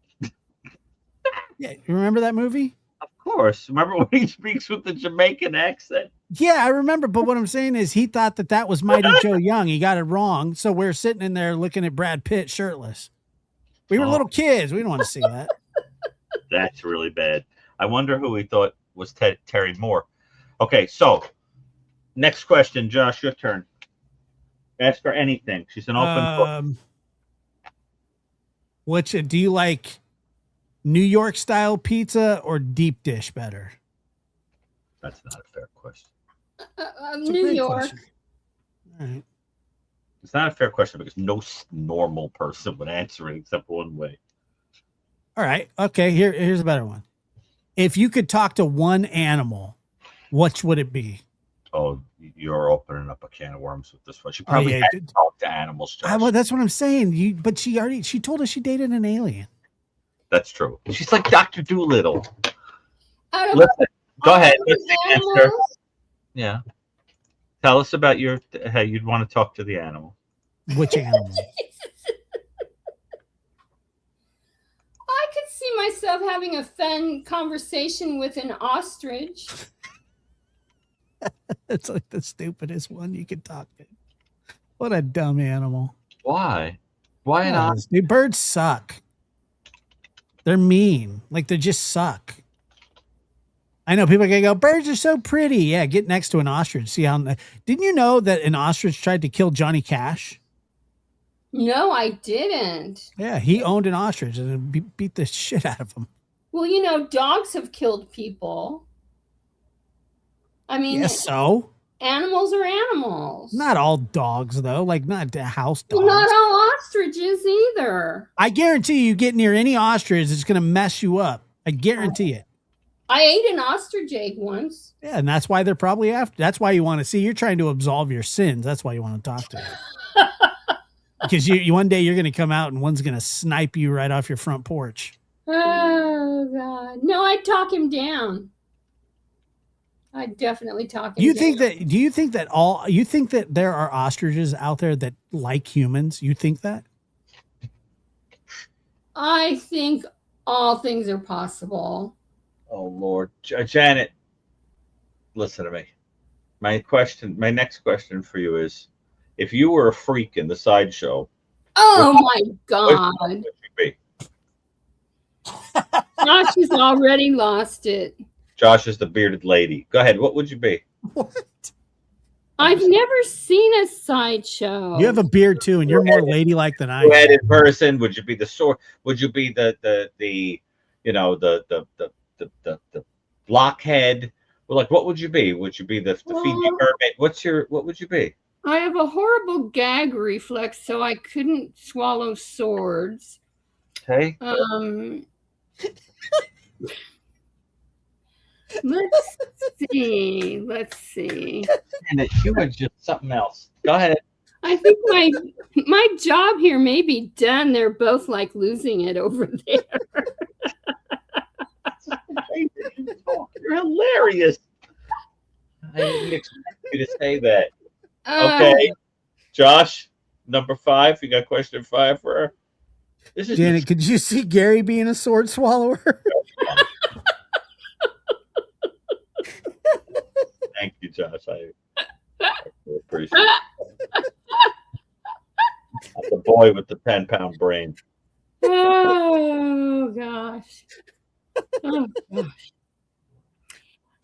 Yeah. You remember that movie? Of course. Remember when he speaks with the Jamaican accent? Yeah, I remember. But what I'm saying is he thought that was Mighty Joe Young. He got it wrong. So we're sitting in there looking at Brad Pitt shirtless. We were little kids. We didn't want to see that. That's really bad. I wonder who he thought was Terry Moore. Okay, so next question, Josh, your turn. Ask her anything. She's an open book. Do you like New York style pizza or deep dish better? That's not a fair question. New York. Question. All right. It's not a fair question because no normal person would answer it except one way. All right. Okay. Here's a better one. If you could talk to one animal, which would it be? Oh, you're opening up a can of worms with this one. She probably had to talk to animals. Well, that's what I'm saying. But she told us she dated an alien. That's true. She's like Dr. Doolittle. Listen, go ahead. Let's answer. Yeah. Tell us about how you'd want to talk to the animal. Which animal? I could see myself having a fun conversation with an ostrich. It's like the stupidest one you could talk to. What a dumb animal. Why? Why not? Dude, birds suck. They're mean. Like they just suck. I know people can go, birds are so pretty. Yeah, get next to an ostrich. See how? Didn't you know that an ostrich tried to kill Johnny Cash? No, I didn't. Yeah, he owned an ostrich and beat the shit out of him. Well, dogs have killed people. I mean, yes, so animals are animals. Not all dogs, though. Like not house dogs. Well, not all ostriches either. I guarantee you get near any ostrich, it's going to mess you up. I guarantee it. I ate an ostrich egg once. Yeah, and that's why they're probably after. That's why you want to see. You're trying to absolve your sins. That's why you want to talk to them. Because you one day you're going to come out and one's going to snipe you right off your front porch. Oh God! No, I'd talk him down. I'd definitely talk him down. Do you think that there are ostriches out there that like humans? You think that? I think all things are possible. Oh Lord, Janet, listen to me. My next question for you is, if you were a freak in the sideshow, oh my God, what would you be? Josh has already lost it. Josh is the bearded lady. Go ahead. What would you be? What? I've never seen a sideshow. You have a beard too, and you're more ladylike than I am. In person, would you be the sword? Would you be the blockhead? Well, like, what would you be? Would you be the Fiji mermaid? What would you be? I have a horrible gag reflex, so I couldn't swallow swords. Okay. Let's see. And you were just something else. Go ahead. I think my job here may be done. They're both like losing it over there. You're hilarious. I didn't expect you to say that. Okay. Josh, number 5. You got question 5 for her? This is Janet, could you see Gary being a sword swallower? Thank you, Josh. I appreciate it. The boy with the 10-pound brain. Oh gosh. Oh gosh.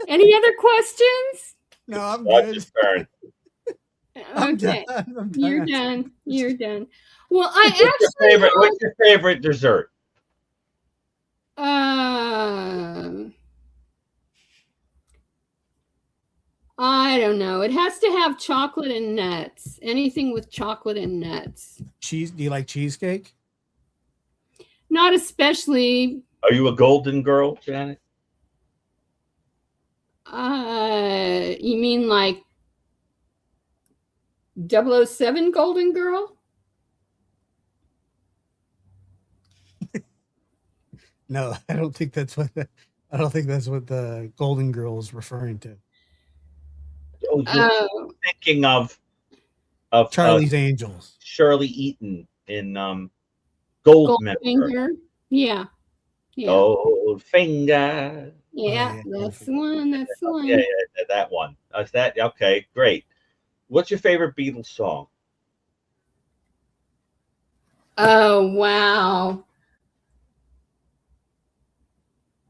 Any other questions? No, I'm good. Okay. I'm done. You're done. You're done. Well, what's your favorite dessert? I don't know. It has to have chocolate and nuts. Anything with chocolate and nuts. Cheese? Do you like cheesecake? Not especially. Are you a golden girl, Janet? You mean like 007 Golden Girl? No, I don't think that's what the Golden Girl is referring to. Oh, you're thinking of Charlie's Angels. Shirley Eaton in Goldmember. Goldfinger. Yeah. Yeah. Goldfinger. Yeah, yeah, that's the one. That's the one. Yeah, that one. Is that okay? Great. What's your favorite Beatles song? Oh wow!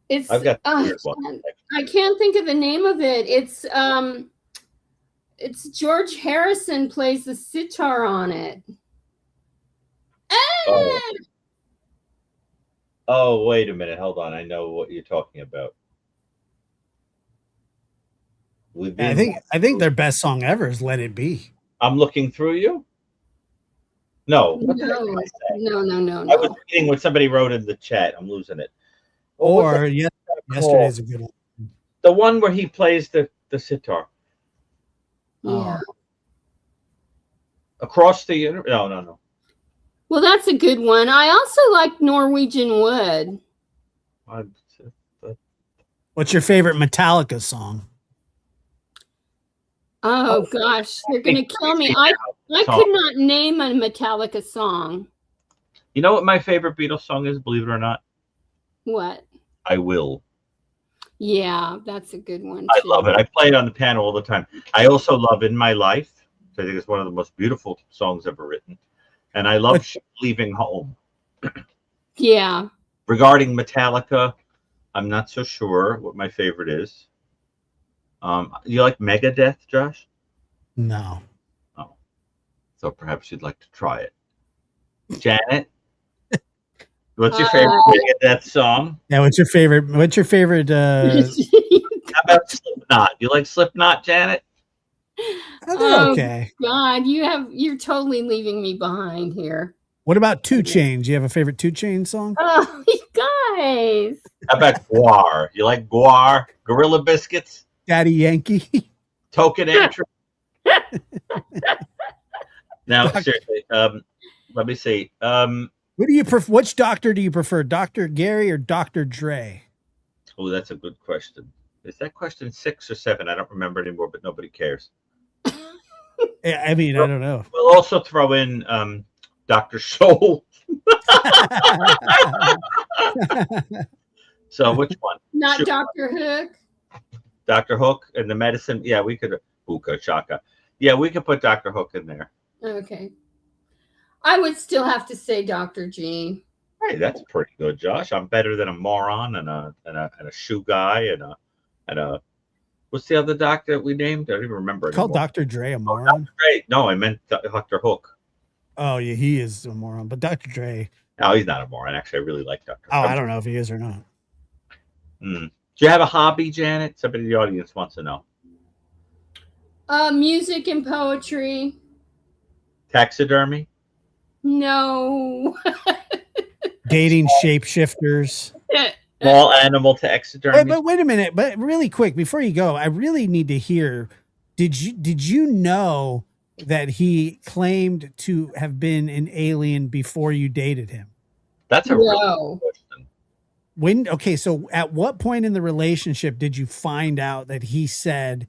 It's I've got I can't think of the name of it. It's George Harrison plays the sitar on it. Oh, wait a minute. Hold on. I know what you're talking about. I think their best song ever is "Let It Be." I'm looking through you. No. What did I say? No. I was reading what somebody wrote in the chat. I'm losing it. Or yesterday's a good one. The one where he plays the sitar. Yeah. Across the universe. No. Well, that's a good one. I also like Norwegian Wood. What's your favorite Metallica song? Oh gosh, they're gonna kill me. I could not name a Metallica song. You know what my favorite Beatles song is, believe it or not? What? I Will. Yeah, that's a good one too. I love it. I play it on the piano all the time. I also love In My Life. I think it's one of the most beautiful songs ever written. And I love Leaving Home. Yeah. Regarding Metallica, I'm not so sure what my favorite is. You like Megadeth, Josh? No. Oh. So perhaps you'd like to try it. Janet? What's your favorite Megadeth song? Yeah, what's your favorite How about Slipknot? You like Slipknot, Janet? Oh, okay. God, you're totally leaving me behind here. What about 2 Chainz? You have a favorite 2 Chainz song? Oh, you guys. How about Guar? You like Guar? Gorilla Biscuits? Daddy Yankee? Token Entry? Now, seriously, let me see. What do you prefer? Which doctor do you prefer, Dr. Gary or Dr. Dre? Oh, that's a good question. Is that question 6 or 7? I don't remember anymore, but nobody cares. I mean, I don't know. We'll also throw in Dr. Scholl. So which one? Not Dr. Hook. Dr. Hook and the medicine. Yeah, we could. Buka Shaka. Yeah, we could put Dr. Hook in there. Okay. I would still have to say Dr. G. Hey, that's pretty good, Josh. I'm better than a moron and a shoe guy and a what's the other doctor that we named? I don't even remember. Called Dr. Dre a moron? Dre. No, I meant Dr. Hook. Oh yeah, he is a moron. But Dr. Dre. No, he's not a moron. Actually, I really like Dr. Oh, I don't know if he is or not. Do you have a hobby, Janet? Somebody in the audience wants to know. Music and poetry. Taxidermy? No. Dating shapeshifters. Small animal taxidermy. But wait a minute. But really quick, before you go, I really need to hear. Did you know that he claimed to have been an alien before you dated him? That's a really good question. So at what point in the relationship did you find out that he said,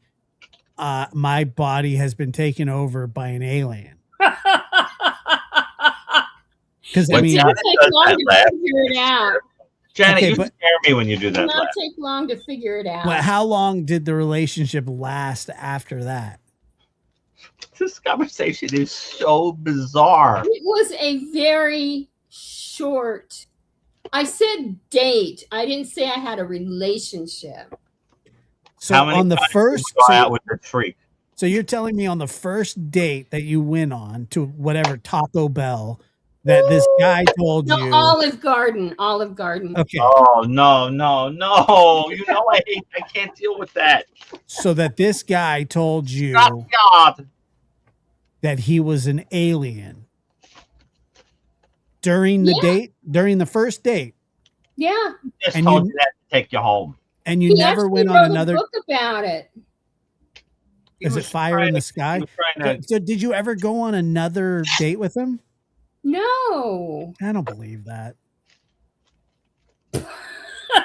my body has been taken over by an alien? Because I mean, it take long to figure it out. Janet, you scare me when you do that. It will not take long to figure it out. But how long did the relationship last after that? This conversation is so bizarre. It was a very short. I said date. I didn't say I had a relationship. So on the first, out with the freak. So you're telling me on the first date that you went on to whatever Taco Bell that this guy told you Olive Garden. Okay. Oh no. You know I can't deal with that. So that this guy told you that he was an alien during the date, during the first date. Yeah. Just told you that to take you home. And you He never actually went on wrote another. a book about it. Is it Fire in the Sky? He was trying to. So did you ever go on another date with him? No. I don't believe that. The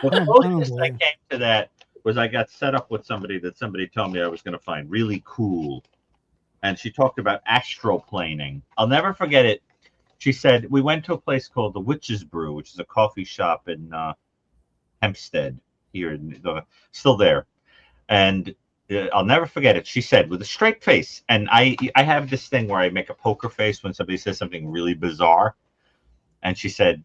I don't closest I believe. came to that was I got set up with somebody that somebody told me I was going to find really cool, and she talked about astroplaning. I'll never forget it. She said we went to a place called the Witch's Brew, which is a coffee shop in Hempstead here, still there, and I'll never forget it. She said with a straight face, and I have this thing where I make a poker face when somebody says something really bizarre, and she said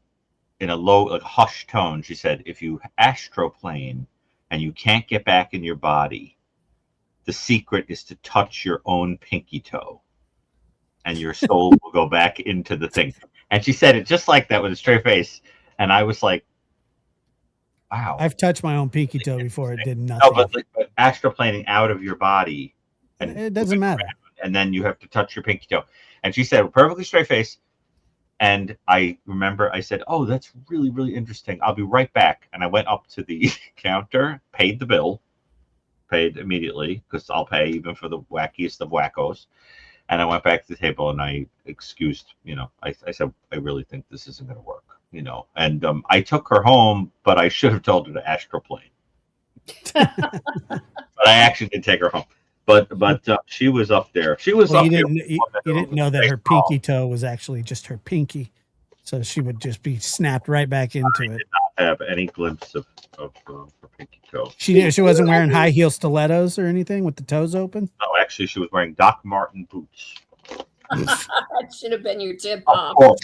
in a low, like hushed tone, she said, if you astroplane and you can't get back in your body, the secret is to touch your own pinky toe and your soul will go back into the thing. And she said it just like that with a straight face. And I was like, wow. I've touched my own pinky toe before. It did No, nothing. but astroplaning out of your body. And It doesn't matter. And then you have to touch your pinky toe. And she said, perfectly straight face. And I remember I said, oh, that's really, really interesting. I'll be right back. And I went up to the counter, paid the bill, paid immediately because I'll pay even for the wackiest of wackos. And I went back to the table and I excused, I said, I really think this isn't going to work, And I took her home, but I should have told her to astroplane. But I actually did take her home. But she was up there. She was Well, up there. you didn't know that her pinky toe was actually just her pinky, so she would just be snapped right back into it. Did not have any glimpse of her pinky toe. She wasn't wearing high heel stilettos or anything with the toes open. No, actually, she was wearing Doc Marten boots. That should have been your tip Of off. course.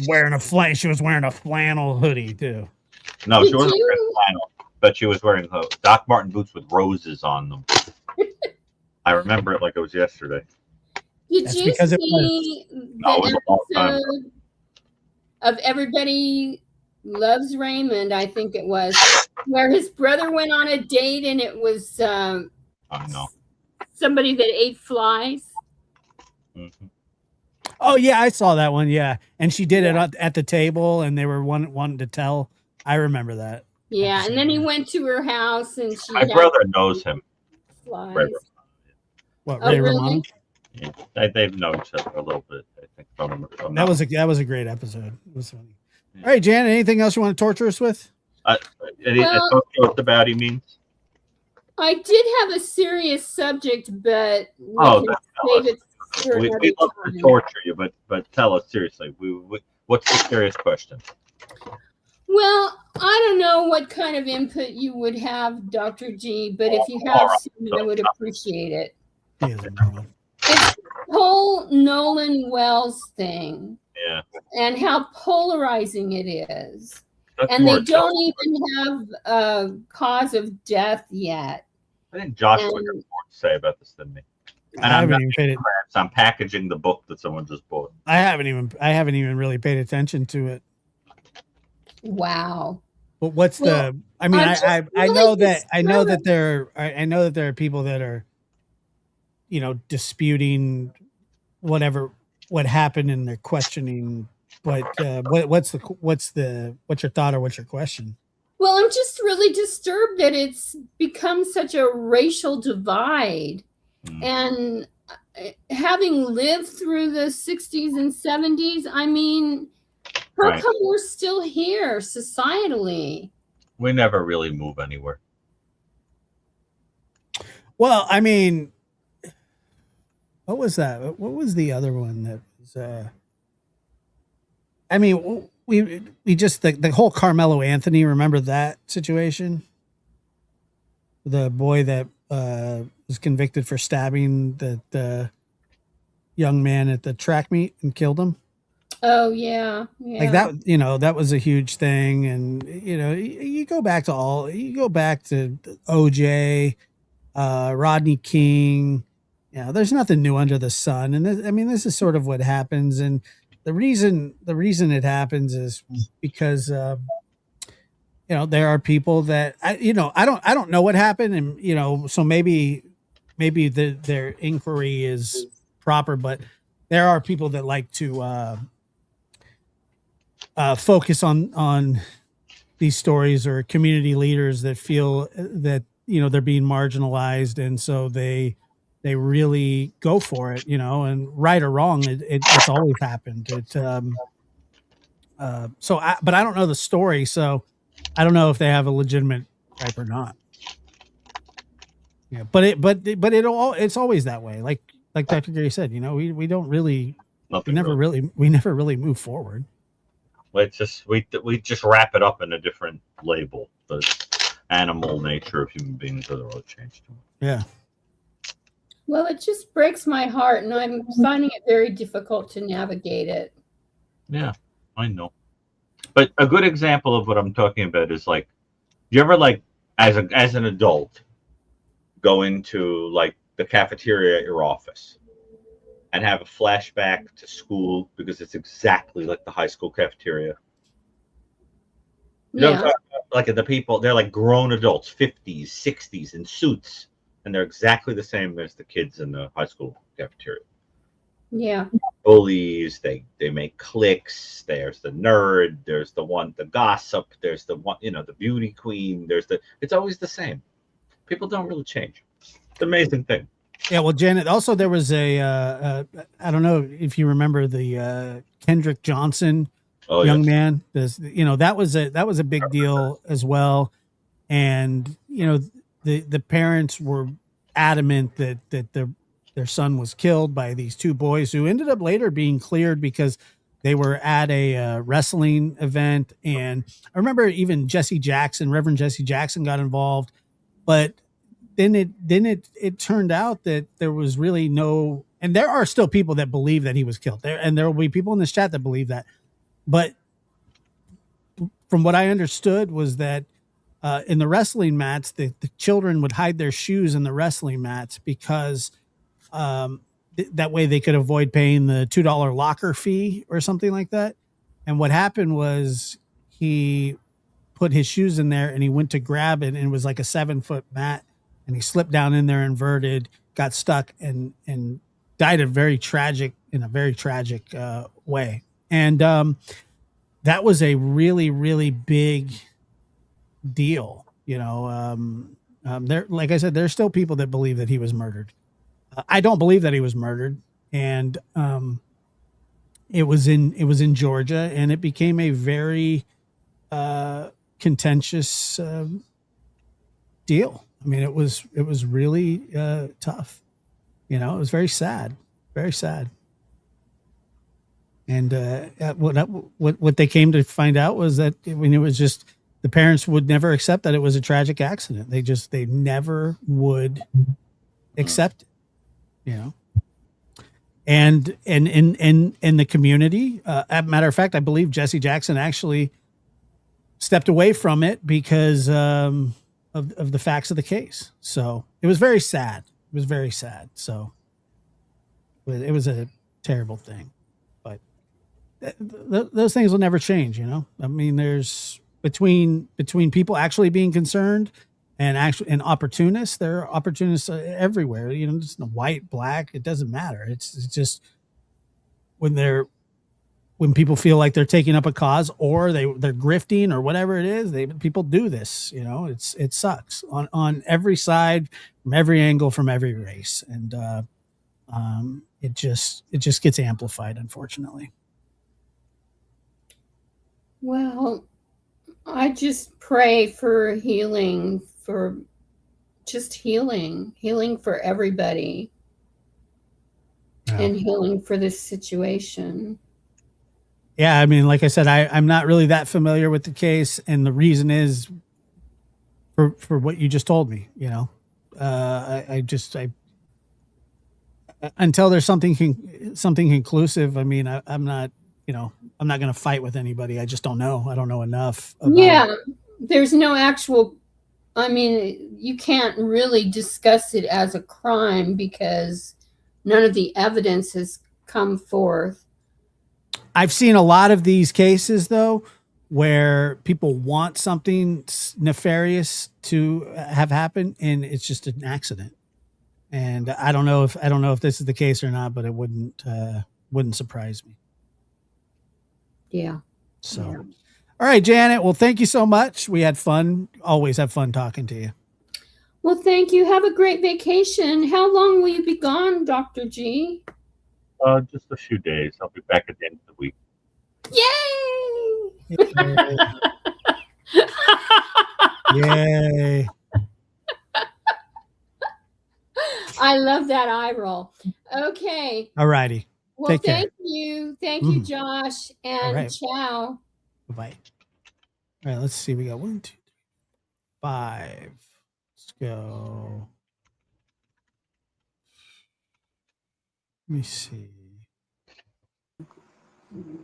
She was wearing a flannel hoodie too. No, Did she wasn't you- wearing flannel, but she was wearing Doc Marten boots with roses on them. I remember it like it was yesterday. Did That's you because it see No, it was the a long time ago. episode of Everybody Loves Raymond, I think it was, where his brother went on a date and it was I know. somebody that ate flies? Mhm. Oh yeah, I saw that one. Yeah, and she did it at the table, and they were wanting to tell. I remember that. Yeah, and then he went to her house and she My had brother knows him. flies. Ray What, Oh, Ray really? Romano? Yeah, they've known each other a little bit, I think. If I remember. That was a great episode. It was funny. Yeah. All right, Jan, anything else you want to torture us with? Well- I don't know what the baddie means. I did have a serious subject, but we Oh, can that's save it for We another love to time. torture you, but tell us seriously. What's the serious question? Well, I don't know what kind of input you would have, Dr. G, but if you have some, I would appreciate it. He is a moron. It's the whole Nolan Wells thing Yeah, and how polarizing it is. that's And more they don't even have a cause of death yet. I think Josh would and- have more to say about this than me. I haven't even paid it. I'm packaging the book that someone just bought. I haven't even really paid attention to it. Wow. But what's Well, the? I mean, I'm just I really know that disturbed. there are people that are, disputing what happened and they're questioning. But what's your thought or what's your question? Well, I'm just really disturbed that it's become such a racial divide. Mm. And having lived through the 60s and 70s, I mean, how Right. come we're still here societally? We never really move anywhere. Well, I mean, what was that? What was the other one that was? I mean, we just the whole Carmelo Anthony. Remember that situation? The boy that was convicted for stabbing the young man at the track meet and killed him. Oh, yeah. Yeah. Like that, that was a huge thing. And, you go back to OJ, Rodney King, there's nothing new under the sun. And this is sort of what happens. And the reason it happens is because, there are people that I don't know what happened. And, so maybe their inquiry is proper, but there are people that like to, focus on these stories, or community leaders that feel that they're being marginalized, and so they really go for it, and right or wrong, it's always happened. But I don't know the story, so I don't know if they have a legitimate gripe or not. Yeah, it's always that way. Like Dr. Gary said, we don't really, Nothing we never really move forward. It's just we just wrap it up in a different label. The animal nature of human beings doesn't really change too much. Yeah. Well, it just breaks my heart, and I'm finding it very difficult to navigate it. Yeah, I know. But a good example of what I'm talking about is like, do you ever like as an adult go into like the cafeteria at your office and have a flashback to school because it's exactly like the high school cafeteria? You know what I'm talking about? Like the people, they're like grown adults, 50s, 60s in suits, and they're exactly the same as the kids in the high school cafeteria. Yeah. Bullies, they make cliques. There's the nerd, there's the gossip, there's the one, the beauty queen, it's always the same. People don't really change. It's an amazing thing. Yeah, well, Janet, also there was I don't know if you remember the Kendrick Johnson young man. That was a big deal as well. And, the parents were adamant that their son was killed by these two boys who ended up later being cleared because they were at a wrestling event. And I remember even Reverend Jesse Jackson got involved, but then it turned out that there was really no, and there are still people that believe that he was killed there. And there will be people in this chat that believe that, but from what I understood was that in the wrestling mats, the children would hide their shoes in the wrestling mats because that way they could avoid paying the $2 locker fee or something like that. And what happened was he put his shoes in there and he went to grab it, and it was like a 7-foot mat, and he slipped down in there inverted, got stuck, and died in a very tragic way. And that was a really, really big deal. There, like I said, there's still people that believe that he was murdered. I don't believe that he was murdered. And it was in Georgia, and it became a very contentious deal. I mean, it was really tough. It was very sad, very sad. And what they came to find out was that it was just, the parents would never accept that it was a tragic accident. They never would accept it, And in the community, as a matter of fact, I believe Jesse Jackson actually stepped away from it because of the facts of the case. So it was very sad. It was very sad. So it was a terrible thing, but those things will never change. I mean, there's between people actually being concerned and opportunists. There are opportunists everywhere. Just white, black, it doesn't matter. It's just when people feel like they're taking up a cause, or they're grifting or whatever it is, people do this. It sucks on every side, from every angle, from every race, and it just gets amplified, unfortunately. Well, I just pray for healing, for healing for everybody, and healing for this situation. Yeah, I mean, like I said, I'm not really that familiar with the case, and the reason is for what you just told me. I until there's something conclusive. I mean, I'm not going to fight with anybody. I just don't know. I don't know enough. There's no actual. I mean, you can't really discuss it as a crime because none of the evidence has come forth. I've seen a lot of these cases, though, where people want something nefarious to have happen, and it's just an accident. And I don't know if this is the case or not, but it wouldn't surprise me. Yeah. So, All right, Janet. Well, thank you so much. We had fun. Always have fun talking to you. Well, thank you. Have a great vacation. How long will you be gone, Dr. G? Just a few days. I'll be back at the end of the week. Yay! Yay. I love that eye roll. Okay. All righty. Well, Take care. thank you. Thank you, Mhm. Josh. All And right. ciao. Bye-bye. All right, let's see. We got 1, 2, 3, 5. Let's go. Let me see.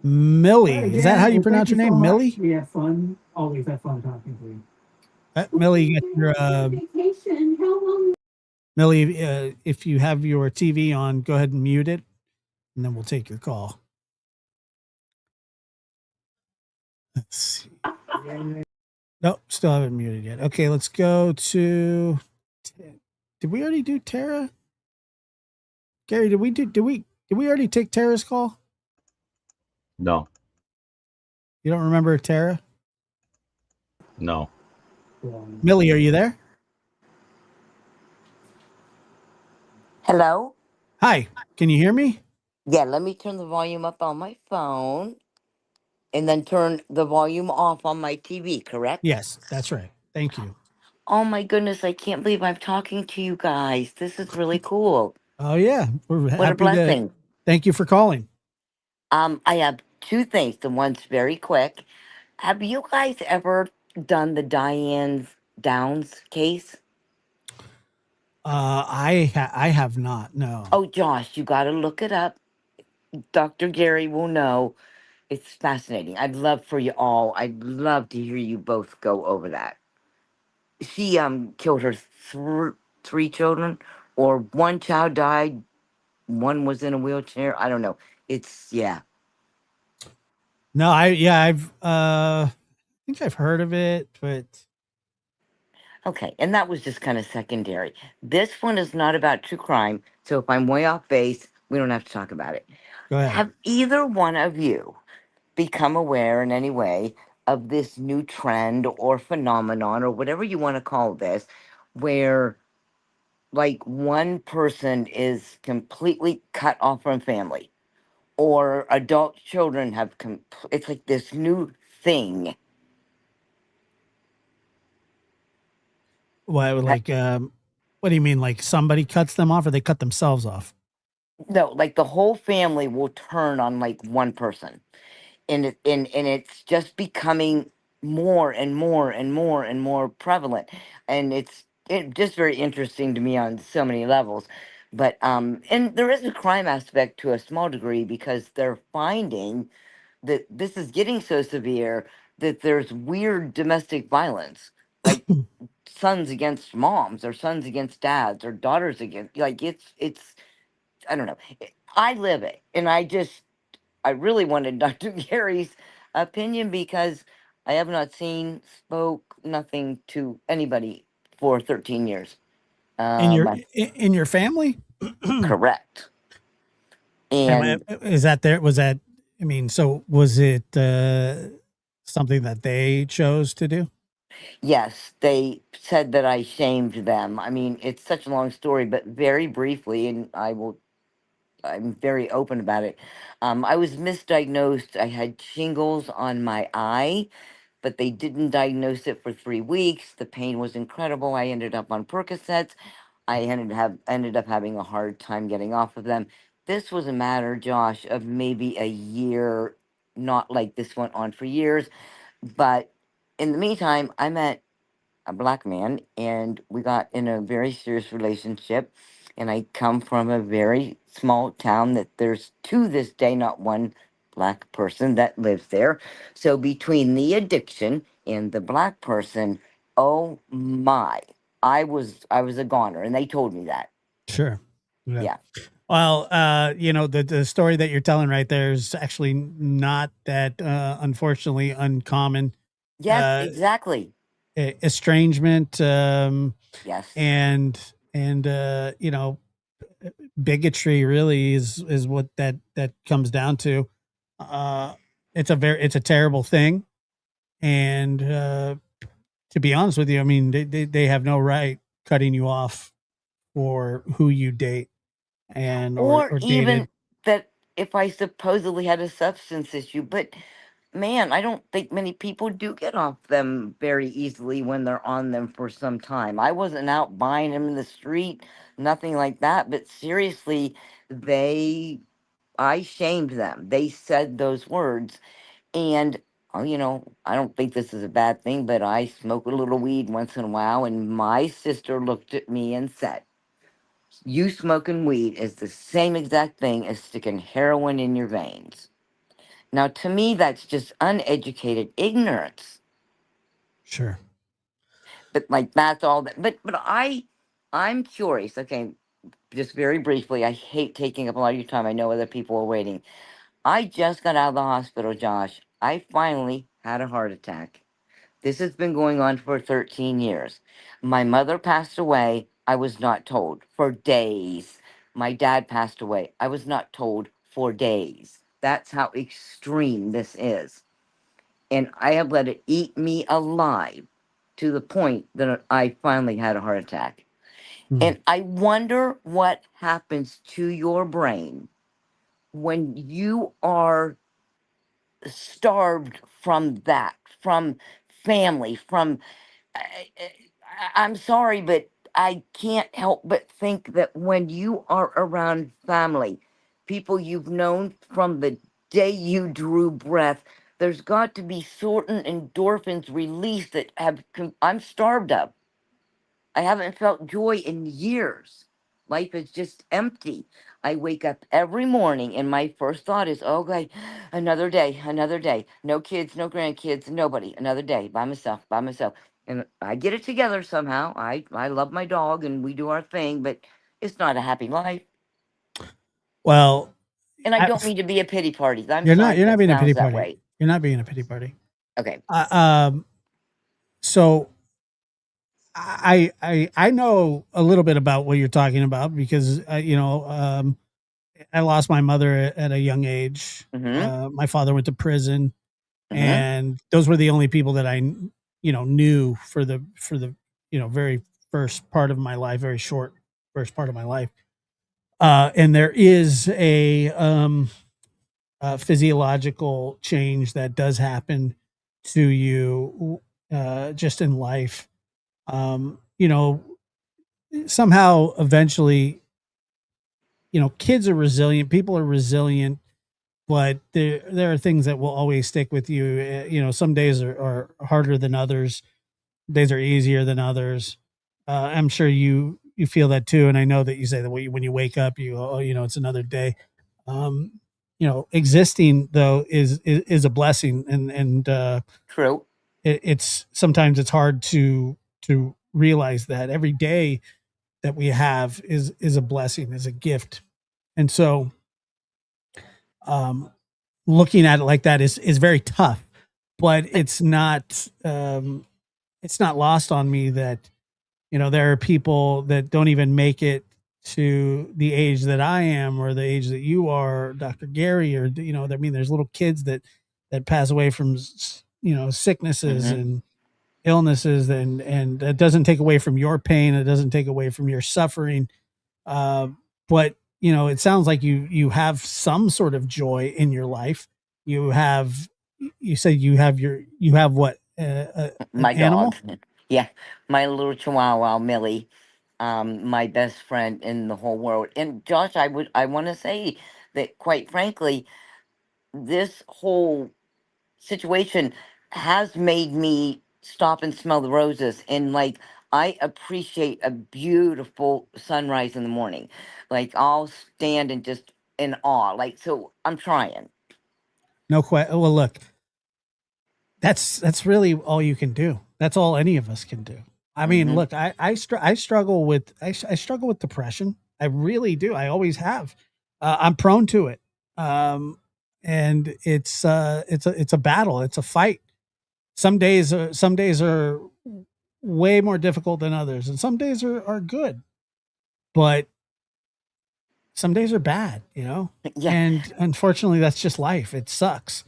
Millie. Is that how you pronounce your name? Millie? We have fun. Always have fun talking to you. Millie, you get your Vacation. How long? Millie, if you have your TV on, go ahead and mute it, and then we'll take your call. Let's see. Nope, still haven't muted yet. Okay, let's go to. Did we already do Tara? Gary, did we already take Tara's call? No, You don't remember Tara? no. Millie, are you there? Hello? Hi, can you hear me? Yeah, let me turn the volume up on my phone and then turn the volume off on my TV, correct? Yes, that's right. Thank you. Oh my goodness, I can't believe I'm talking to you guys. This is really cool. Oh yeah, we're What a happy to. blessing. Thank you for calling. I have two things. The one's very quick. Have you guys ever done the Diane's Downs case? I have not. No. Oh, Josh, you got to look it up. Dr. Gary will know. It's fascinating. I'd love for you all. I'd love to hear you both go over that. She killed her three children, or one child died, one was in a wheelchair. I don't know. It's yeah. No, I've I think I've heard of it, but Okay, and that was just kind of secondary. This one is not about true crime, so if I'm way off base, we don't have to talk about it. go ahead. Have either one of you become aware in any way of this new trend or phenomenon or whatever you want to call this, where like one person is completely cut off from family, or adult children have it's like this new thing. What like what do you mean? Like somebody cuts them off, or they cut themselves off? No, like the whole family will turn on like one person, and it's just becoming more and more and more and more prevalent, and it's just very interesting to me on so many levels. But and there is a crime aspect to a small degree, because they're finding that this is getting so severe that there's weird domestic violence, like sons against moms, or sons against dads, or daughters against, like it's I don't know. I live it, and I really wanted Dr. Gary's opinion, because I have not seen, spoke nothing to anybody for 13 years. In your family? Correct. And Is that there? Was that? I mean, so was it something that they chose to do? yes, they said that I shamed them. I mean, it's such a long story, but very briefly, and I'm very open about it. I was misdiagnosed. I had shingles on my eye, but they didn't diagnose it for 3 weeks. The pain was incredible. I ended up on Percocets. I ended up having a hard time getting off of them. This was a matter, Josh, of maybe a year. Not like this went on for years, but in the meantime, I met a black man, and we got in a very serious relationship. And I come from a very small town that there's to this day not one black person that lives there. So between the addiction and the black person, oh my, I was a goner, and they told me that. Sure. Yeah. Well, the story that you're telling right there is actually not that unfortunately uncommon. Yes, exactly. Estrangement, Yes. and bigotry really is what that comes down to. It's a terrible thing, and to be honest with you, I mean they have no right cutting you off for who you date and Or or dated. even that if I supposedly had a substance issue, but man, I don't think many people do get off them very easily when they're on them for some time. I wasn't out buying them in the street, nothing like that, but seriously, they I shamed them. They said those words. And, I don't think this is a bad thing, but I smoke a little weed once in a while. And my sister looked at me and said, "You smoking weed is the same exact thing as sticking heroin in your veins." Now, to me, that's just uneducated ignorance. Sure. But like that's all that. I'm curious. Okay, just very briefly. I hate taking up a lot of your time. I know other people are waiting. I just got out of the hospital, Josh. I finally had a heart attack. This has been going on for 13 years. My mother passed away. I was not told for days. My dad passed away. I was not told for days. That's how extreme this is. And I have let it eat me alive to the point that I finally had a heart attack. Hmm. And I wonder what happens to your brain when you are starved from that, from family, from I'm sorry, but I can't help but think that when you are around family, people you've known from the day you drew breath, there's got to be certain endorphins released that I'm starved of. I haven't felt joy in years. Life is just empty. I wake up every morning and my first thought is, "Oh, God, another day, another day. No kids, no grandkids, nobody. Another day by myself, by myself." And I get it together somehow. I love my dog and we do our thing, but it's not a happy life. Well, And I don't mean to be a pity party. I'm you're not. sorry if You're not that being a pity sounds that party. way. You're not being a pity party. Okay. So I know a little bit about what you're talking about because I lost my mother at a young age. Mm-hmm. My father went to prison, Mm-hmm. and those were the only people that I knew for the very first part of my life, very short first part of my life. And there is a physiological change that does happen to you just in life. You know, somehow eventually, kids are resilient, people are resilient, but there are things that will always stick with you. Some days are harder than others. Days are easier than others. I'm sure you feel that too, and I know that you say that when you wake up, it's another day. Um, existing though is a blessing, and True. it's sometimes it's hard to realize that every day that we have is a blessing, is a gift, and so um, looking at it like that is very tough, but it's not lost on me that there are people that don't even make it to the age that I am or the age that you are, Dr. Gary, or I mean, there's little kids that pass away from sicknesses Mm-hmm. and illnesses, and that doesn't take away from your pain, it doesn't take away from your suffering. uh, but it sounds like you have some sort of joy in your life. You say you have what, an My dog. animal? Yeah, my little chihuahua, Millie. My best friend in the whole world. And Josh, I want to say that quite frankly, this whole situation has made me stop and smell the roses, and like I appreciate a beautiful sunrise in the morning. Like I'll stand and just in awe. Like so I'm trying. No question. Well, look, that's really all you can do. That's all any of us can do. I mean, Hmm. look, I struggle with I struggle with depression. I really do. I always have. I'm prone to it. And it's a battle. It's a fight. Some days are way more difficult than others, and some days are good. But some days are bad. Yeah. And unfortunately, that's just life. It sucks.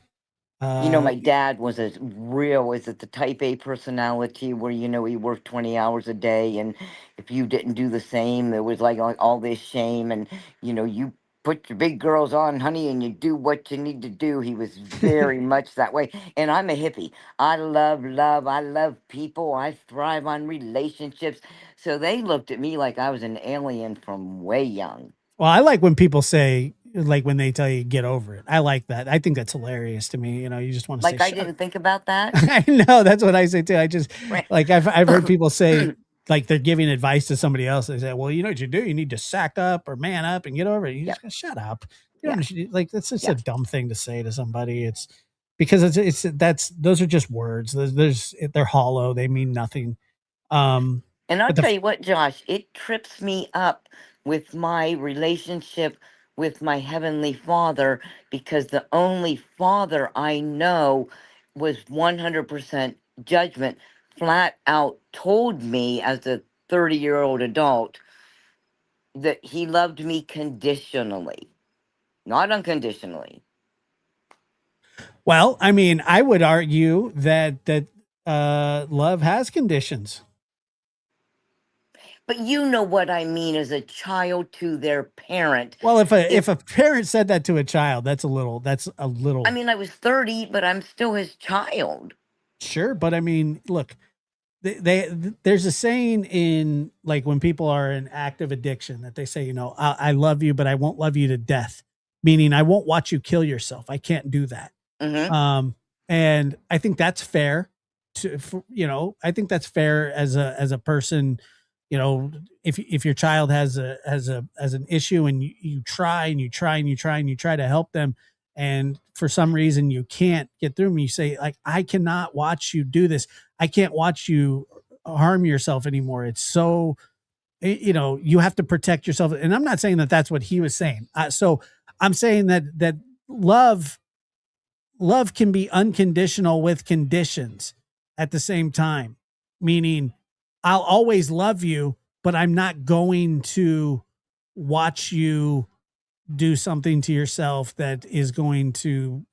My dad was is it the type A personality where, he worked 20 hours a day, and if you didn't do the same, there was like all this shame, and, you put your big girls on, honey, and you do what you need to do. He was very much that way. And I'm a hippie. I love love. I love people. I thrive on relationships. So they looked at me like I was an alien from way young. Well, I like when people say, like when they tell you get over it. I like that. I think that's hilarious to me. You just want to Like, say, I didn't think about that. I know, that's what I say too. I just Right. like I've heard people say like they're giving advice to somebody else. They say, well, you know what you do? You need to sack up or man up and get over it. You Yeah. just gotta shut up. Yeah. Like that's just Yeah. a dumb thing to say to somebody. It's because those are just words. They're hollow. They mean nothing. And I'll But the tell you what, Josh, it trips me up with my relationship with my Heavenly Father, because the only Father I know was 100% judgment, flat out told me as a 30-year-old adult that He loved me conditionally, not unconditionally. Well, I mean, I would argue that love has conditions. But you know what I mean as a child to their parent. Well, if a parent said that to a child, that's a little. I mean, I was 30, but I'm still his child. Sure, but I mean, look, there's a saying in like when people are in active addiction that they say, I love you, but I won't love you to death. Meaning, I won't watch you kill yourself. I can't do that. Mm-hmm. And I think that's fair. I think that's fair as a person. If your child has an issue and you try and you try and you try and you try to help them, and for some reason you can't get through them, you say like, I cannot watch you do this. I can't watch you harm yourself anymore. It's so, you have to protect yourself. And I'm not saying that that's what he was saying. So I'm saying that love can be unconditional with conditions at the same time, meaning I'll always love you, but I'm not going to watch you do something to yourself that is going to,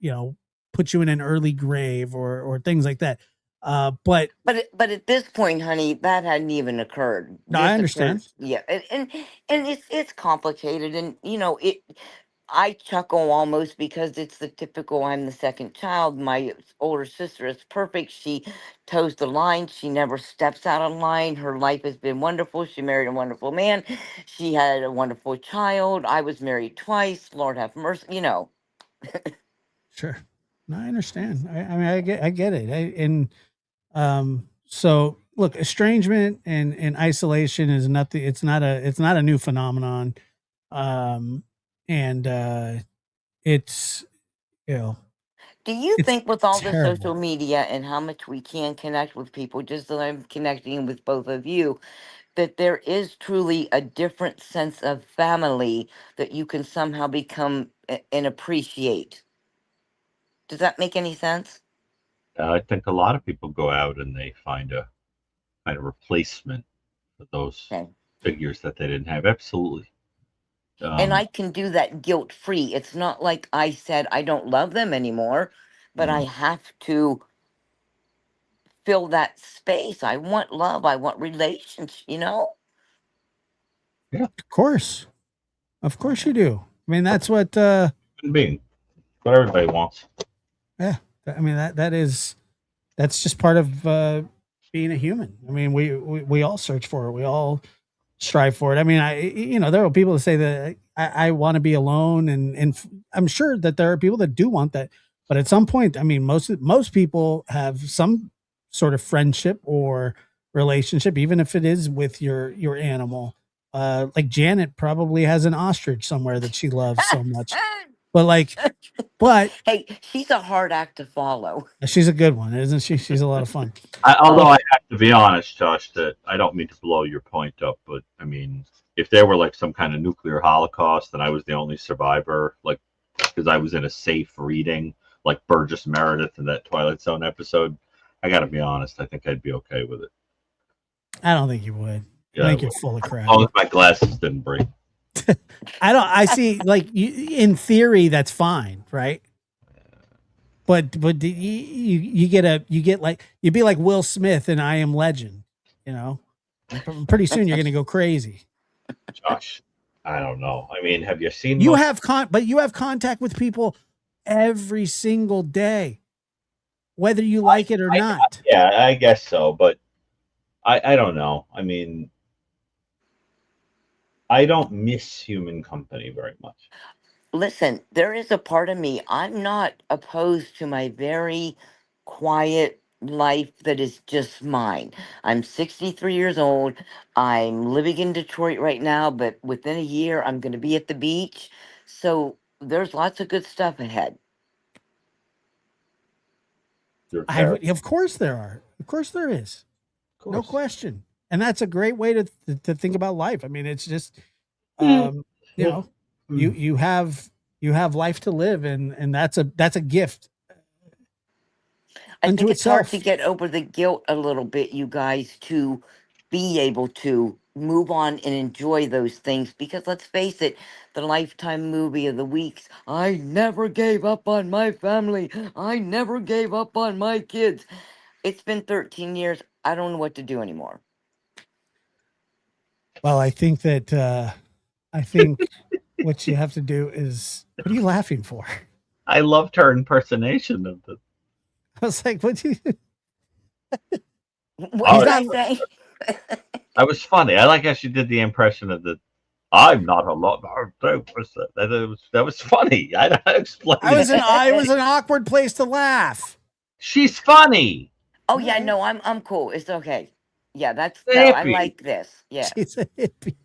put you in an early grave or things like that. But at this point, honey, that hadn't even occurred. no, I understand. Yeah, and it's complicated, and I chuckle almost because it's the typical. I'm the second child. My older sister is perfect. She toes the line. She never steps out of line. Her life has been wonderful. She married a wonderful man. She had a wonderful child. I was married twice. Lord have mercy. Sure. No, I understand. I mean, I get it. So look, estrangement and isolation is nothing. It's not a new phenomenon. And it's, Do you it's think with all the social terrible. media and how much we can connect with people, just as I'm connecting with both of you, that there is truly a different sense of family that you can somehow become and appreciate? Does that make any sense? I think a lot of people go out and they find a kind of replacement for those Okay. figures that they didn't have. Absolutely. And I can do that guilt free. It's not like I said I don't love them anymore, but I have to fill that space. I want love. I want relations, Yeah. Of course you do. I mean, that's what, Human being. What everybody wants. yeah. I mean, that's just part of, being a human. I mean, we all search for it. We all strive for it. I mean, there are people that say that I want to be alone, and I'm sure that there are people that do want that. But at some point, I mean, most people have some sort of friendship or relationship, even if it is with your animal. Like Janet probably has an ostrich somewhere that she loves so much. But Hey, she's a hard act to follow. she's a good one, isn't she? She's a lot of fun. Although I have to be honest, Josh, that I don't mean to blow your point up, but I mean, if there were like some kind of nuclear holocaust and I was the only survivor, like because I was in a safe reading, like Burgess Meredith in that Twilight Zone episode, I got to be honest, I think I'd be okay with it. I don't think you would. Yeah, I think you're full of crap. As long as my glasses didn't break. I see, like, in theory, that's fine, right? but you get like, you'd be like Will Smith in I Am Legend, you know. Pretty soon you're gonna go crazy. Josh, I don't know. I mean, have you seen You most? have but you have contact with people every single day, whether you like it or not. Yeah, I guess so, but I don't know. I mean, I don't miss human company very much. Listen, there is a part of me, I'm not opposed to my very quiet life that is just mine. I'm 63 years old. I'm living in Detroit right now, but within a year, I'm going to be at the beach. So there's lots of good stuff ahead. Of course there are. Of course there is. Of course. No question. And that's a great way to think about life. I mean, it's just, Hmm. you know, you have life to live, and that's a gift. I unto think it's hard itself. to get over the guilt a little bit, you guys, to be able to move on and enjoy those things. Because let's face it, the Lifetime movie of the weeks, I never gave up on my family. I never gave up on my kids. It's been 13 years. I don't know what to do anymore. Well, I think that what you have to do is, what are you laughing for? I loved her impersonation of the. I was like, what do you? What did I say? That was funny. I like how she did the impression of the. I'm not a lot. That was funny. I don't explain. It was an awkward place to laugh. She's funny. Oh yeah, no, I'm cool. It's okay. Yeah, that's A no, I hippie. like this. Yeah. She's a hippie.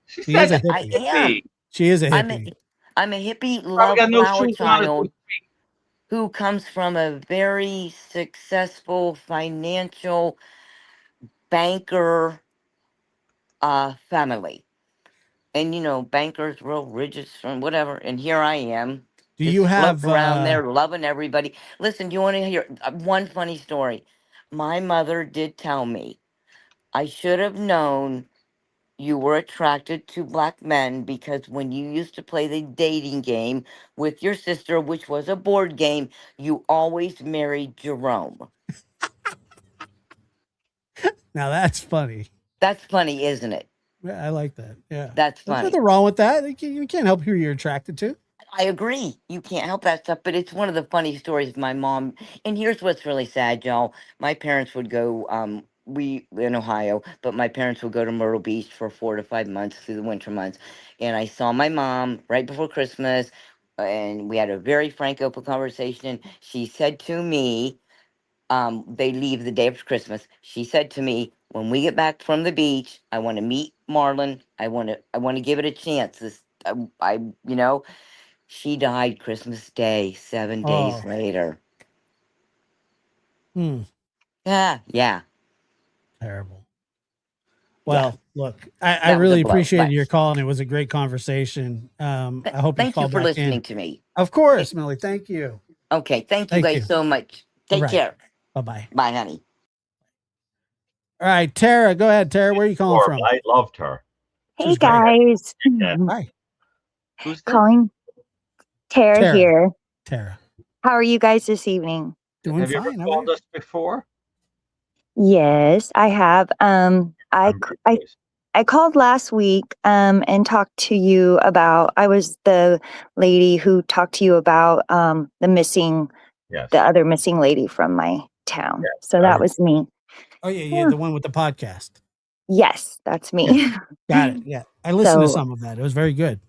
She is a hippie. I am. She is a hippie. I'm a hippie Probably love got no flower shoes on child who comes from a very successful financial banker family. And you know, bankers real rich from whatever. And here I am. Do just you have floating around there loving everybody. Listen, do you want to hear one funny story? My mother did tell me I should have known you were attracted to black men because when you used to play the dating game with your sister, which was a board game, you always married Jerome. Now that's funny. That's funny, isn't it? Yeah, I like that. Yeah, That's there's funny. nothing wrong with that. You can't help who you're attracted to. I agree. You can't help that stuff, but it's one of the funny stories of my mom. And here's what's really sad, y'all. My parents would go, we in Ohio, but my parents would go to Myrtle Beach for 4 to 5 months through the winter months. And I saw my mom right before Christmas, and we had a very frank, open conversation. She said to me, they leave the day after Christmas. She said to me, when we get back from the beach, I want to meet Marlon. I want to give it a chance. You know, she died Christmas Day, 7 days later. Yeah. Terrible. Well, yeah. Look, I really appreciated your call, and it was a great conversation. I hope thank you for listening to me. Of course, Millie. Thank you. Okay, thank you guys so much. Take care. Bye-bye. Bye, honey. All right, Tara, go ahead. Tara, where are you calling from? I loved her. Hey guys. Hi. Who's calling? Tara here. Tara. How are you guys this evening? Doing fine. Have you ever called us before? Yes, I have. I called last week and talked to you about, I was the lady who talked to you about the other missing lady from my town. Yes, so that was me. Oh yeah, the one with the podcast. Yes, that's me. Yeah. Got it. Yeah. I listened to some of that. It was very good.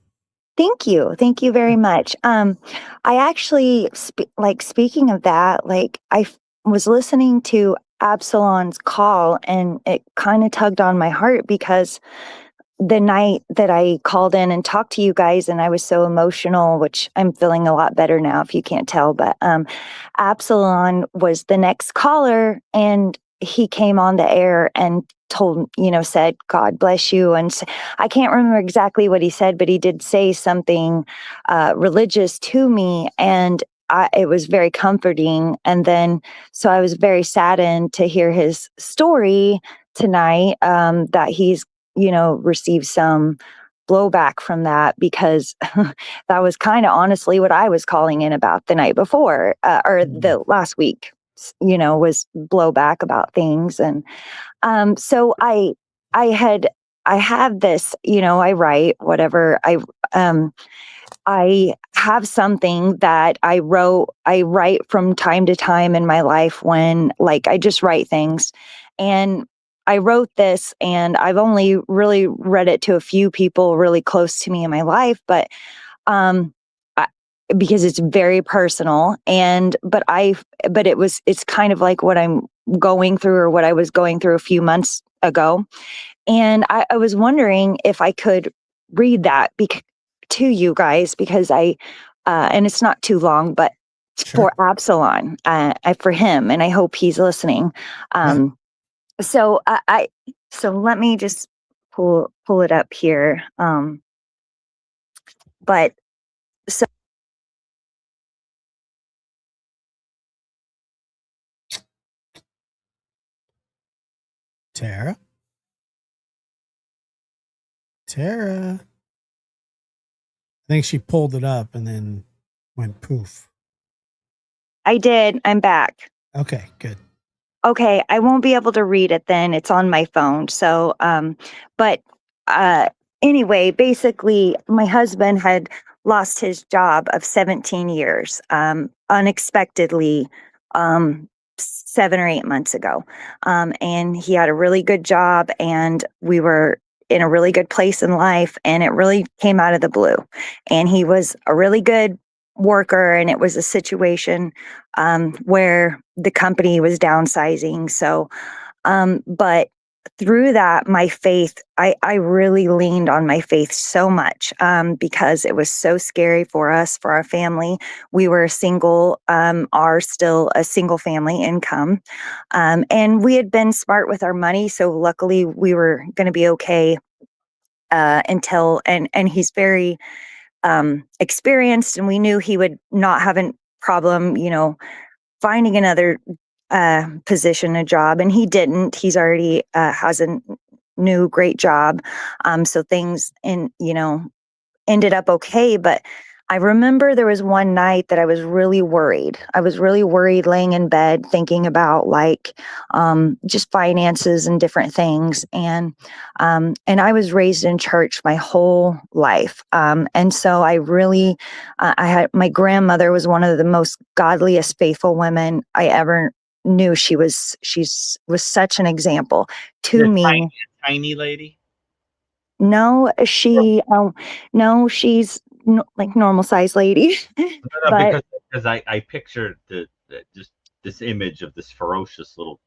Thank you. Thank you very much. I actually, speaking of that, I was listening to Absalon's call and it kind of tugged on my heart because the night that I called in and talked to you guys and I was so emotional, which I'm feeling a lot better now if you can't tell, but Absalon was the next caller and he came on the air and said, God bless you. And I can't remember exactly what he said, but he did say something religious to me. And it was very comforting. And then, so I was very saddened to hear his story tonight, that he's, received some blowback from that because that was kind of honestly what I was calling in about the night before or the last week, was blowback about things. And so I have this, I write whatever I have something that I write from time to time in my life when I just write things. And I wrote this and I've only really read it to a few people really close to me in my life, but um because it's very personal but it's kind of like what I'm going through or what I was going through a few months ago. And I was wondering if I could read that to you guys because and it's not too long, but Sure. for Absalom, for him, and I hope he's listening. So so let me just pull it up here. But so Tara. I think she pulled it up and then went poof. I did. I'm back. Okay, good. Okay, I won't be able to read it then. It's on my phone. So, but anyway, basically, my husband had lost his job of 17 years unexpectedly 7 or 8 months ago. And he had a really good job, and we were in a really good place in life, and it really came out of the blue. And he was a really good worker, and it was a situation where the company was downsizing. So, but through that, my faith, I really leaned on my faith so much because it was so scary for us, for our family. We were are still a single family income. And we had been smart with our money. So luckily we were going to be okay until, and he's very experienced, and we knew he would not have a problem, finding another position, a job, and he didn't. He's already has a new great job, so things ended up okay. But I remember there was one night that I was really worried. I was really worried laying in bed thinking about just finances and different things. And I was raised in church my whole life. And so I really, I had, my grandmother was one of the most godliest, faithful women I ever knew. She was such an example to me. Tiny lady? No, she's like normal sized lady. No, because I pictured just this image of this ferocious little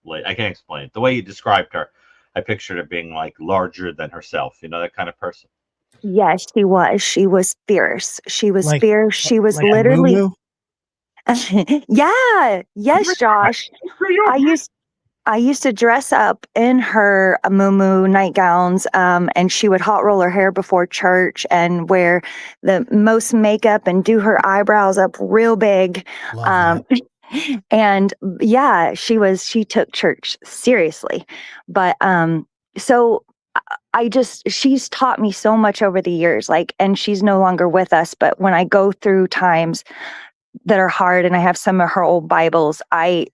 lady. I can't explain it. The way you described her, I pictured her being like larger than herself. That kind of person. Yes, she was. She was fierce. She was fierce. She was like literally. Yeah. Yes, Josh. I used to dress up in her muumuu nightgowns, and she would hot roll her hair before church and wear the most makeup and do her eyebrows up real big. And yeah, she took church seriously. But so she's taught me so much over the years, and she's no longer with us. But when I go through times that are hard and I have some of her old Bibles, I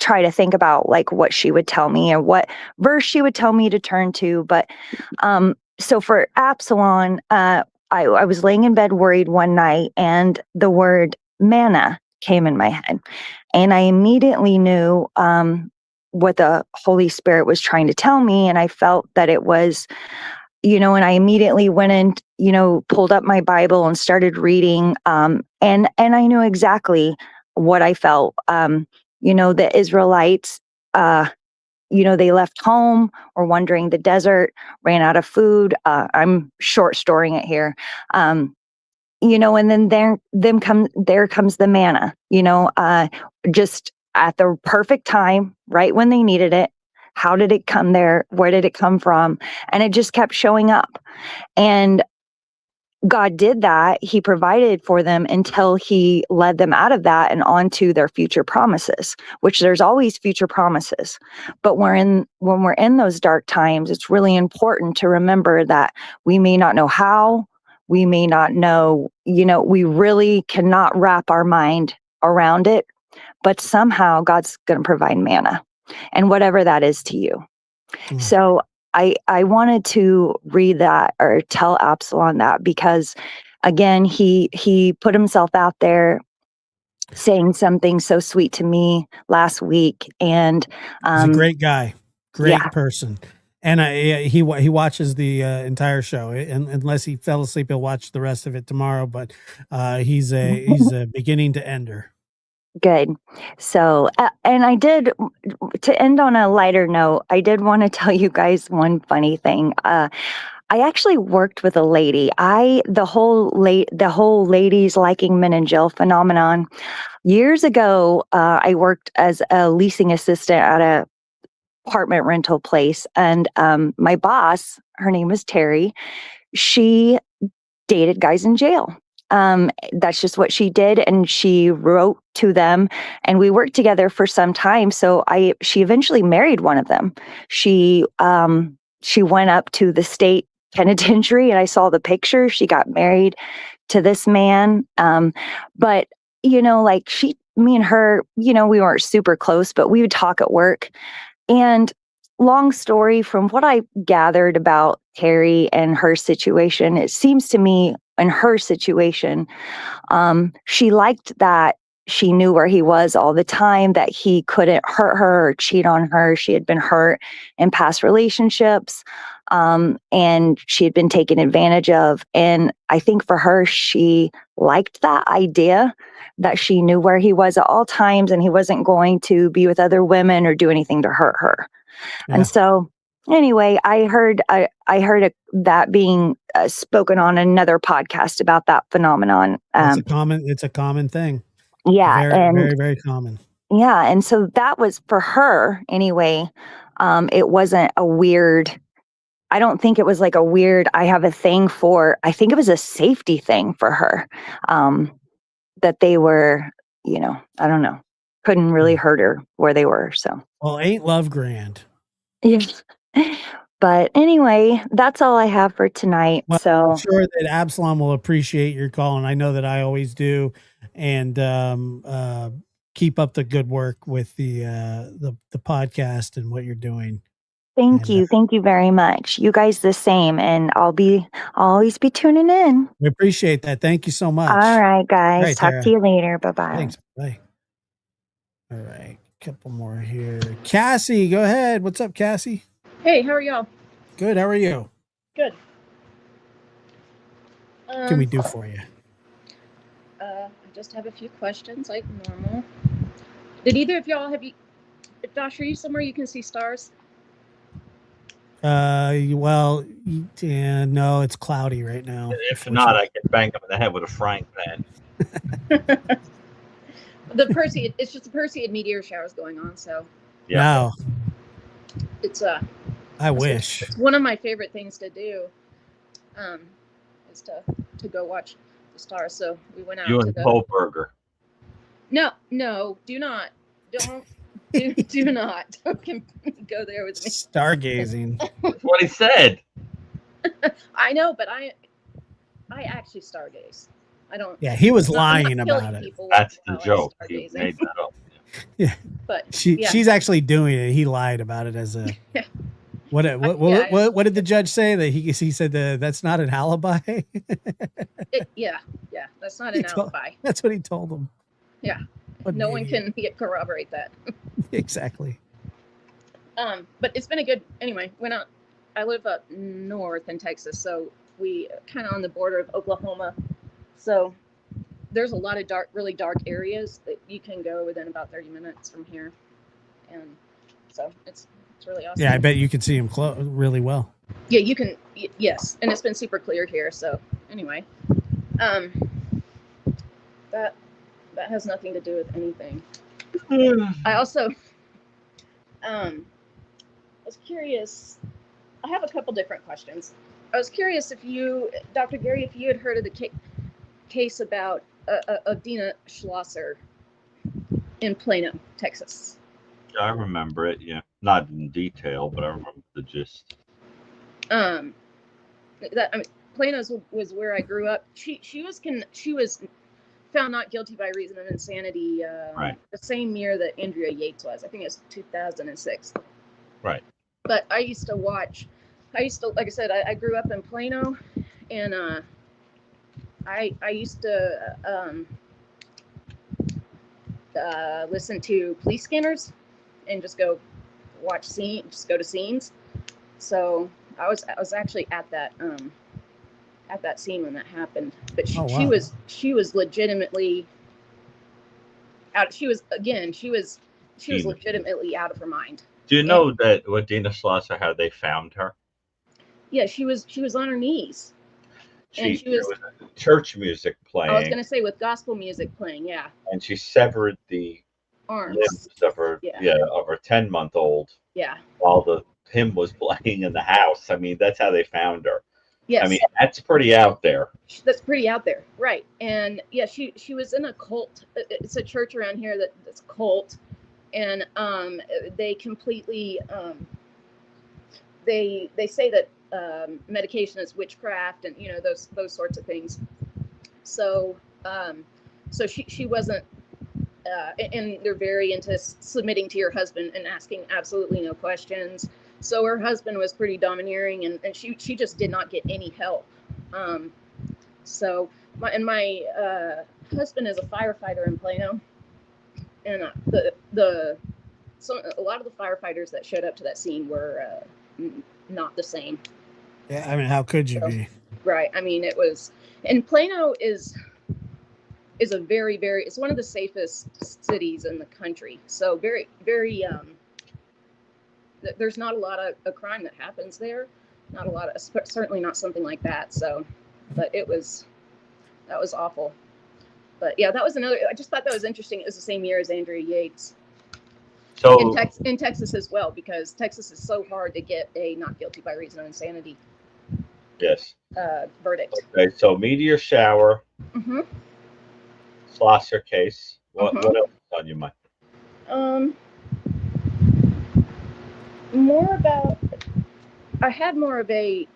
try to think about what she would tell me and what verse she would tell me to turn to. But so for Absalom, I was laying in bed worried one night, and the word manna came in my head, and I immediately knew what the Holy Spirit was trying to tell me, and I felt that it was, and I immediately went and pulled up my Bible and started reading, and I knew exactly what I felt. The Israelites, they left home or wandering the desert, ran out of food. I'm short storing it here. And then there comes the manna, just at the perfect time, right when they needed it. How did it come there? Where did it come from? And it just kept showing up. And God did that. He provided for them until he led them out of that and onto their future promises, which there's always future promises. But when we're in those dark times, it's really important to remember that we may not know how, we may not know, we really cannot wrap our mind around it, but somehow God's going to provide manna and whatever that is to you. So I wanted to read that or tell Absalom that because, again, he put himself out there saying something so sweet to me last week, and he's a great guy, great yeah. person, and he watches the entire show. And unless he fell asleep, he'll watch the rest of it tomorrow. But he's a beginning to ender. Good. So, and I did, to end on a lighter note, I did want to tell you guys one funny thing. I actually worked with a lady. The whole ladies liking men in jail phenomenon. Years ago, I worked as a leasing assistant at a apartment rental place, and my boss, her name was Terry, she dated guys in jail. That's just what she did, and she wrote to them, and we worked together for some time. So she eventually married one of them. She went up to the state penitentiary, and I saw the picture. She got married to this man. But me and her, we weren't super close, but we would talk at work. And long story, from what I gathered about Terry and her situation, it seems to me in her situation, she liked that she knew where he was all the time, that he couldn't hurt her or cheat on her. She had been hurt in past relationships, and she had been taken advantage of. And I think for her, she liked that idea that she knew where he was at all times and he wasn't going to be with other women or do anything to hurt her. Yeah. And so anyway, I heard that being spoken on another podcast about that phenomenon. It's a common thing. Yeah. Very, very, very common. Yeah. And so that was for her anyway. It wasn't a weird, I don't think it was like a weird, I have a thing for, I think it was a safety thing for her. That they were, I don't know, couldn't really hurt her where they were. So, well, ain't love grand? Yeah. But anyway, that's all I have for tonight. Well, so I'm sure that Absalom will appreciate your call, and I know that I always do. And keep up the good work with the podcast and what you're doing. Thank you very much. You guys the same, and I'll always be tuning in. We appreciate that. Thank you so much. All right, guys. All right, talk Tara. to you later. Bye-bye. Thanks. Bye. All right, couple more here. Cassie, go ahead. What's up, Cassie? Hey, how are y'all? Good. How are you? Good. What can we do for you? I just have a few questions, like normal. Did either of y'all Josh, are you somewhere you can see stars? Well, yeah, no, it's cloudy right now. If not, I can bang them in the head with a frying pan. It's just the Perseid meteor showers going on, so. Yeah. No. It's I wish. It's one of my favorite things to do. Is to go watch the stars. So we went out. You and Goldberger. No, do not. Do not. Don't go there with me. Stargazing. That's what he said. I know, but I actually stargaze. I don't. Yeah, he was lying about it. That's the joke. He made that up. Yeah, but she's actually doing it. He lied about it as a. What did the judge say? That he said that's not an alibi. Yeah, that's not an alibi. That's what he told him. Yeah, no one can corroborate that. Exactly. But it's been a good. Anyway, went out. I live up north in Texas, so we kind of on the border of Oklahoma. So there's a lot of really dark areas that you can go within about 30 minutes from here, and so it's really awesome. Yeah, I bet you can see him really well. Yeah, you can. Yes, and it's been super clear here. So anyway, that has nothing to do with anything. I also was curious. I have a couple different questions. I was curious if you, Dr. Gary, if you had heard of the case about Dina Schlosser in Plano, Texas. I remember it. Yeah, not in detail, but I remember the gist. Plano was where I grew up. She was found not guilty by reason of insanity. Right. The same year that Andrea Yates was. I think it was 2006. Right. But I used to, like I said, I grew up in Plano, and I used to listen to police scanners and just go to scenes. So I was actually at that scene when that happened. But she was legitimately out. She was legitimately out of her mind. Do you know that with Dina Schlosser, how they found her? Yeah, she was on her knees. There was church music playing. I was going to say with gospel music playing, yeah. And she severed the arms limbs of her, of her 10-month-old. Yeah. While the hymn was playing in the house. I mean, that's how they found her. Yes. I mean, that's pretty out there. That's pretty out there, right? And yeah, she was in a cult. It's a church around here that's a cult, and they completely they say that medication is witchcraft, and those sorts of things. So she wasn't, and they're very into submitting to your husband and asking absolutely no questions. So her husband was pretty domineering, and she just did not get any help. So my husband is a firefighter in Plano, and a lot of the firefighters that showed up to that scene were not the same. Yeah, I mean, how could you be? Right. I mean, it was, and Plano is a very, very, it's one of the safest cities in the country. So very, very, there's not a lot of crime that happens there. Not a lot of, certainly not something like that. So, but that was awful. But yeah, that was another, I just thought that was interesting. It was the same year as Andrea Yates. So in Texas as well, because Texas is so hard to get a not guilty by reason of insanity. Yes. Verdict. Okay, so meteor shower. Mm-hmm. Schlosser case. What else is on your mind? I had more of a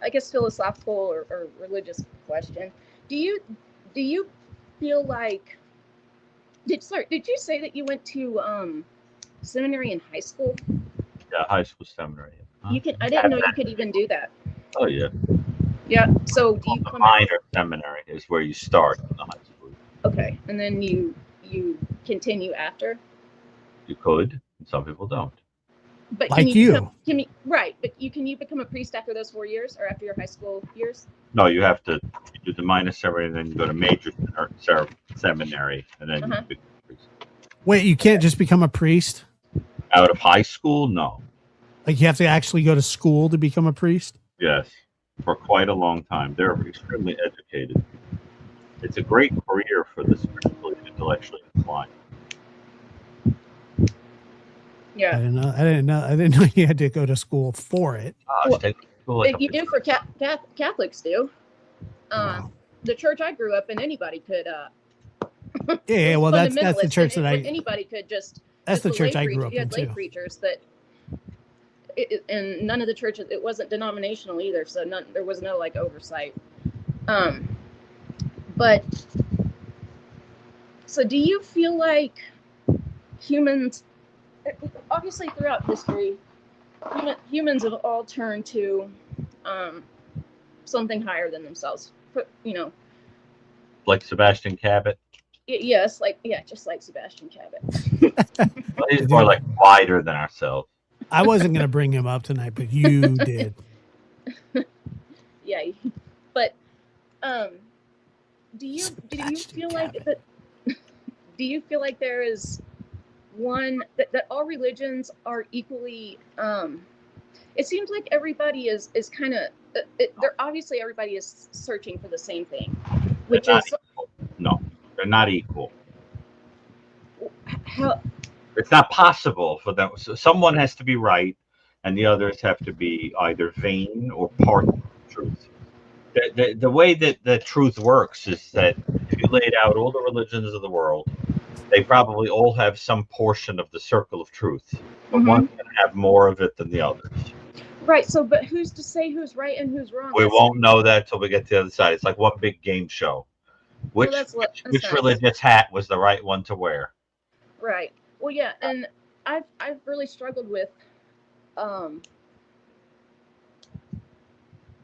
I guess philosophical or religious question. Do you feel like did you say that you went to seminary in high school? Yeah, high school seminary. I didn't know you could even do that. Oh yeah. Yeah. So do you come minor seminary is where you start in the high school. Okay, and then you continue after? You could, and some people don't. But like can you become a priest after those 4 years or after your high school years? No, you have to do the minor seminary, and then you go to major seminary, and then you become a priest. Wait, you can't just become a priest? Out of high school? No. Like you have to actually go to school to become a priest? Yes, for quite a long time. They're extremely educated. It's a great career for the spiritually and intellectually inclined. Yeah, I didn't know you had to go to school for it. You do for Catholics do. The church I grew up in, anybody could. Yeah, well, that's the church that anybody could just. That's the church I grew up in too. You had lay preachers that, and none of the churches. It wasn't denominational either, so there was no like oversight. But so do you feel like humans? Obviously, throughout history, humans have all turned to something higher than themselves. Like Sebastian Cabot. Yes, just like Sebastian Cabot. He's more like wider than ourselves. I wasn't going to bring him up tonight, but you did. Yeah, but do you feel like that? Do you feel like there is one that all religions are equally? It seems like everybody is kind of. They're obviously everybody is searching for the same thing, which is equal. No, they're not equal. How? It's not possible for them. So someone has to be right, and the others have to be either vain or part of the truth. The way that the truth works is that if you laid out all the religions of the world, they probably all have some portion of the circle of truth, but one can have more of it than the others. Right. So, but who's to say who's right and who's wrong? We won't know that till we get to the other side. It's like one big game show. Which nice. religious hat was the right one to wear? Right. Well, yeah, and I've really struggled with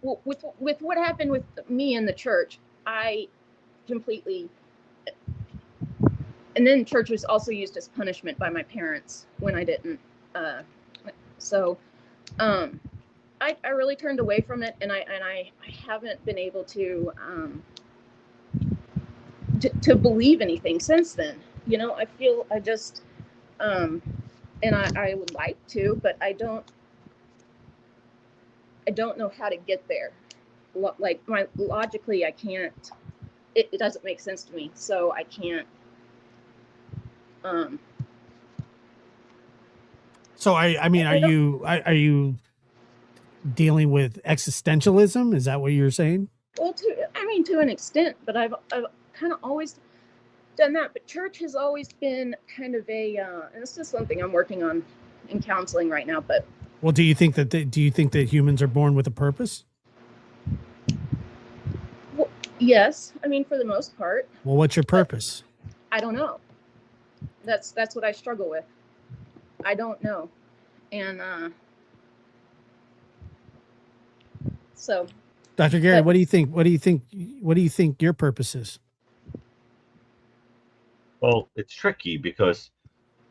with what happened with me in the church. I completely, and then church was also used as punishment by my parents when I didn't. I really turned away from it, and I haven't been able to believe anything since then. You know, I feel I just and I would like to, but I don't know how to get there. Like logically, I can't. It doesn't make sense to me, so I can't. So I mean, are you dealing with existentialism? Is that what you're saying? Well, to an extent, but I've kind of always done that. But church has always been kind of a, and this is something I'm working on in counseling right now. But well, do you think that humans are born with a purpose? Well, yes, I mean for the most part. Well, what's your purpose? I don't know. That's what I struggle with. I don't know, and so. Dr. Gary, what do you think? What do you think your purpose is? Well, it's tricky because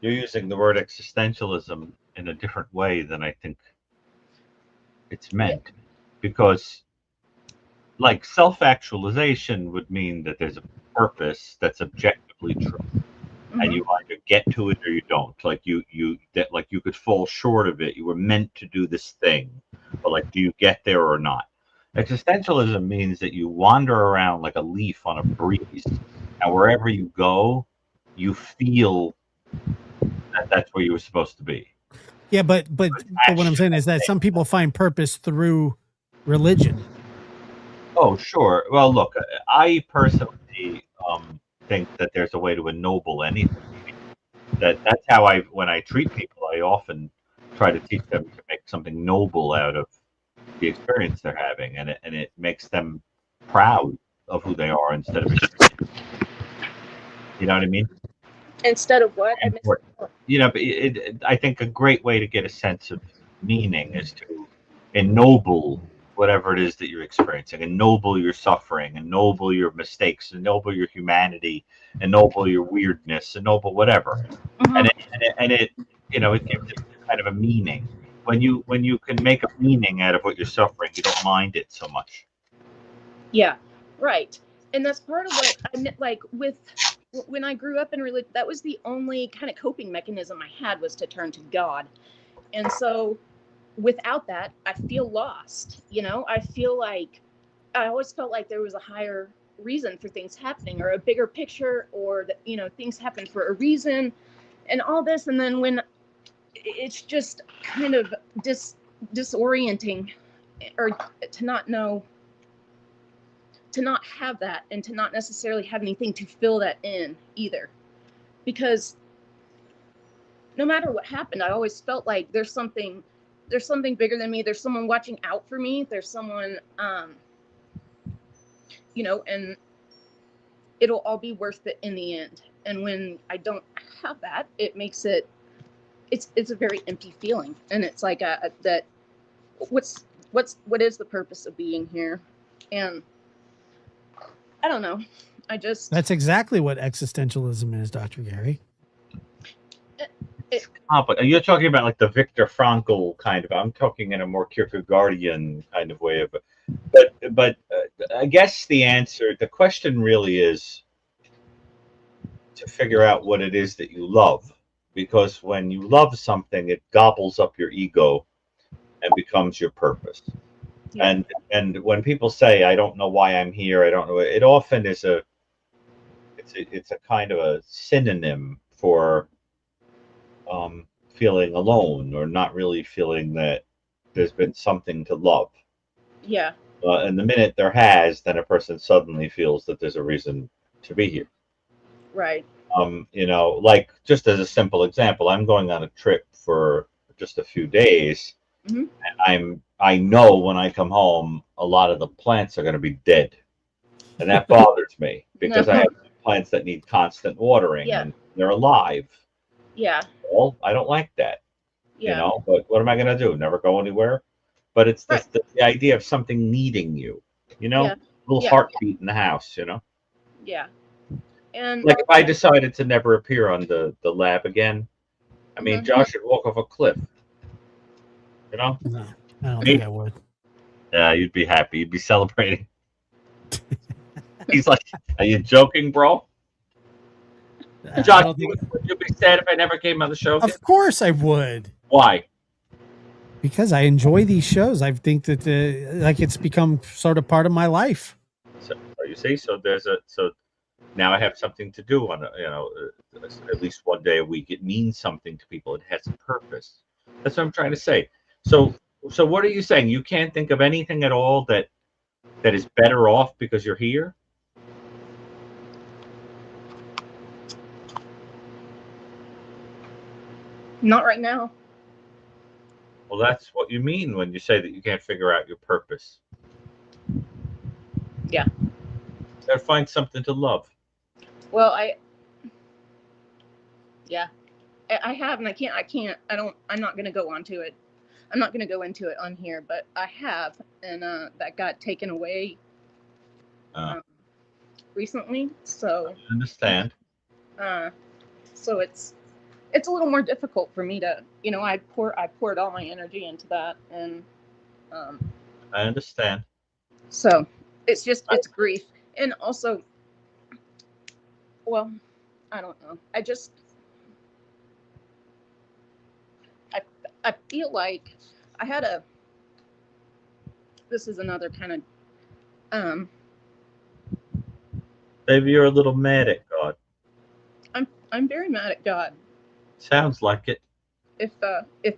you're using the word existentialism in a different way than I think it's meant. Because, like, self-actualization would mean that there's a purpose that's objectively true, and you either get to it or you don't. Like you could fall short of it. You were meant to do this thing, but like, do you get there or not? Existentialism means that you wander around like a leaf on a breeze, and wherever you go, you feel that that's where you were supposed to be. Yeah, but what I'm saying is that some people find purpose through religion. Oh, sure. Well, look, I personally think that there's a way to ennoble anything. That's how when I treat people, I often try to teach them to make something noble out of the experience they're having, and it makes them proud of who they are instead of ashamed. You know what I mean? Instead of what? You know, I think a great way to get a sense of meaning is to ennoble whatever it is that you're experiencing, ennoble your suffering, ennoble your mistakes, ennoble your humanity, ennoble your weirdness, ennoble whatever. And it you know, it gives it kind of a meaning. When you can make a meaning out of what you're suffering, you don't mind it so much. Yeah, right. And that's part of what I meant, like with when I grew up in religion, that was the only kind of coping mechanism I had, was to turn to God. And so without that, I feel lost. You know, I feel like I always felt like there was a higher reason for things happening, or a bigger picture, or that, you know, things happen for a reason and all this. And then when it's just kind of disorienting, or to not know, to not have that, and to not necessarily have anything to fill that in either. Because no matter what happened, I always felt like there's something bigger than me. There's someone watching out for me. There's someone, you know, and it'll all be worth it in the end. And when I don't have that, it makes it's a very empty feeling. And it's like that what is the purpose of being here? And I don't know. That's exactly what existentialism is, Dr. Gary. You're talking about like the Viktor Frankl kind of. I'm talking in a more Kierkegaardian kind of way of it. But I guess the question really is to figure out what it is that you love, because when you love something, it gobbles up your ego and becomes your purpose. Yeah. And when people say, I don't know why I'm here, I don't know, it often is it's a kind of a synonym for feeling alone or not really feeling that there's been something to love. Yeah. And the minute there has, then a person suddenly feels that there's a reason to be here. Right. Like just as a simple example, I'm going on a trip for just a few days. Mhm. And I know when I come home, a lot of the plants are going to be dead, and that bothers me because I have plants that need constant watering Yeah. and they're alive. Yeah. Well, I don't like that, Yeah. But what am I going to do? Never go anywhere? But it's Right. the idea of something needing you, Yeah. little Yeah. heartbeat in the house, Yeah. And Like if I decided to never appear on the lab again, I mean, Mhm. Josh should walk off a cliff, No, I don't Me? think I would. Yeah, you'd be happy. You'd be celebrating. He's like, "Are you joking, bro?" I Josh, don't think. would you be sad if I never came on the show again? Of course I would. Why? Because I enjoy these shows. I think that like it's become sort of part of my life. So you see, so now I have something to do on at least one day a week. It means something to people. It has a purpose. That's what I'm trying to say. So what are you saying? You can't think of anything at all that is better off because you're here? not right now. Well, that's what you mean when you say that you can't figure out your purpose. Yeah. You gotta find something to love. Well, I have, and I'm not going to go onto it. I'm not going to go into it on here, but I have, and that got taken away recently. So I understand. So it's a little more difficult for me to, I poured all my energy into that, and I understand. so it's grief, and also, well, I don't know. I feel like I had this is another kind of, Maybe you're a little mad at God. I'm very mad at God. Sounds like it. If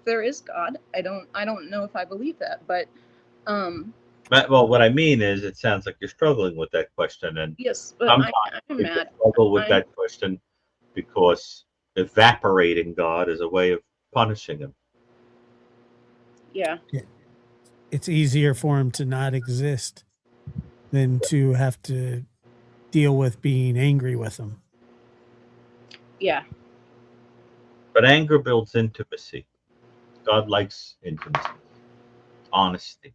there is God, I don't know if I believe that, but Well, what I mean is, it sounds like you're struggling with that question, and yes, but sometimes I'm people mad. struggle with that question because evaporating God is a way of punishing him. Yeah. It's easier for him to not exist than to have to deal with being angry with him. Yeah. But anger builds intimacy. God likes intimacy, honesty.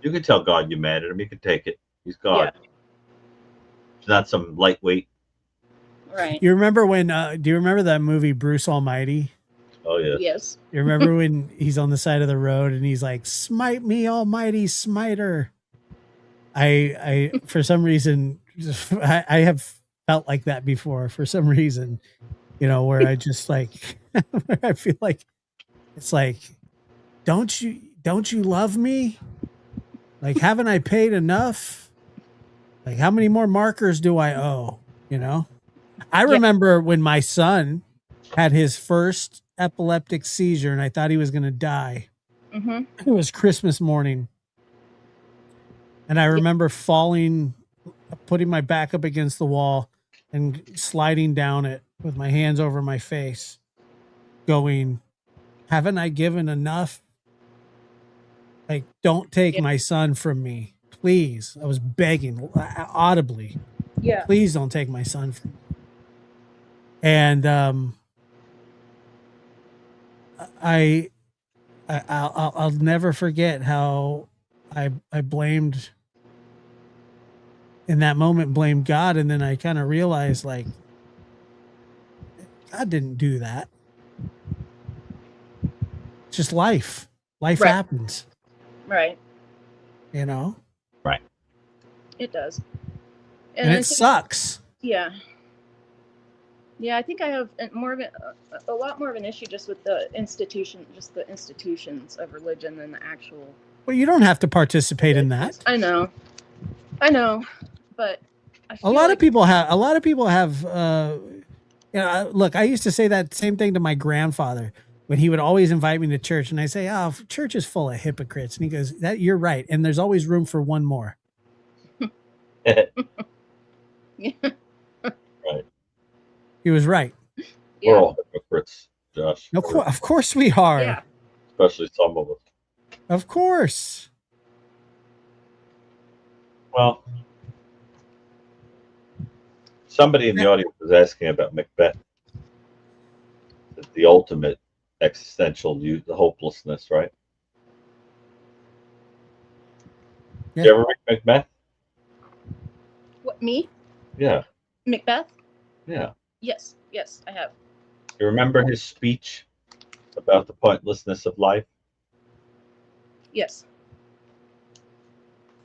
You can tell God you're mad at him. You can take it. He's God. Yeah. It's not some lightweight. Right. You remember when? Do you remember that movie Bruce Almighty? Oh yeah. Yes. You remember when he's on the side of the road and he's like, "Smite me, Almighty Smiter." I for some reason I have felt like that before. For some reason, where I just like, where I feel like it's like, don't you love me? Like, haven't I paid enough? Like, how many more markers do I owe? I remember when my son had his first epileptic seizure and I thought he was going to die. Mm-hmm. It was Christmas morning. And I remember falling, putting my back up against the wall and sliding down it with my hands over my face, going, haven't I given enough? Like, don't take my son from me. Please. I was begging audibly. Yeah. Please don't take my son from me. And I'll never forget how I blamed, in that moment, blamed God, and then I kind of realized, like, God didn't do that. It's just life. Life Right. happens. Right. Right. It does. And it sucks. Yeah. Yeah, I think I have more of a lot more of an issue just with the institutions of religion than the actual. Well, you don't have to participate in that. I know, but a lot of people have. Look, I used to say that same thing to my grandfather. when he would always invite me to church, and I say, "Oh, church is full of hypocrites," and he goes, "That you're right, and there's always room for one more." Right. He was right. We're Yeah. all hypocrites, Josh. Of course we are. Yeah. Especially some of us. Of course. Well, somebody in the audience was asking about Macbeth, the ultimate existential, the hopelessness, right? Yeah. Did you ever read Macbeth? What, me? Yeah. Macbeth? Yeah. Yes. Yes, I have. You remember his speech about the pointlessness of life? Yes.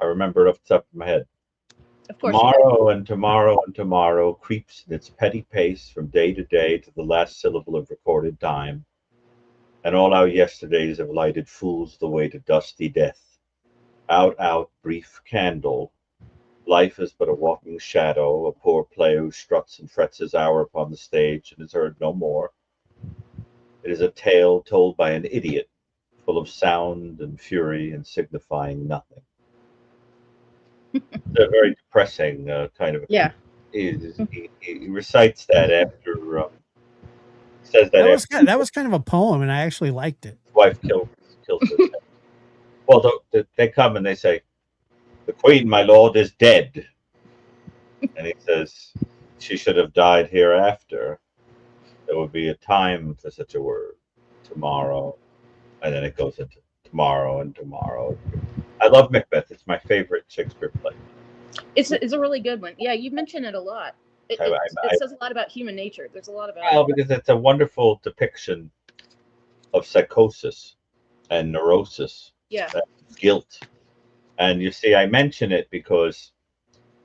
I remember it off the top of my head. Of course. You Tomorrow and tomorrow and tomorrow creeps in its petty pace from day to day to the last syllable of recorded time, and all our yesterdays have lighted fools the way to dusty death. Out, out, brief candle. Life is but a walking shadow, a poor player who struts and frets his hour upon the stage and is heard no more. It is a tale told by an idiot, full of sound and fury and signifying nothing. It's a very depressing kind of. Yeah. He recites that after. Says that That was kind of a poem, and I actually liked it. his wife kills his head. Well, they come and they say, "The Queen, my lord, is dead," and he says, "She should have died hereafter. There would be a time for such a word. Tomorrow," and then it goes into tomorrow and tomorrow. I love Macbeth. It's my favorite Shakespeare play. It's a really good one. Yeah, you mention it a lot. It says a lot about human nature. There's a lot about Well, because it's a wonderful depiction of psychosis and neurosis, yeah. and guilt. And you see, I mention it because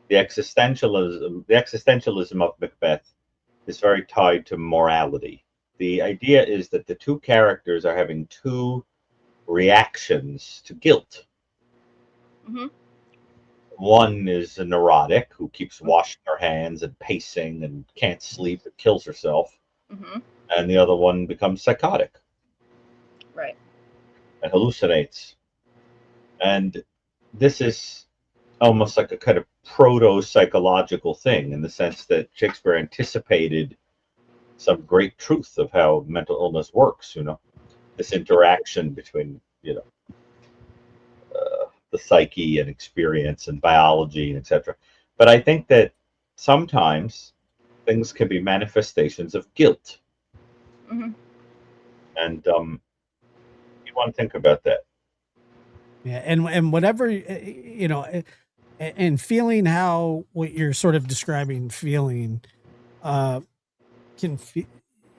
the existentialism of Macbeth is very tied to morality. The idea is that the two characters are having two reactions to guilt. Mm-hmm. One is a neurotic who keeps washing her hands and pacing and can't sleep and kills herself. Mm-hmm. And the other one becomes psychotic. Right. And hallucinates. And this is almost like a kind of proto-psychological thing in the sense that Shakespeare anticipated some great truth of how mental illness works, this interaction between, the psyche and experience and biology and etc. But I think that sometimes things can be manifestations of guilt. Mm-hmm. And you want to think about that. Yeah, and whatever and feeling how what you're sort of describing,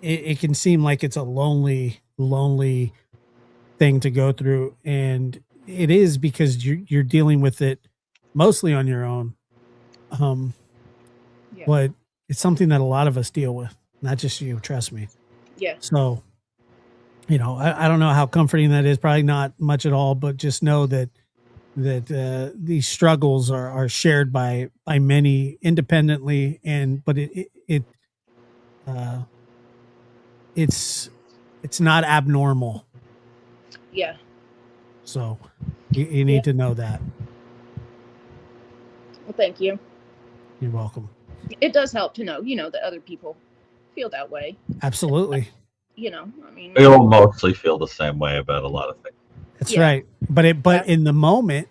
it can seem like it's a lonely thing to go through, and it is because you're dealing with it mostly on your own. Yeah. But it's something that a lot of us deal with, not just you. Trust me. Yeah. So, I don't know how comforting that is. Probably not much at all. But just know that these struggles are shared by many independently, but it's not abnormal. Yeah. So you need to know that. Well, thank you. You're welcome. It does help to know, that other people feel that way. Absolutely. We all mostly feel the same way about a lot of things. That's right. But in the moment,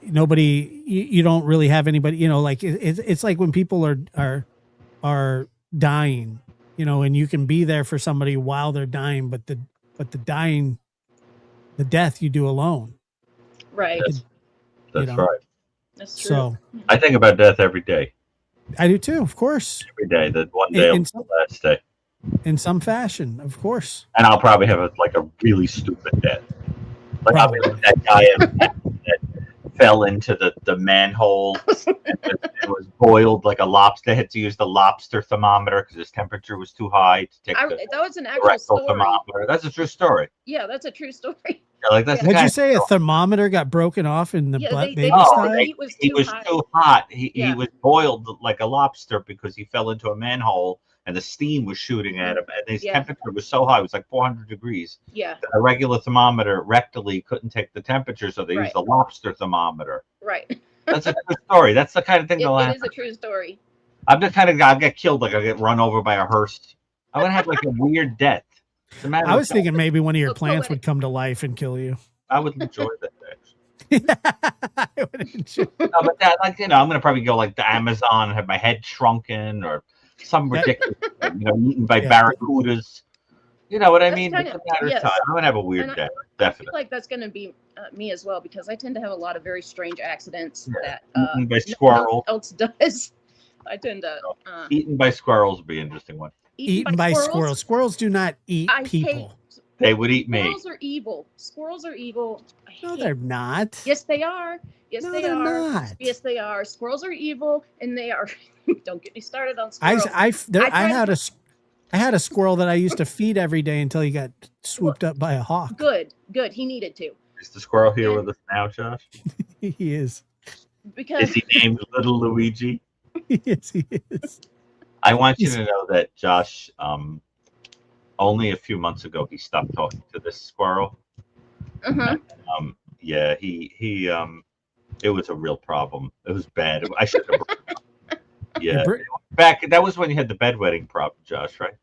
nobody, you don't really have anybody, like it's like when people are dying, and you can be there for somebody while they're dying, but the death you do alone. Right. That's right. That's true. So I think about death every day. I do too, of course. Every day. That one day will be the last day. In some fashion, of course. And I'll probably have a really stupid death. Like I'll be like that guy that fell into the manhole and it was boiled like a lobster. They had to use the lobster thermometer because his temperature was too high to take that was an actual story. thermometer. That's a true story. Yeah, that's a true story. Yeah, like that's the What'd kind you of say? A thermometer got broken off in the Yeah, butt they baby said the style? heat was he too was high. too hot. He Yeah. was boiled like a lobster because he fell into a manhole and the steam was shooting at him, and his Yeah. temperature was so high, it was like 400 degrees. Yeah, That a regular thermometer rectally couldn't take the temperature, so they Right. used a lobster thermometer. right. That's a true story. That's the kind of thing that'll It happen. is a true story. I'm the kind of guy, I'll get killed, like I'll get run over by a hearse. I'm gonna have like a weird death. It's a matter I of was thinking maybe one of your Oh, plants would poetic. come to life and kill you. I would enjoy that. Actually. I would enjoy. No, but that, like, I'm gonna probably go like the Amazon and have my head shrunken or some ridiculous, eaten by Yeah. barracudas. You know what I That's mean? kinda- It's a matter yes. of time. I'm gonna have a weird And I- death, I feel definitely. like that's going to be me as well, because I tend to have a lot of very strange accidents that Eaten by no squirrels. one else does. I tend to Eaten by squirrels would be an interesting one. Eaten by squirrels. Squirrels do not eat I people. They would eat me. Squirrels are evil. Squirrels are evil. No, they're not. Yes, they are. Yes, No, they they're are. not. Yes, they are. Squirrels are evil, and they are. Don't get me started on I squirrels. had a squirrel that I used to feed every day until he got swooped up by a hawk. Good. He needed to. Is the squirrel here with us now, Josh? He is. Because Is he named Little Luigi? Yes, he is. I want you to know that Josh, only a few months ago, he stopped talking to this squirrel. Yeah, he it was a real problem. It was bad. I should have. Yeah, that was when you had the bedwetting problem, Josh, right?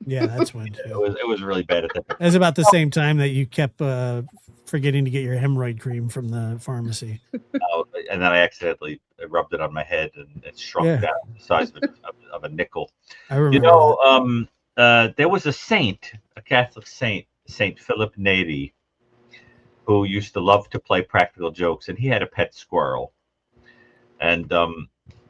Yeah, that's when too. It was really bad at that. It was about the same time that you kept forgetting to get your hemorrhoid cream from the pharmacy. And then I accidentally rubbed it on my head, and it shrunk down to the size of a nickel. I remember. There was a saint, a Catholic saint, Saint Philip Neri, who used to love to play practical jokes, and he had a pet squirrel. And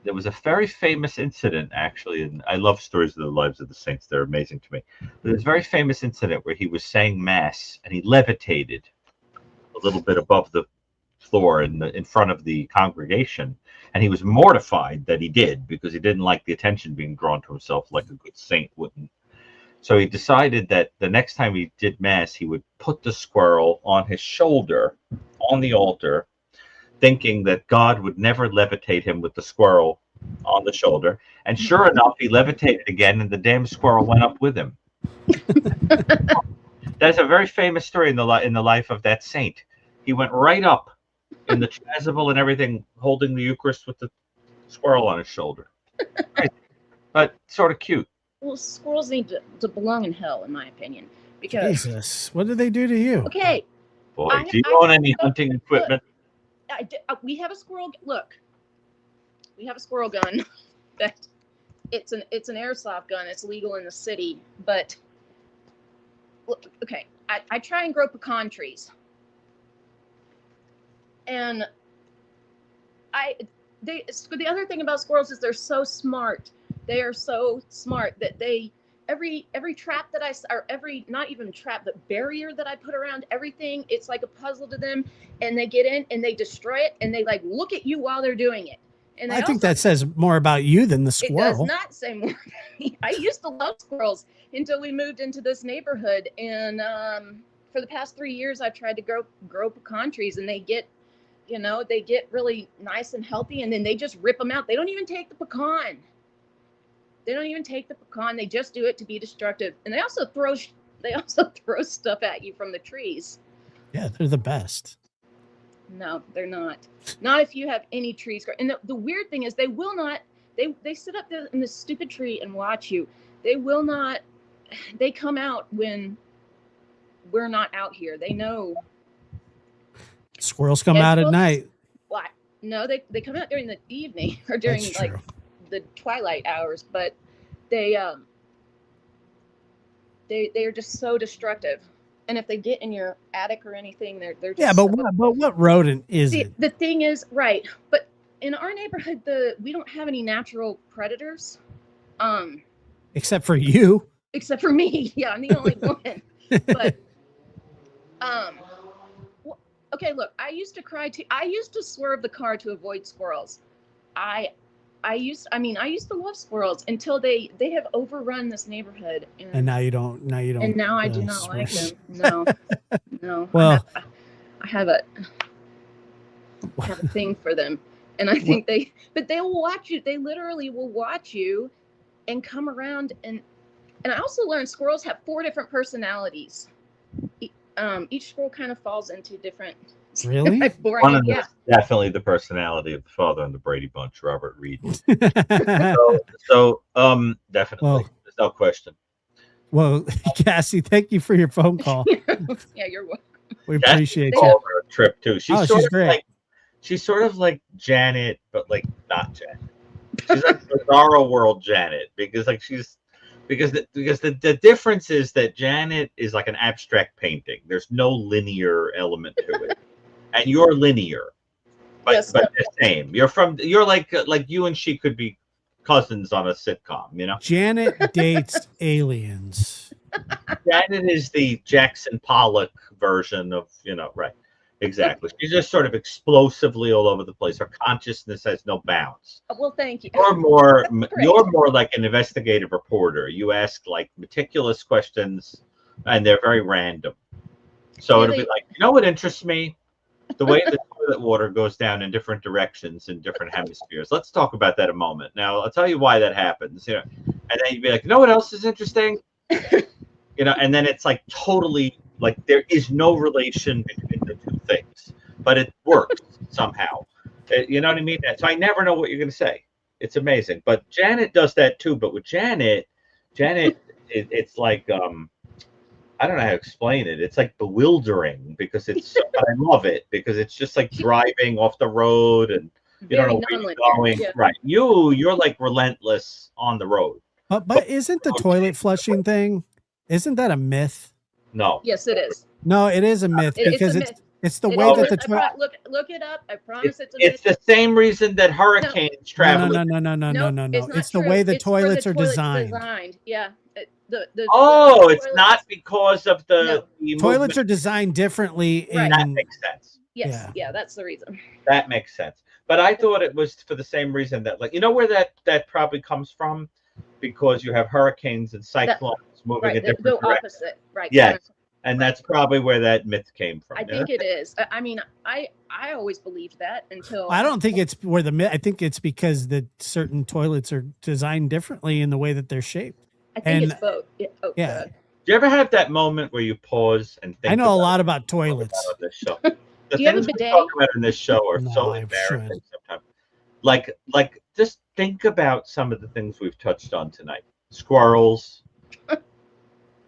there was a very famous incident, actually, and I love stories of the lives of the saints. They're amazing to me. But there's a very famous incident where he was saying mass, and he levitated a little bit above the floor in front of the congregation, and he was mortified that he did, because he didn't like the attention being drawn to himself like a good saint wouldn't. So he decided that the next time he did mass, he would put the squirrel on his shoulder on the altar, thinking that God would never levitate him with the squirrel on the shoulder. And sure enough, he levitated again, and the damn squirrel went up with him. That's a very famous story in the life of that saint. He went right up in the chasuble and everything, holding the Eucharist with the squirrel on his shoulder. But sort of cute. Well, squirrels need to belong in hell, in my opinion. Because Jesus, what did they do to you? Okay. Boy, do you own any hunting equipment? We have a squirrel. Look, we have a squirrel gun. That it's an airsoft gun. It's legal in the city, but look, okay. I try and grow pecan trees, and the other thing about squirrels is they're so smart. They are so smart that every trap that not even trap, but barrier that I put around everything, it's like a puzzle to them, and they get in and they destroy it, and they like look at you while they're doing it. And I think that says more about you than the squirrel. It does not say more about me. I used to love squirrels until we moved into this neighborhood, and for the past 3 years, I've tried to grow pecan trees, and they get really nice and healthy, and then they just rip them out. They don't even take the pecan. They just do it to be destructive, and they also throw stuff at you from the trees. Yeah, they're the best. No, they're not. Not if you have any trees. And the weird thing is, they will not. They sit up there in this stupid tree and watch you. They will not. They come out when we're not out here. They know. Squirrels come out at night. What? No, they come out during the evening or during like the twilight hours, but they are just so destructive. And if they get in your attic or anything, they're just but what rodent is it? The thing is, right? But in our neighborhood, we don't have any natural predators, except for you. Except for me, yeah, I'm the only one. But okay, look, I used to swerve the car to avoid squirrels. I used to love squirrels until they have overrun this neighborhood. And now you don't. And now I do not like them. No. Well, have a thing for them, and I think they will watch you. They literally will watch you and come around, and I also learned squirrels have 4 different personalities. Each squirrel kind of falls into different. Really? One of them is definitely the personality of the father in the Brady Bunch, Robert Reed. so definitely, there's no question. Well, Cassie, thank you for your phone call. Yeah, you're welcome. We appreciate you. you. Her trip too. She's great. She's sort of like Janet, but like not Janet. She's like Bizarro World Janet because the difference is that Janet is like an abstract painting. There's no linear element to it, and you're linear, but the same. You're like you and she could be cousins on a sitcom, you know. Janet dates aliens. Janet is the Jackson Pollock version of, right. Exactly. She's just sort of explosively all over the place. Her consciousness has no bounds. Well, thank you. You're more like an investigative reporter. You ask like meticulous questions, and they're very random. So it'll be like, what interests me? The way the toilet water goes down in different directions in different hemispheres. Let's talk about that a moment. Now, I'll tell you why that happens. And then you'd be like, what else is interesting? And then it's like totally like there is no relation between the two things, but it works somehow. You know what I mean? So I never know what you're going to say. It's amazing. But Janet does that too. But with Janet, it's like, I don't know how to explain it. It's like bewildering because I love it because it's just like driving off the road and you don't know where you're going. Yeah. Right. You're like relentless on the road. But isn't the toilet flushing thing, isn't that a myth? No. Yes, it is. No, it is a myth because it's the way that the toilet. Look it up. I promise it's a myth. It's the same reason that hurricanes travel. No. It's the way the toilets are designed. Yeah. It's not because of the toilets are designed differently. Right. That makes sense. Yes. Yeah, that's the reason. That makes sense. But I thought it was for the same reason that, like, where that probably comes from, because you have hurricanes and cyclones moving in different directions. Opposite. Right. Yes. And that's probably where that myth came from. I think it is. I mean, I always believed that until I don't think it's where the myth. I think it's because the certain toilets are designed differently in the way that they're shaped. I think it's both. Yeah. Do you ever have that moment where you pause and think? I know a lot about toilets. On this show. Do you have a bidet? We talk about in this show are so embarrassing sometimes. Like, just think about some of the things we've touched on tonight: squirrels,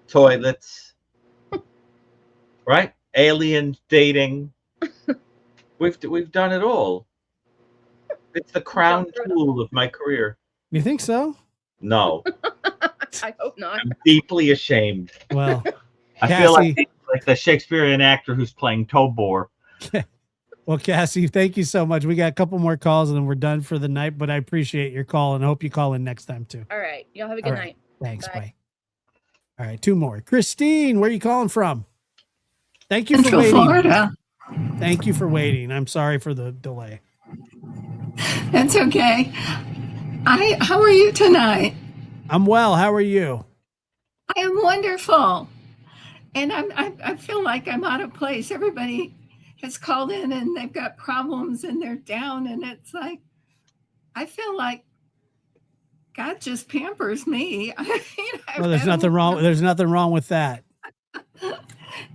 toilets, right? Alien dating. We've done it all. It's the crown jewel of my career. You think so? No. I hope not. I'm deeply ashamed. Well, I feel like the Shakespearean actor who's playing Tobor. Well, Cassie, thank you so much. We got a couple more calls and then we're done for the night, but I appreciate your call and I hope you call in next time too. All right. Y'all have a good night. Thanks. Bye. All right. 2 more. Christine, where are you calling from? Thank you for Central waiting. Florida. Thank you for waiting. I'm sorry for the delay. That's okay. How are you tonight? I'm well. How are you? I am wonderful. And I feel like I'm out of place. Everybody has called in and they've got problems and they're down. And it's like, I feel like God just pampers me. Well, there's nothing wrong. There's nothing wrong with that.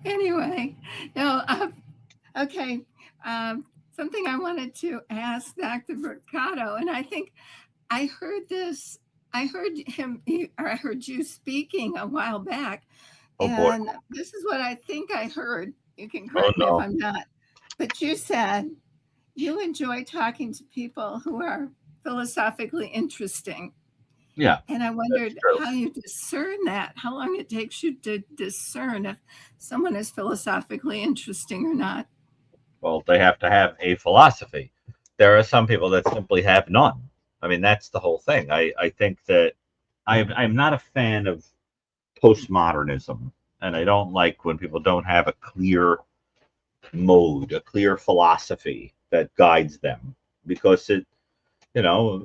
Anyway, no. Okay. Something I wanted to ask Dr. Brucato, and I think I heard this. I heard you speaking a while back, and this is what I think I heard. You can correct me if I'm not. But you said you enjoy talking to people who are philosophically interesting. Yeah. And I wondered how you discern that, how long it takes you to discern if someone is philosophically interesting or not. Well, they have to have a philosophy. There are some people that simply have none. I mean, that's the whole thing. I think that I'm not a fan of postmodernism, and I don't like when people don't have a clear mode, a clear philosophy that guides them, because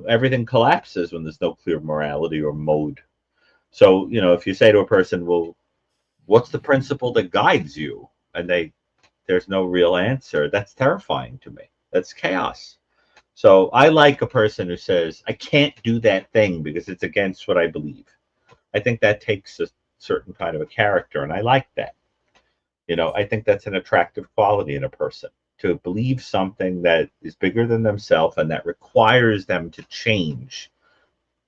everything collapses when there's no clear morality or mode. So, if you say to a person, well, what's the principle that guides you? And they there's no real answer, that's terrifying to me. That's chaos. So I like a person who says, I can't do that thing because it's against what I believe. I think that takes a certain kind of a character, and I like that. I think that's an attractive quality in a person, to believe something that is bigger than themselves and that requires them to change.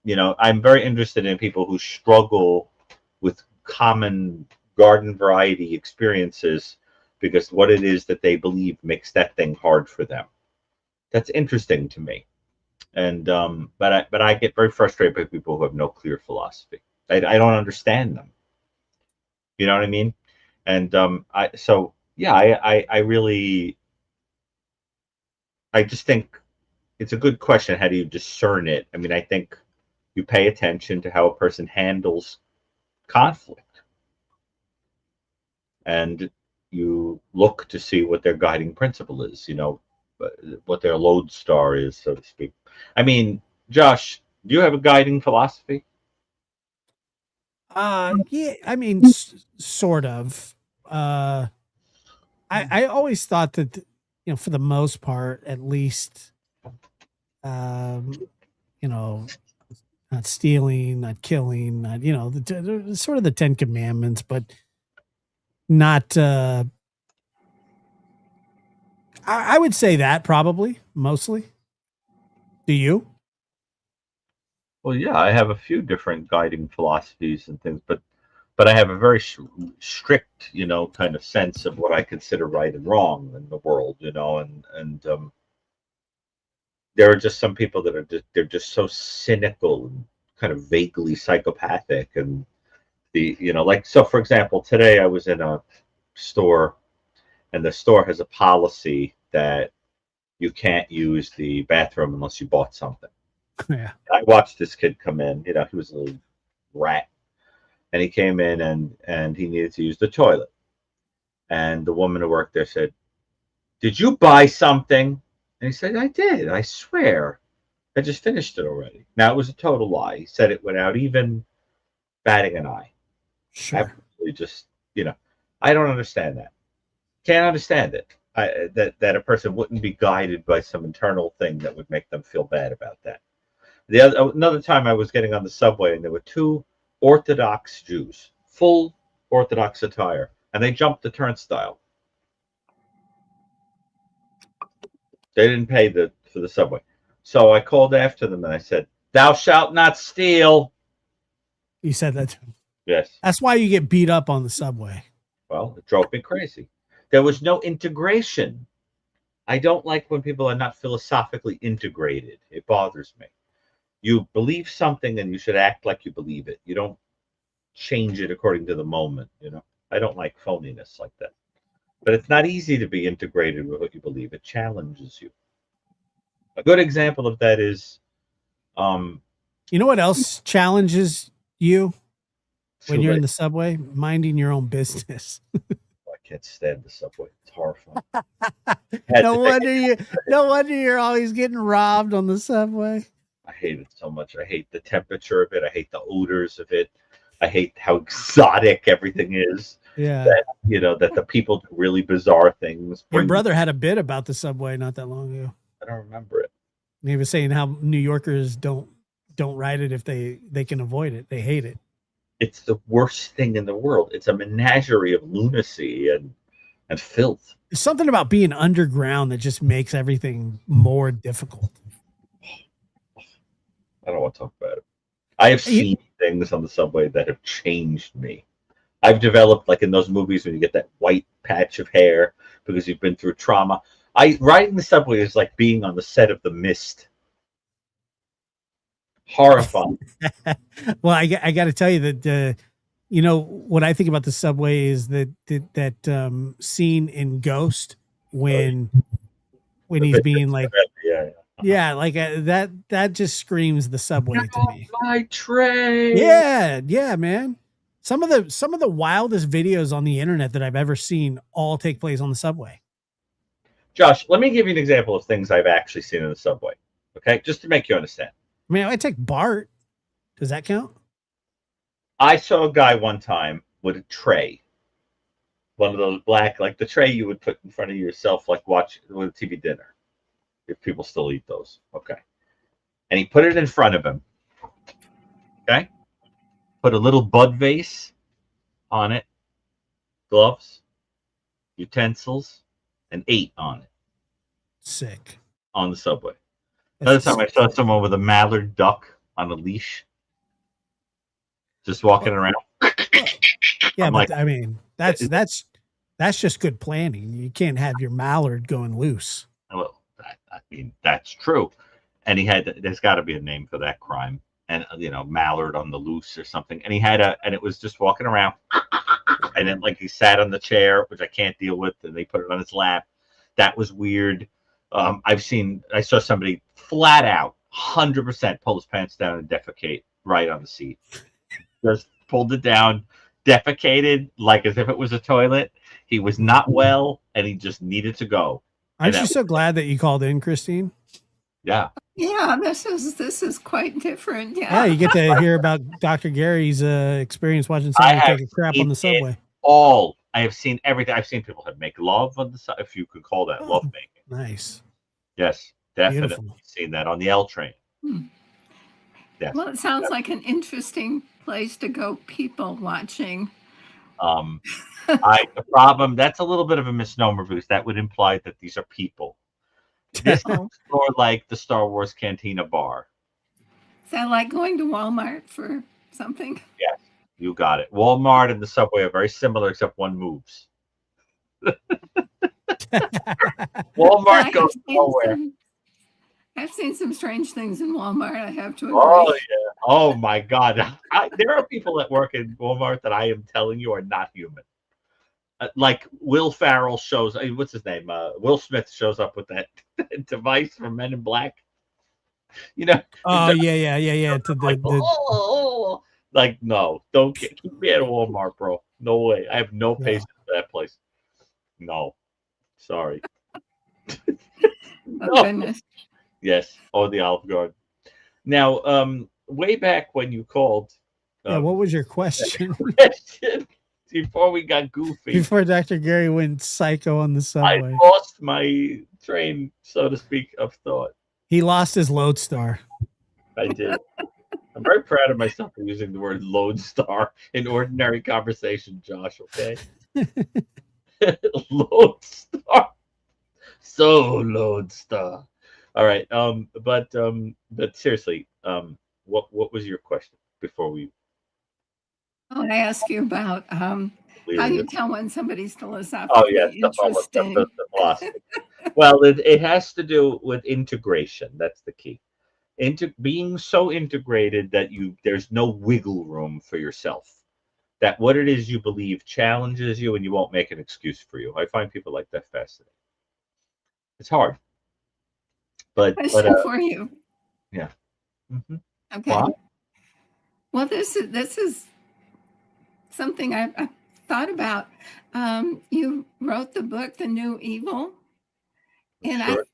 I'm very interested in people who struggle with common garden variety experiences because what it is that they believe makes that thing hard for them. That's interesting to me. And but I get very frustrated by people who have no clear philosophy. I don't understand them. You know what I mean? And I really, I just think it's a good question. How do you discern it? I mean, I think you pay attention to how a person handles conflict, and you look to see what their guiding principle is. What their lodestar is, so to speak. I mean, Josh, do you have a guiding philosophy? Yeah, I mean, sort of. I always thought that, for the most part, at least, um, not stealing, not killing, not, sort of the 10 Commandments, but not, I would say that probably mostly. Do you? Well, yeah, I have a few different guiding philosophies and things, but I have a very strict, kind of sense of what I consider right and wrong in the world, and there are just some people that they're just so cynical and kind of vaguely psychopathic, and like, so for example, today I was in a store, and the store has a policy that you can't use the bathroom unless you bought something. Yeah. I watched this kid come in, he was a little rat, and he came in and he needed to use the toilet. And the woman who worked there said, "Did you buy something?" And he said, "I did, I swear. I just finished it already." Now, it was a total lie. He said it without even batting an eye. Sure. Absolutely just, I don't understand that. Can't understand it. That a person wouldn't be guided by some internal thing that would make them feel bad about that. Another time I was getting on the subway and there were two Orthodox Jews, full Orthodox attire, and they jumped the turnstile. They didn't pay for the subway. So I called after them and I said, "Thou shalt not steal." You said that. Yes. That's why you get beat up on the subway. Well, it drove me crazy. There was no integration. I don't like when people are not philosophically integrated. It bothers me. You believe something and you should act like you believe it. You don't change it according to the moment. I don't like phoniness like that. But it's not easy to be integrated with what you believe. It challenges you. A good example of that is, you know what else challenges you when you're in the subway? Minding your own business. I can't stand the subway. It's horrifying. No wonder you're always getting robbed on the subway. I hate it so much. I hate the temperature of it. I hate the odors of it. I hate how exotic everything is. Yeah. That the people do really bizarre things. Your brother had a bit about the subway not that long ago. I don't remember it. He was saying how New Yorkers don't ride it if they can avoid it. They hate it. It's the worst thing in the world. It's a menagerie of lunacy and filth. There's something about being underground that just makes everything more difficult. I don't want to talk about it. I have seen things on the subway that have changed me. I've developed, like in those movies when you get that white patch of hair because you've been through trauma. Riding the subway is like being on the set of The Mist. Horrifying. Well, I got to tell you that what I think about the subway is that scene in Ghost when he's being like, like that just screams the subway to me. My train. Yeah, man. Some of the wildest videos on the internet that I've ever seen all take place on the subway. Josh, let me give you an example of things I've actually seen in the subway. Okay, just to make you understand. I mean, I take BART. Does that count? I saw a guy one time with a tray, one of those black, like the tray you would put in front of yourself, like watch with a TV dinner, if people still eat those. Okay. And he put it in front of him. Okay. Put a little bud vase on it, gloves, utensils, and ate on it Sick. on the subway. Another time I saw someone with a mallard duck on a leash, just walking around. Yeah, I'm but like, I mean, that's just good planning. You can't have your mallard going loose. well, I mean, that's true. And there's got to be a name for that crime. And, mallard on the loose or something. And and it was just walking around. And then, like, he sat on the chair, which I can't deal with, and they put it on his lap. That was weird. I saw somebody flat out, 100% pull his pants down and defecate right on the seat. Just pulled it down, defecated like as if it was a toilet. He was not well, and he just needed to go. Aren't you so glad that you called in, Christine? Yeah. Yeah, this is quite different. Yeah, you get to hear about Dr. Gary's experience watching somebody take a crap on the subway. I have seen everything. I've seen people make love on the side, if you could call that love making. Nice. Yes, definitely Beautiful. seen that on the L train. Yes. Well, it sounds like an interesting place to go people watching. The problem, that's a little bit of a misnomer because that would imply that these are people. This is more like the Star Wars Cantina bar. Is that like going to Walmart for something? Yes, you got it. Walmart and the subway are very similar, except one moves. Walmart goes nowhere. I've seen some strange things in Walmart, I have to agree. Oh, yeah. Oh, my God. There are people that work in Walmart that I am telling you are not human. Like Will Ferrell shows, what's his name? Will Smith shows up with that device from Men in Black. Oh, yeah. Like, no, don't keep me at Walmart, bro. No way. I have no patience for that place. No. Sorry. Oh, goodness. Yes. Or the Olive Garden. Now, way back when you called. What was your question? Before we got goofy. Before Dr. Gary went psycho on the subway. I lost my train, so to speak, of thought. He lost his lodestar. I did. I'm very proud of myself for using the word lodestar in ordinary conversation, Josh, okay? Lodestar. So lodestar. All right. But seriously, what was your question before we? Oh, I asked you about how you tell when somebody's philosophically Oh, yes, interesting. the philosophy. Well, it has to do with integration. That's the key. Being so integrated that there's no wiggle room for yourself. That what it is you believe challenges you, and you won't make an excuse for you. I find people like that fascinating. It's hard. Question for you. Yeah. Mm-hmm. Okay. What? Well, this is something I've thought about. You wrote the book, The New Evil. And Sure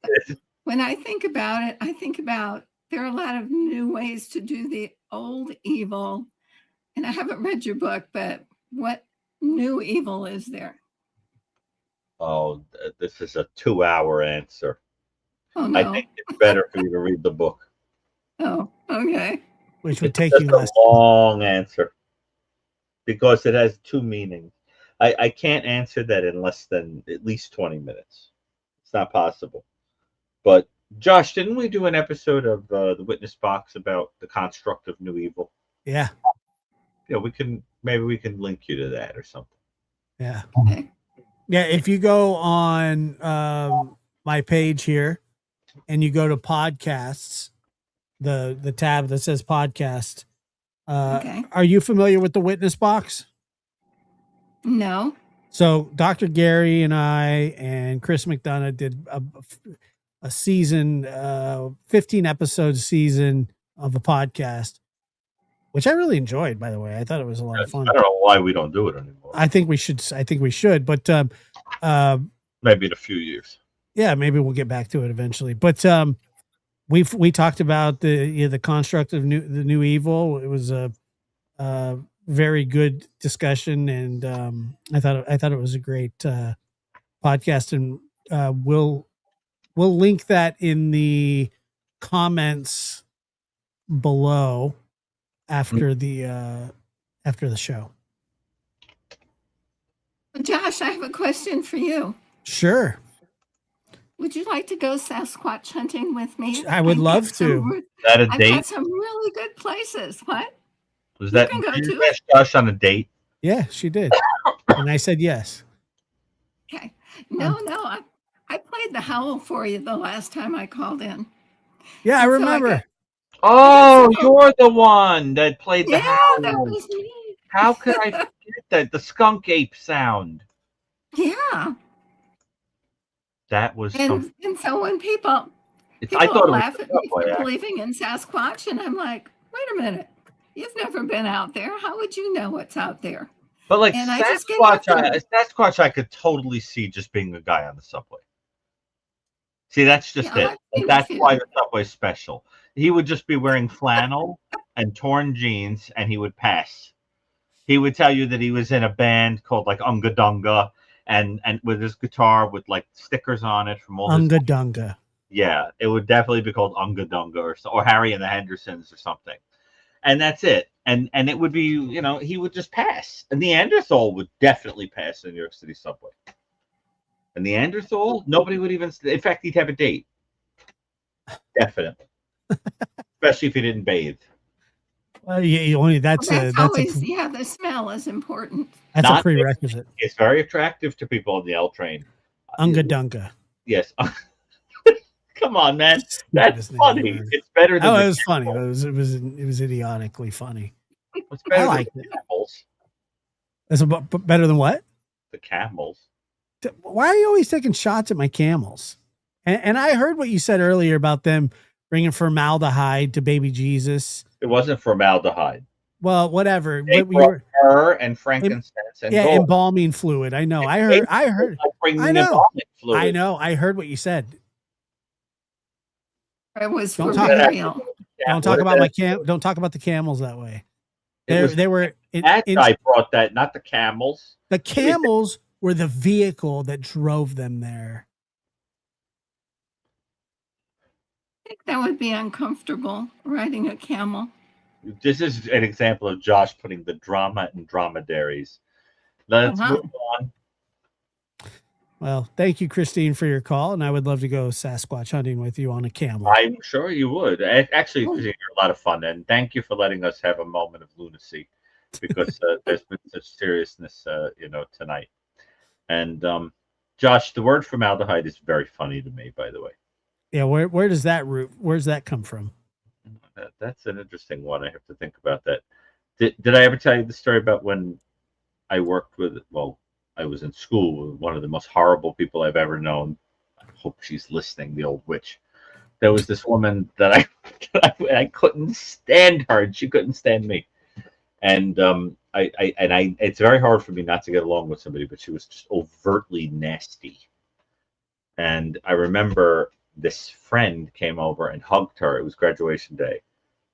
when I think about it, I think about there are a lot of new ways to do the old evil. And I haven't read your book, but what new evil is there? Oh, this is a 2-hour answer. Oh, no. I think it's better for you to read the book. Oh, okay. Which would take you less. A long answer because it has two meanings. I can't answer that in less than at least 20 minutes. It's not possible. But Josh, didn't we do an episode of the Witness Box about the construct of new evil? Yeah. Yeah, maybe we can link you to that or something. Yeah. Yeah, if you go on my page here and you go to podcasts, the tab that says podcast, Okay. Are you familiar with the Witness Box? No. So Dr. Gary and I and Chris McDonough did a season, 15 episode season of a podcast, which I really enjoyed, by the way. I thought it was a lot of fun. I don't know why we don't do it anymore. I think we should, but maybe in a few years. Yeah, maybe we'll get back to it eventually. But we talked about the construct of the new evil. It was very good discussion, and I thought it was a great podcast, and we'll link that in the comments below after the show. Josh, I have a question for you. Sure. Would you like to go Sasquatch hunting with me? I would love to. Is that a I've date? got some really good places. What? Was You that can go did you too. ask Josh on a date? Yeah, she did. And I said yes. Okay. No, I played the howl for you the last time I called in. Yeah, I And so remember. Oh, so- you're the one that played the Yeah, howl. that was me. How could I forget that? The skunk ape sound. Yeah. That was something. And so when people I thought it laugh was at me for Subway, actually. believing in Sasquatch, and I'm like, wait a minute, you've never been out there. How would you know what's out there? But like And I just gave up Sasquatch, I could totally see just being a guy on the subway. See, that's just Yeah, it. I've seen That's a few. why the subway's special. He would just be wearing flannel and torn jeans, and he would pass. He would tell you that he was in a band called like Unga Dunga, and with his guitar with like stickers on it from all his. Unga Dunga. Yeah, it would definitely be called Unga Dunga or Harry and the Hendersons or something. And that's it. And it would be, you know, he would just pass. And Neanderthal would definitely pass in New York City subway. And Neanderthal, nobody would even. In fact, he'd have a date. Definitely, especially if he didn't bathe. Well, yeah, only that's always the smell is important. That's a prerequisite. It's very attractive to people on the L train. Unga Dunga. Yes. Come on, man. That's funny. It's better than. Oh, it was funny. It was idiotically funny. It's better I like than it. the camels. It's better than what? The camels. Why are you always taking shots at my camels? And I heard what you said earlier about them bringing formaldehyde to baby Jesus. It wasn't formaldehyde. Well, whatever. They brought myrrh and frankincense and gold. Embalming fluid. I know. I heard. I know. Fluid. I heard what you said. It was Don't for talk, burial. Don't talk about my Don't talk about the camels that way. They were. That guy brought that, not the camels. The camels were the vehicle that drove them there. I think that would be uncomfortable riding a camel. This is an example of Josh putting the drama in dromedaries. Let's move on. Well, thank you, Christine, for your call, and I would love to go Sasquatch hunting with you on a camel. I'm sure you would. Actually, you're a lot of fun, and thank you for letting us have a moment of lunacy, because there's been such seriousness, tonight. And Josh, the word formaldehyde is very funny to me, by the way. Yeah, where does that come from? That's an interesting one. I have to think about that. Did I ever tell you the story about when I worked with? Well, I was in school with one of the most horrible people I've ever known. I hope she's listening, the old witch. There was this woman that I couldn't stand her, and she couldn't stand me. And it's very hard for me not to get along with somebody, but she was just overtly nasty. And I remember this friend came over and hugged her. It was graduation day.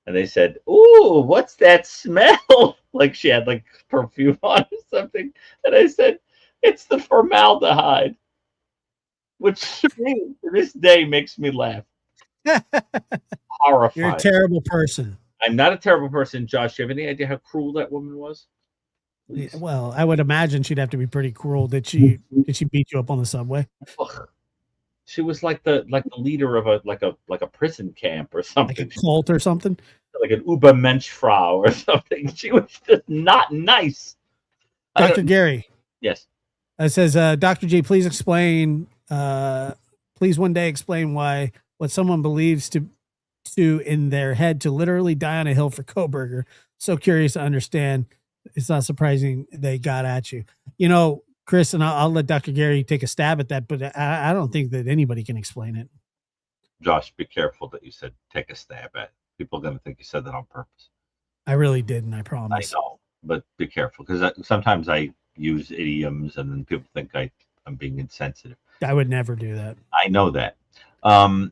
And they said, "Ooh, what's that smell?" Like she had like perfume on or something. And I said, "It's the formaldehyde," which to me, to this day, makes me laugh. Horrified. You're a terrible person. I'm not a terrible person, Josh. Do you have any idea how cruel that woman was? Yeah, well, I would imagine she'd have to be pretty cruel. Did she beat you up on the subway? Ugh. She was like the leader of a prison camp or something. Like a cult or something? Like an Übermenschfrau or something. She was just not nice. Dr. Gary. Yes. It says, Dr. G, please explain, please one day explain why what someone believes to in their head to literally die on a hill for Koberger. So curious to understand. It's not surprising they got at you. You know, Chris, and I'll let Dr. Gary take a stab at that, but I don't think that anybody can explain it. Josh, be careful that you said take a stab at it. People are going to think you said that on purpose. I really didn't, I promise. I know, but be careful, because sometimes I use idioms and then people think I'm being insensitive. I would never do that. I know that. You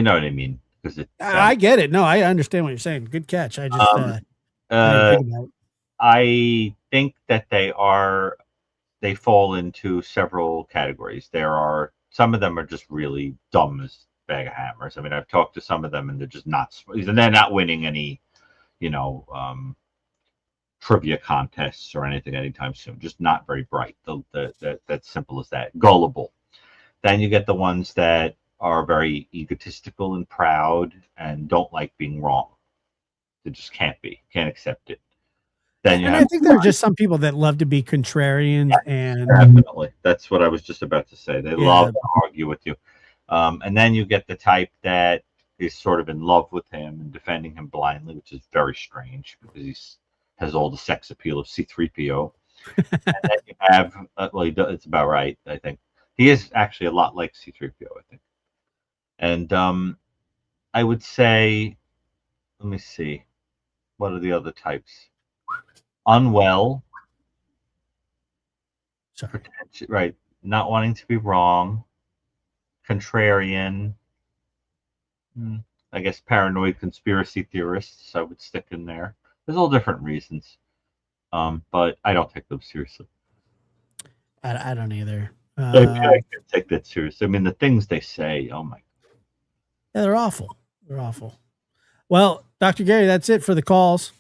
know what I mean? Because I get it. No, I understand what you're saying. Good catch. I just I didn't think about it. I think that they fall into several categories. There are some of them are just really dumb as bag of hammers. I mean, I've talked to some of them, and they're just not. And they're not winning any, trivia contests or anything anytime soon. Just not very bright. That's simple as that. Gullible. Then you get the ones that are very egotistical and proud and don't like being wrong. They just can't accept it. Then you And have I think there are just some people that love to be contrarians, and definitely. That's what I was just about to say. They Yeah. love to argue with you. And then you get the type that is sort of in love with him and defending him blindly, which is very strange because has all the sex appeal of C-3PO. And then you have, it's about right, I think. He is actually a lot like C-3PO, I think. And I would say, let me see, what are the other types? Unwell. Sorry. Right. Not wanting to be wrong. Contrarian. I guess paranoid conspiracy theorists I would stick in there. There's all different reasons. But I don't take them seriously. I don't either. I can't take that seriously. I mean, the things they say, oh my. Yeah, they're awful. They're awful. Well, Dr. Gary, that's it for the calls.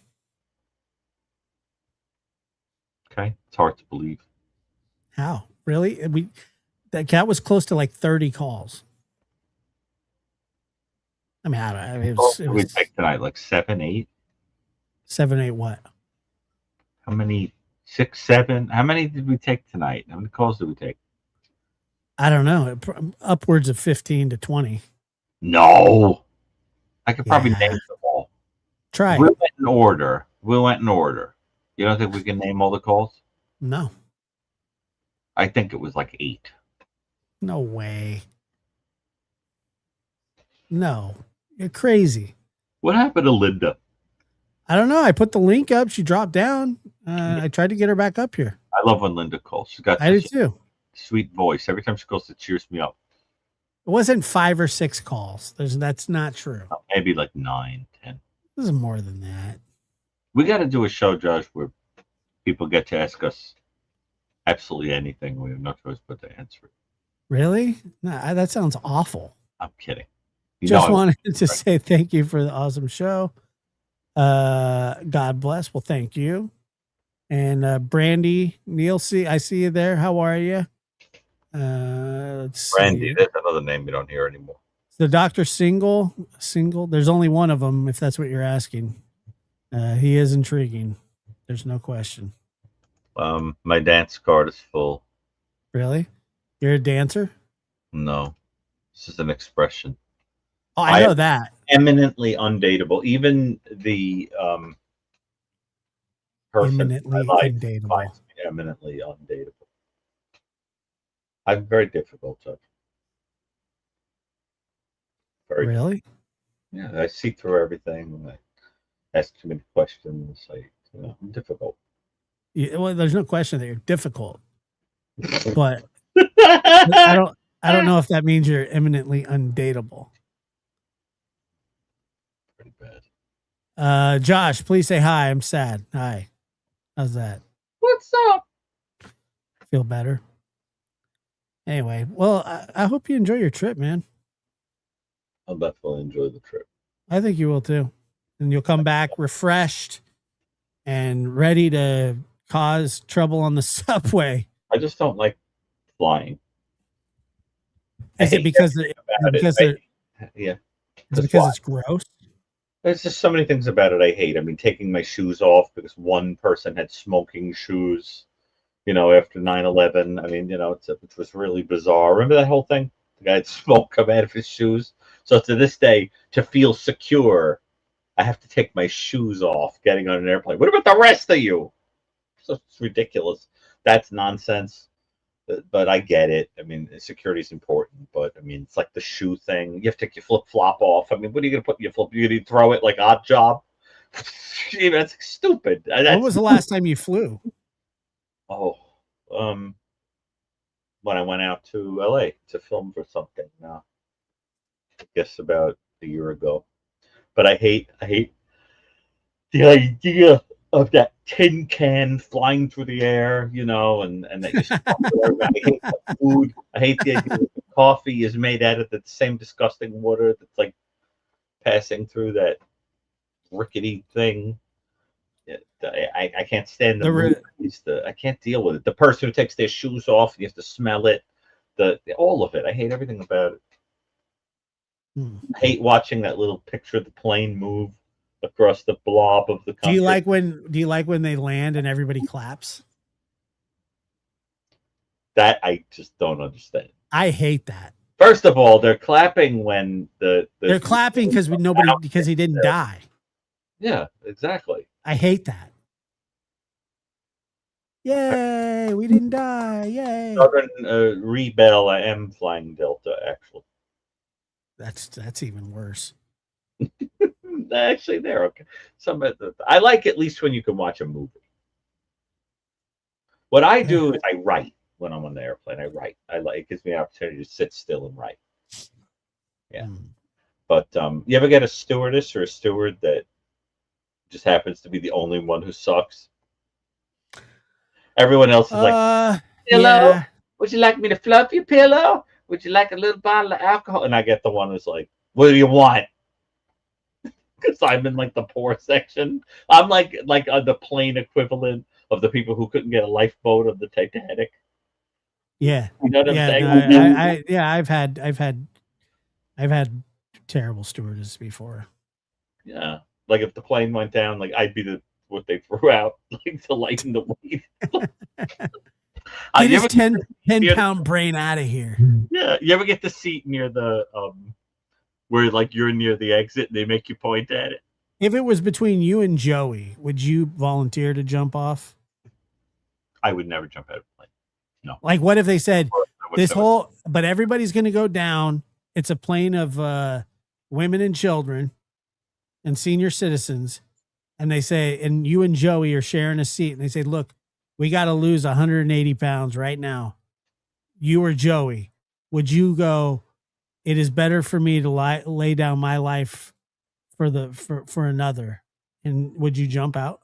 Okay. It's hard to believe. How? Really? That was close to like 30 calls. I mean, I don't know. It we was take tonight, like 7, 8. 7, 8 what? How many? 6, 7? How many did we take tonight? How many calls did we take? I don't know. Upwards of 15 to 20. No. I could probably name them all. Try. We went in order. You don't think we can name all the calls? No. I think it was like 8. No way. No. You're crazy. What happened to Linda? I don't know. I put the link up. She dropped down. I tried to get her back up here. I love when Linda calls. She's got I do too. Sweet voice. Every time she calls, it cheers me up. It wasn't 5 or 6 calls. That's not true. Maybe like 9, 10. This is more than that. We got to do a show, Josh, where people get to ask us absolutely anything. We have no choice but to answer it. Really? No, that sounds awful. I'm kidding. Just wanted to say thank you for the awesome show. God bless. Well, thank you. And Brandy Neil, I see you there. How are you? Let's Brandy, see. that's another name you don't hear anymore. The Dr. Single. There's only one of them, if that's what you're asking. He is intriguing. There's no question. My dance card is full. Really? You're a dancer? No. This is an expression. Oh, I know that. Eminently undateable. Even the person eminently undateable. finds me eminently undateable. I'm very difficult, Judge. Really? Yeah, I see through everything. I ask too many questions. I'm difficult. Well, there's no question that you're difficult, but I don't know if that means you're eminently undateable. Pretty bad. Josh, please say hi. I'm sad. Hi. How's that? What's up? Feel better? Anyway, well, I hope you enjoy your trip, man. I'll definitely enjoy the trip. I think you will too. And you'll come back refreshed and ready to cause trouble on the subway. I just don't like flying. Is it because it's gross? There's just so many things about it I hate. I mean, taking my shoes off because one person had smoking shoes, after 9/11. I mean, it was really bizarre. Remember that whole thing? The guy had smoke come out of his shoes. So to this day, to feel secure, I have to take my shoes off getting on an airplane. What about the rest of you? So it's ridiculous. That's nonsense. But I get it. I mean, security is important, but I mean, it's like the shoe thing. You have to take your flip flop off. I mean, what are you going to put in your flip? You're going to throw it like Odd Job? That's stupid. When was the last time you flew? Oh, when I went out to LA to film for something. I guess about a year ago. But I hate the idea of that tin can flying through the air, and that you stumble around. I hate the food. I hate the idea that the coffee is made out of the same disgusting water that's like passing through that rickety thing. I can't stand the movies. I can't deal with it. The person who takes their shoes off, you have to smell it. All of it. I hate everything about it. I hate watching that little picture of the plane move across the blob of the country. Do you like when they land and everybody claps? That I just don't understand. I hate that. First of all, they're clapping when they're clapping because he didn't die. Yeah, exactly. I hate that. Yay, we didn't die. Yay. Southern Rebel, I am flying Delta, actually. That's even worse. Actually, they're okay. I like at least when you can watch a movie. What I do is I write when I'm on the airplane. I write. It gives me an opportunity to sit still and write. Yeah. But you ever get a stewardess or a steward that just happens to be the only one who sucks? Everyone else is like, pillow? Yeah. Would you like me to fluff your pillow? Would you like a little bottle of alcohol? And I get the one who's like, what do you want? Because I'm in like the poor section. I'm like the plane equivalent of the people who couldn't get a lifeboat of the Titanic. Yeah. You know what I'm saying? I've had terrible stewardesses before. Yeah. Like if the plane went down, like I'd be what they threw out, like to lighten the weight. Get his 10-pound brain out of here. Yeah. You ever get the seat near the where like you're near the exit and they make you point at it? If it was between you and Joey, would you volunteer to jump off? I would never jump out of a plane. No. Like what if they said but everybody's gonna go down. It's a plane of women and children and senior citizens. And they say, and you and Joey are sharing a seat. And they say, look, we got to lose 180 pounds right now. You or Joey, would you go, it is better for me to lay down my life for another? And would you jump out?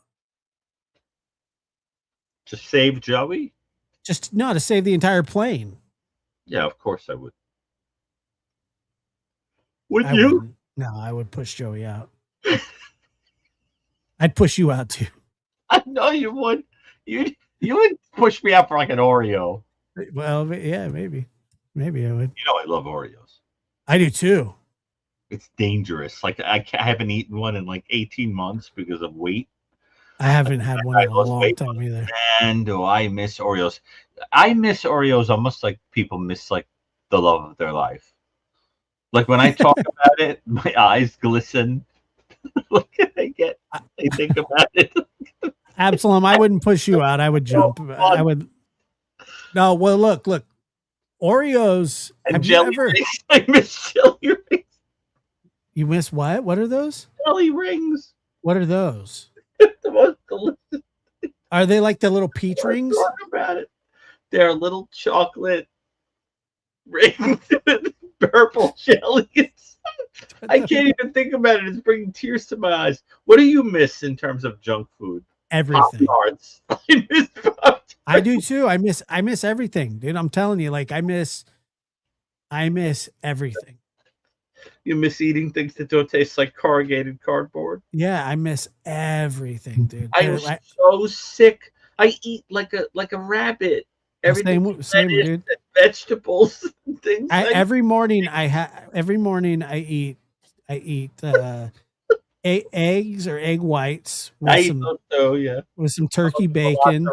To save Joey? To save the entire plane. Yeah, of course I would. Would you? Wouldn't. No, I would push Joey out. I'd push you out too. I know you would. You would push me out for like an Oreo. Well, yeah, maybe I would. You know I love Oreos. I do too. It's dangerous. Like I haven't eaten one in like 18 months because of weight. I haven't had one in a long time either. And do I miss Oreos? I miss Oreos almost like people miss like the love of their life. Like when I talk about it, my eyes glisten. Look, I think about it. Absalom, I wouldn't push you out. I would jump. I would. No, well, look. Oreos. And jelly rings. I miss jelly rings. You miss what? What are those? Jelly rings. What are those? The most delicious. Are they like the little peach rings? Talk about it. They're little chocolate rings with purple jelly. I can't even think about it. It's bringing tears to my eyes. What do you miss in terms of junk food? Everything. Pop-Tarts. I miss Pop-Tarts. I do too. I miss everything, dude. I'm telling you, like I miss everything. You miss eating things that don't taste like corrugated cardboard. Yeah, I miss everything, dude. I'm so sick. I eat like a rabbit. Everything, same dude. Vegetables, and things. Every morning I eat eggs or egg whites with some turkey bacon.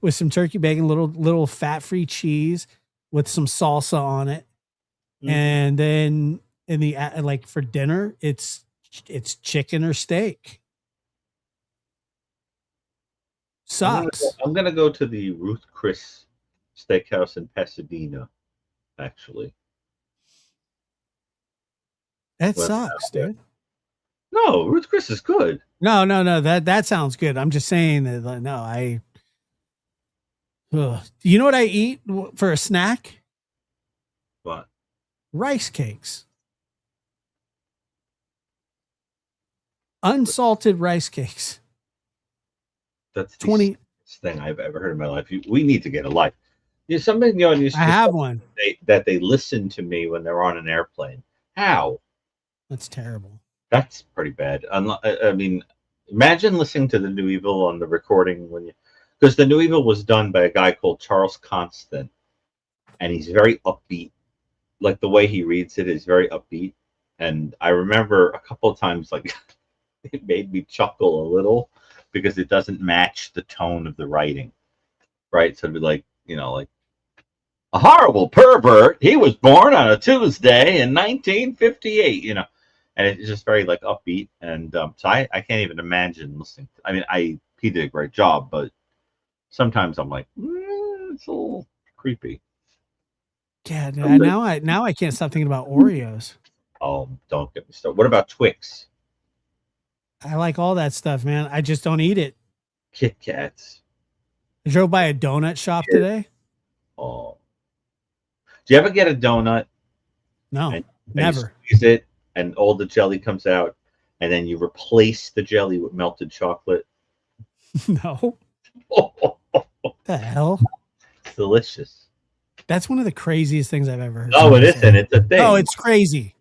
With some turkey bacon, little fat-free cheese with some salsa on it. Mm-hmm. And then in the like for dinner, it's chicken or steak. Sucks. I'm gonna go to the Ruth Chris Steakhouse in Pasadena. Actually, that sucks, dude. No, Ruth Chris is good. No. That sounds good. I'm just saying that. No, you know what I eat for a snack? What? Rice cakes. Unsalted rice cakes. That's the 20. stupidest thing I've ever heard in my life. We need to get a life. Somebody in the audience I have one. that they listen to me when they're on an airplane. How? That's terrible. That's pretty bad. I mean, imagine listening to the New Evil on the recording because the New Evil was done by a guy called Charles Constant, and he's very upbeat. Like the way he reads it is very upbeat. And I remember a couple of times, like it made me chuckle a little because it doesn't match the tone of the writing, right? So it'd be like, like a horrible pervert. He was born on a Tuesday in 1958, and it's just very like upbeat. And so I can't even imagine listening. I mean, he did a great job, but sometimes I'm like, it's a little creepy. Yeah, now I can't stop thinking about Oreos. Oh, don't get me started. What about Twix? I like all that stuff, man. I just don't eat it. Kit Kats. I drove by a donut shop today. Oh. Do you ever get a donut? No, and never. You squeeze it and all the jelly comes out, and then you replace the jelly with melted chocolate? No. The hell? It's delicious. That's one of the craziest things I've ever heard. No, it isn't. It's a thing. Oh, it's crazy.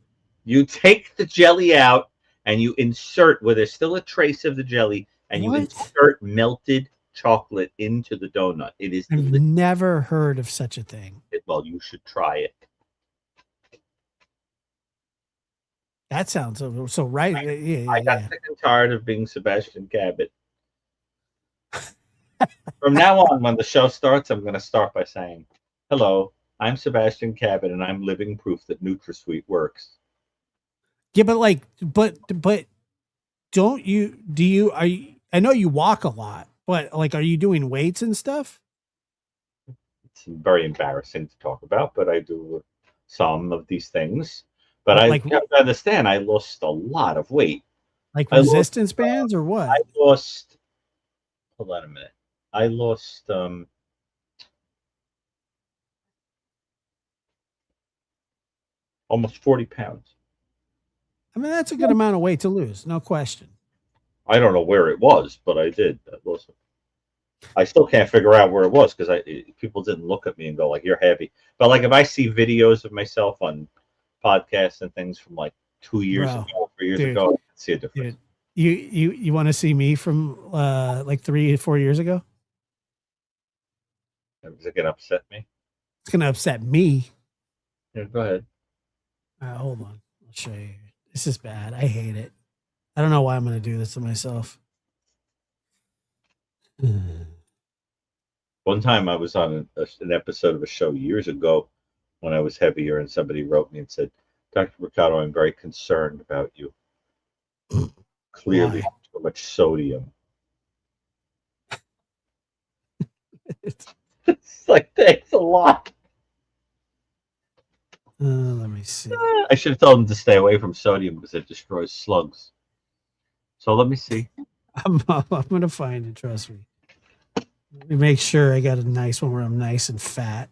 You take the jelly out and you insert where there's still a trace of the jelly, and you insert melted chocolate into the donut. It is I've delicious. never heard of such a thing. Well, you should try it. That sounds so right. I got sick and tired of being Sebastian Cabot. From now on, when the show starts, I'm going to start by saying, "Hello, I'm Sebastian Cabot, and I'm living proof that NutraSweet works." Yeah, but don't you? I know you walk a lot, but like, are you doing weights and stuff? It's very embarrassing to talk about, but I do some of these things. But I have to understand, I lost a lot of weight. Like resistance bands or what? I lost. Hold on a minute. I lost. Almost 40 pounds. I mean, that's a good amount of weight to lose, no question. I don't know where it was, but I did. I still can't figure out where it was because people didn't look at me and go like, "You're heavy." But like if I see videos of myself on podcasts and things from like 2 years ago, 3 years ago, I can see a difference. Dude, you want to see me from like 3 or 4 years ago? Is it gonna upset me? It's gonna upset me. Yeah, go ahead. Hold on, I'll show you. This is bad. I hate it. I don't know why I'm gonna do this to myself. One time I was on an episode of a show years ago when I was heavier, and somebody wrote me and said, "Dr. Brucato, I'm very concerned about you. Clearly, so much sodium." It's like, thanks a lot. Let me see. I should have told him to stay away from sodium because it destroys slugs. So let me see. I'm gonna find it. Trust me. Let me make sure I got a nice one where I'm nice and fat.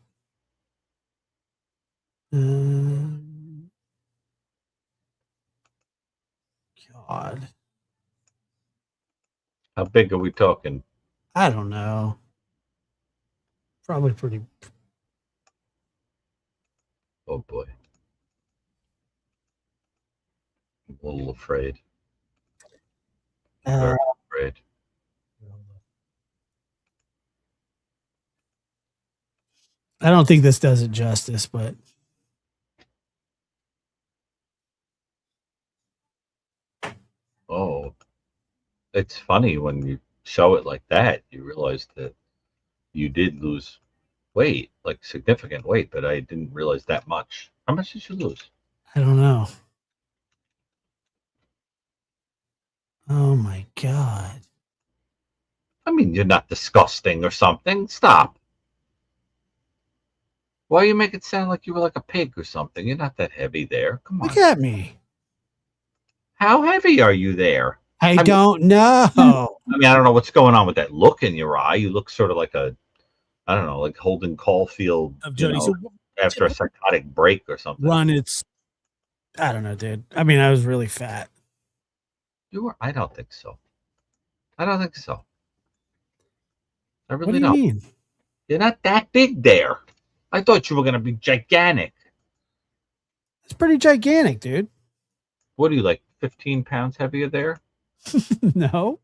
God. How big are we talking? I don't know. Probably pretty. Oh boy. I'm a little afraid. Very afraid. I don't think this does it justice, but oh, it's funny when you show it like that, you realize that you did lose weight, like significant weight, but I didn't realize that much. How much did you lose? I don't know. Oh my God. I mean, you're not disgusting or something. Stop. Why you make it sound like you were like a pig or something? You're not that heavy there. Come on. Look at me. How heavy are you there? I don't know. I mean, I don't know what's going on with that look in your eye. You look sort of like I don't know, like Holden Caulfield Of Jody. So after a psychotic break or something. I don't know, dude. I mean, I was really fat. You were? I don't think so. I don't think so. I What really do you don't. mean? You're not that big there. I thought you were gonna be gigantic. It's pretty gigantic, dude. What are you, like 15 pounds heavier there? No,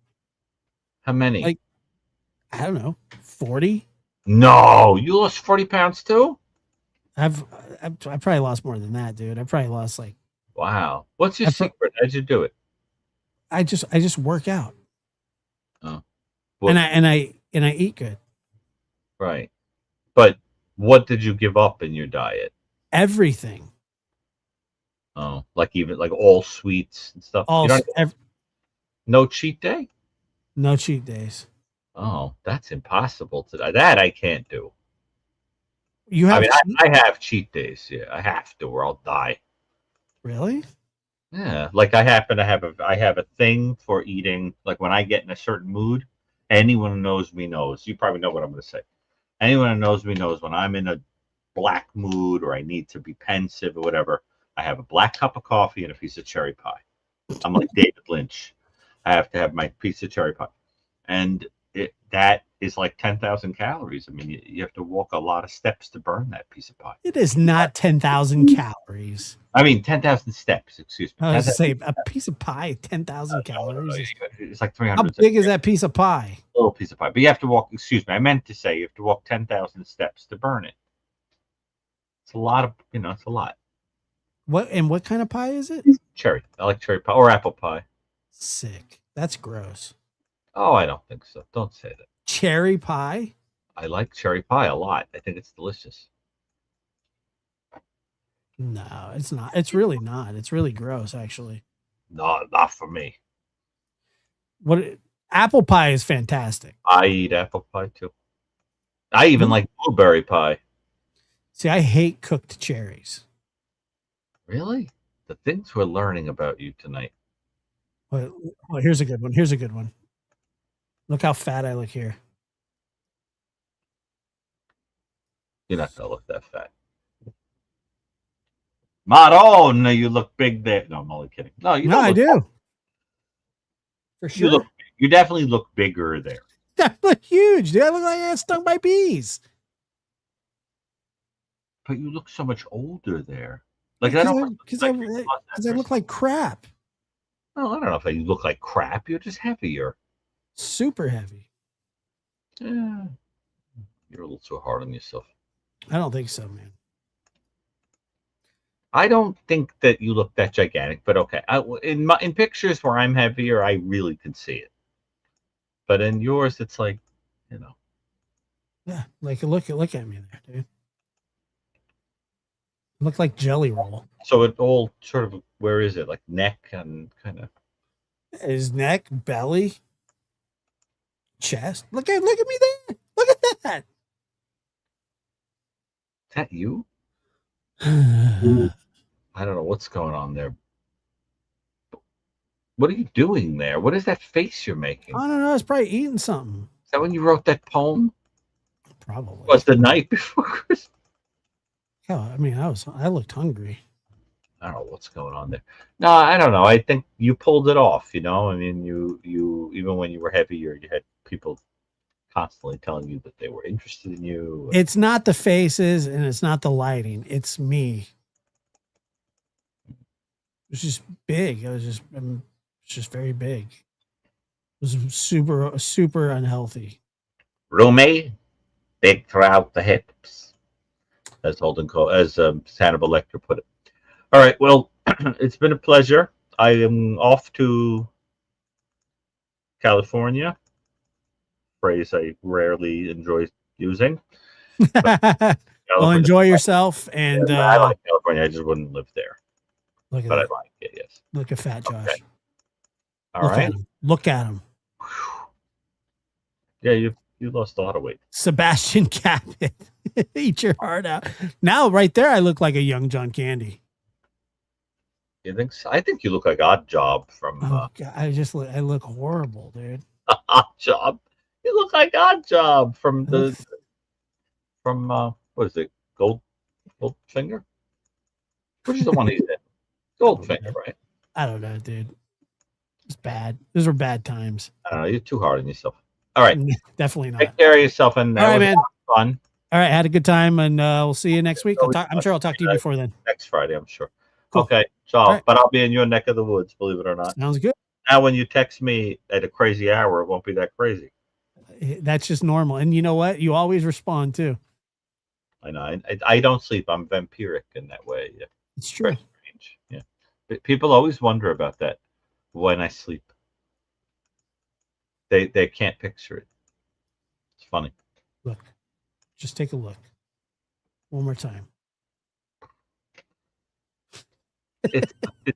How many? like I don't know, 40. No, you lost 40 pounds too? I've I probably lost more than that, dude. I probably lost like Wow. What's your I pro- secret? How'd you do it? I just work out Oh, and what, I eat good. right. But what did you give up in your diet? Everything, Oh, like even like all sweets and stuff. all You don't ev- no cheat day? no cheat days. Oh, that's impossible today. That I can't do. You I have mean, cheat? I have cheat days. Yeah, I have to, or I'll die. Really? Yeah, like I have a thing for eating. Like when I get in a certain mood, anyone who knows me knows. You probably know what I'm going to say. Anyone who knows me knows when I'm in a black mood or I need to be pensive or whatever. I have a black cup of coffee and a piece of cherry pie. I'm like David Lynch. I have to have my piece of cherry pie, and that is like 10,000 calories. I mean, you have to walk a lot of steps to burn that piece of pie. It is not 10,000 calories. I mean, 10,000 steps. Excuse me. I was 10,000 to say a piece of pie, 10,000 calories. It's like How 300. big is that piece of pie? Little piece of pie, but you have to walk. Excuse me, I meant to say you have to walk 10,000 steps to burn it. It's a lot of, it's a lot. What kind of pie is it? Cherry. I like cherry pie or apple pie. Sick. That's gross. Oh, I don't think so. Don't say that. Cherry pie? I like cherry pie a lot. I think it's delicious. No, it's not. It's really not. It's really gross, actually. No, not for me. Apple pie is fantastic. I eat apple pie too. I even like blueberry pie. See, I hate cooked cherries. Really? The things we're learning about you tonight. Well, here's a good one. Here's a good one. Look how fat I look here. You're not gonna look that fat. Not oh no, you look big there. No, I'm only kidding. No, you No, don't I look do. For sure. You definitely look bigger there. I look huge, dude. I look like I got stung by bees. But you look so much older there. Like I don't Because I look like crap. Oh, I don't know if you look like crap. You're just heavier. Super heavy. Yeah. You're a little too hard on yourself. I don't think so, man. I don't think that you look that gigantic, but okay. In pictures where I'm heavier, I really can see it. But in yours, it's like, Yeah, like look at me there, dude. Look like jelly roll. So it all sort of, where is it? Like neck and kind of his neck, belly, chest. Look at me there. Look at that. Is that you? I don't know what's going on there. What are you doing there? What is that face you're making? I don't know. It's probably eating something. Is that when you wrote that poem? Probably. Was the night before Christmas? Yeah, I mean, I looked hungry. I don't know what's going on there. No, I don't know. I think you pulled it off. I mean, you even when you were heavier, you had people constantly telling you that they were interested in you. It's not the faces and it's not the lighting. It's me. It was just big. It's just very big. It was super unhealthy. Roomy, big throughout the hips, as Hannibal Lecter put it. All right. Well, it's been a pleasure. I am off to California. Phrase I rarely enjoy using. Well, enjoy yourself. And I like California. I just wouldn't live there. Look at but that. I like it. Yes. Look at Fat Josh. Okay. All right. Look at him. Yeah, you lost a lot of weight. Sebastian Cabot. Eat your heart out. Now, right there, I look like a young John Candy. You think so? I think you look like Odd Job from. God, I look horrible, dude. Odd Job. You look like Odd Job from what is it? Goldfinger? Which is the one he's in? Goldfinger, right? I don't know, dude. It's bad. Those were bad times. I don't know. You're too hard on yourself. All right. Definitely not. Take care of yourself, and All that right, was man. fun. All right, had a good time, and we'll see you next week. I'm sure I'll talk to you before then. Next Friday, I'm sure. Cool. Okay, so right. but I'll be in your neck of the woods, believe it or not. Sounds good. Now, when you text me at a crazy hour, it won't be that crazy. That's just normal, and you know what? You always respond too. I know. I don't sleep. I'm vampiric in that way. Yeah. It's true. Very strange. Yeah. But people always wonder about that when I sleep. They can't picture it. It's funny. Look, just take a look. One more time. It's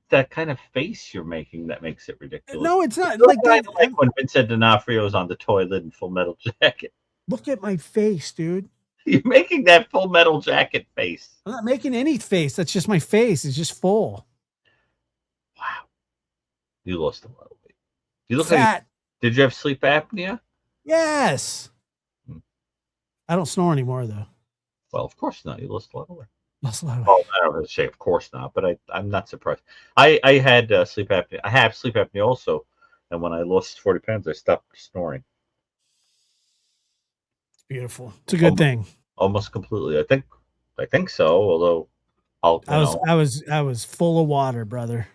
that kind of face you're making that makes it ridiculous. No, it's not. It's Like, kind of like when Vincent D'Onofrio's on the toilet in Full Metal Jacket. Look at my face, dude. You're making that Full Metal Jacket face. I'm not making any face. That's just my face. It's just full. Wow. You lost a lot of weight. You look fat. Did you have sleep apnea? Yes. I don't snore anymore, though. Well, of course not. You lost a lot of weight. Lost a lot of Oh, weight. I don't have to say, of course not, but I'm not surprised. I had sleep apnea. I have sleep apnea also, and when I lost 40 pounds, I stopped snoring. It's beautiful. It's a good thing. Almost completely. I think so. Although I was full of water, brother.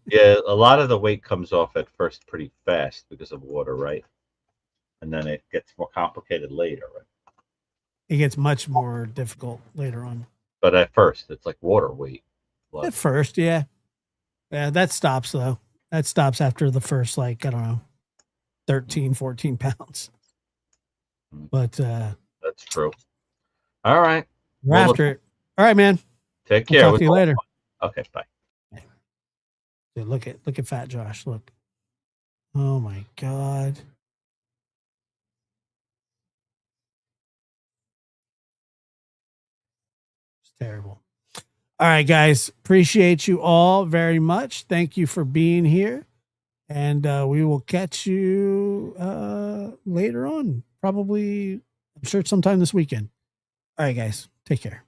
Yeah, a lot of the weight comes off at first pretty fast because of water, right? And then it gets more complicated later, right? It gets much more difficult later on. But at first, it's like water weight. At first, yeah. Yeah, that stops, though. That stops after the first, like, I don't know, 13, 14 pounds. But that's true. All right. We're after it. All right, man. Take care. We'll talk to you later. Okay, bye. Dude, look at Fat Josh. Look. Oh my God. It's terrible. All right, guys. Appreciate you all very much. Thank you for being here. And we will catch you later on. Probably, I'm sure sometime this weekend. All right, guys. Take care.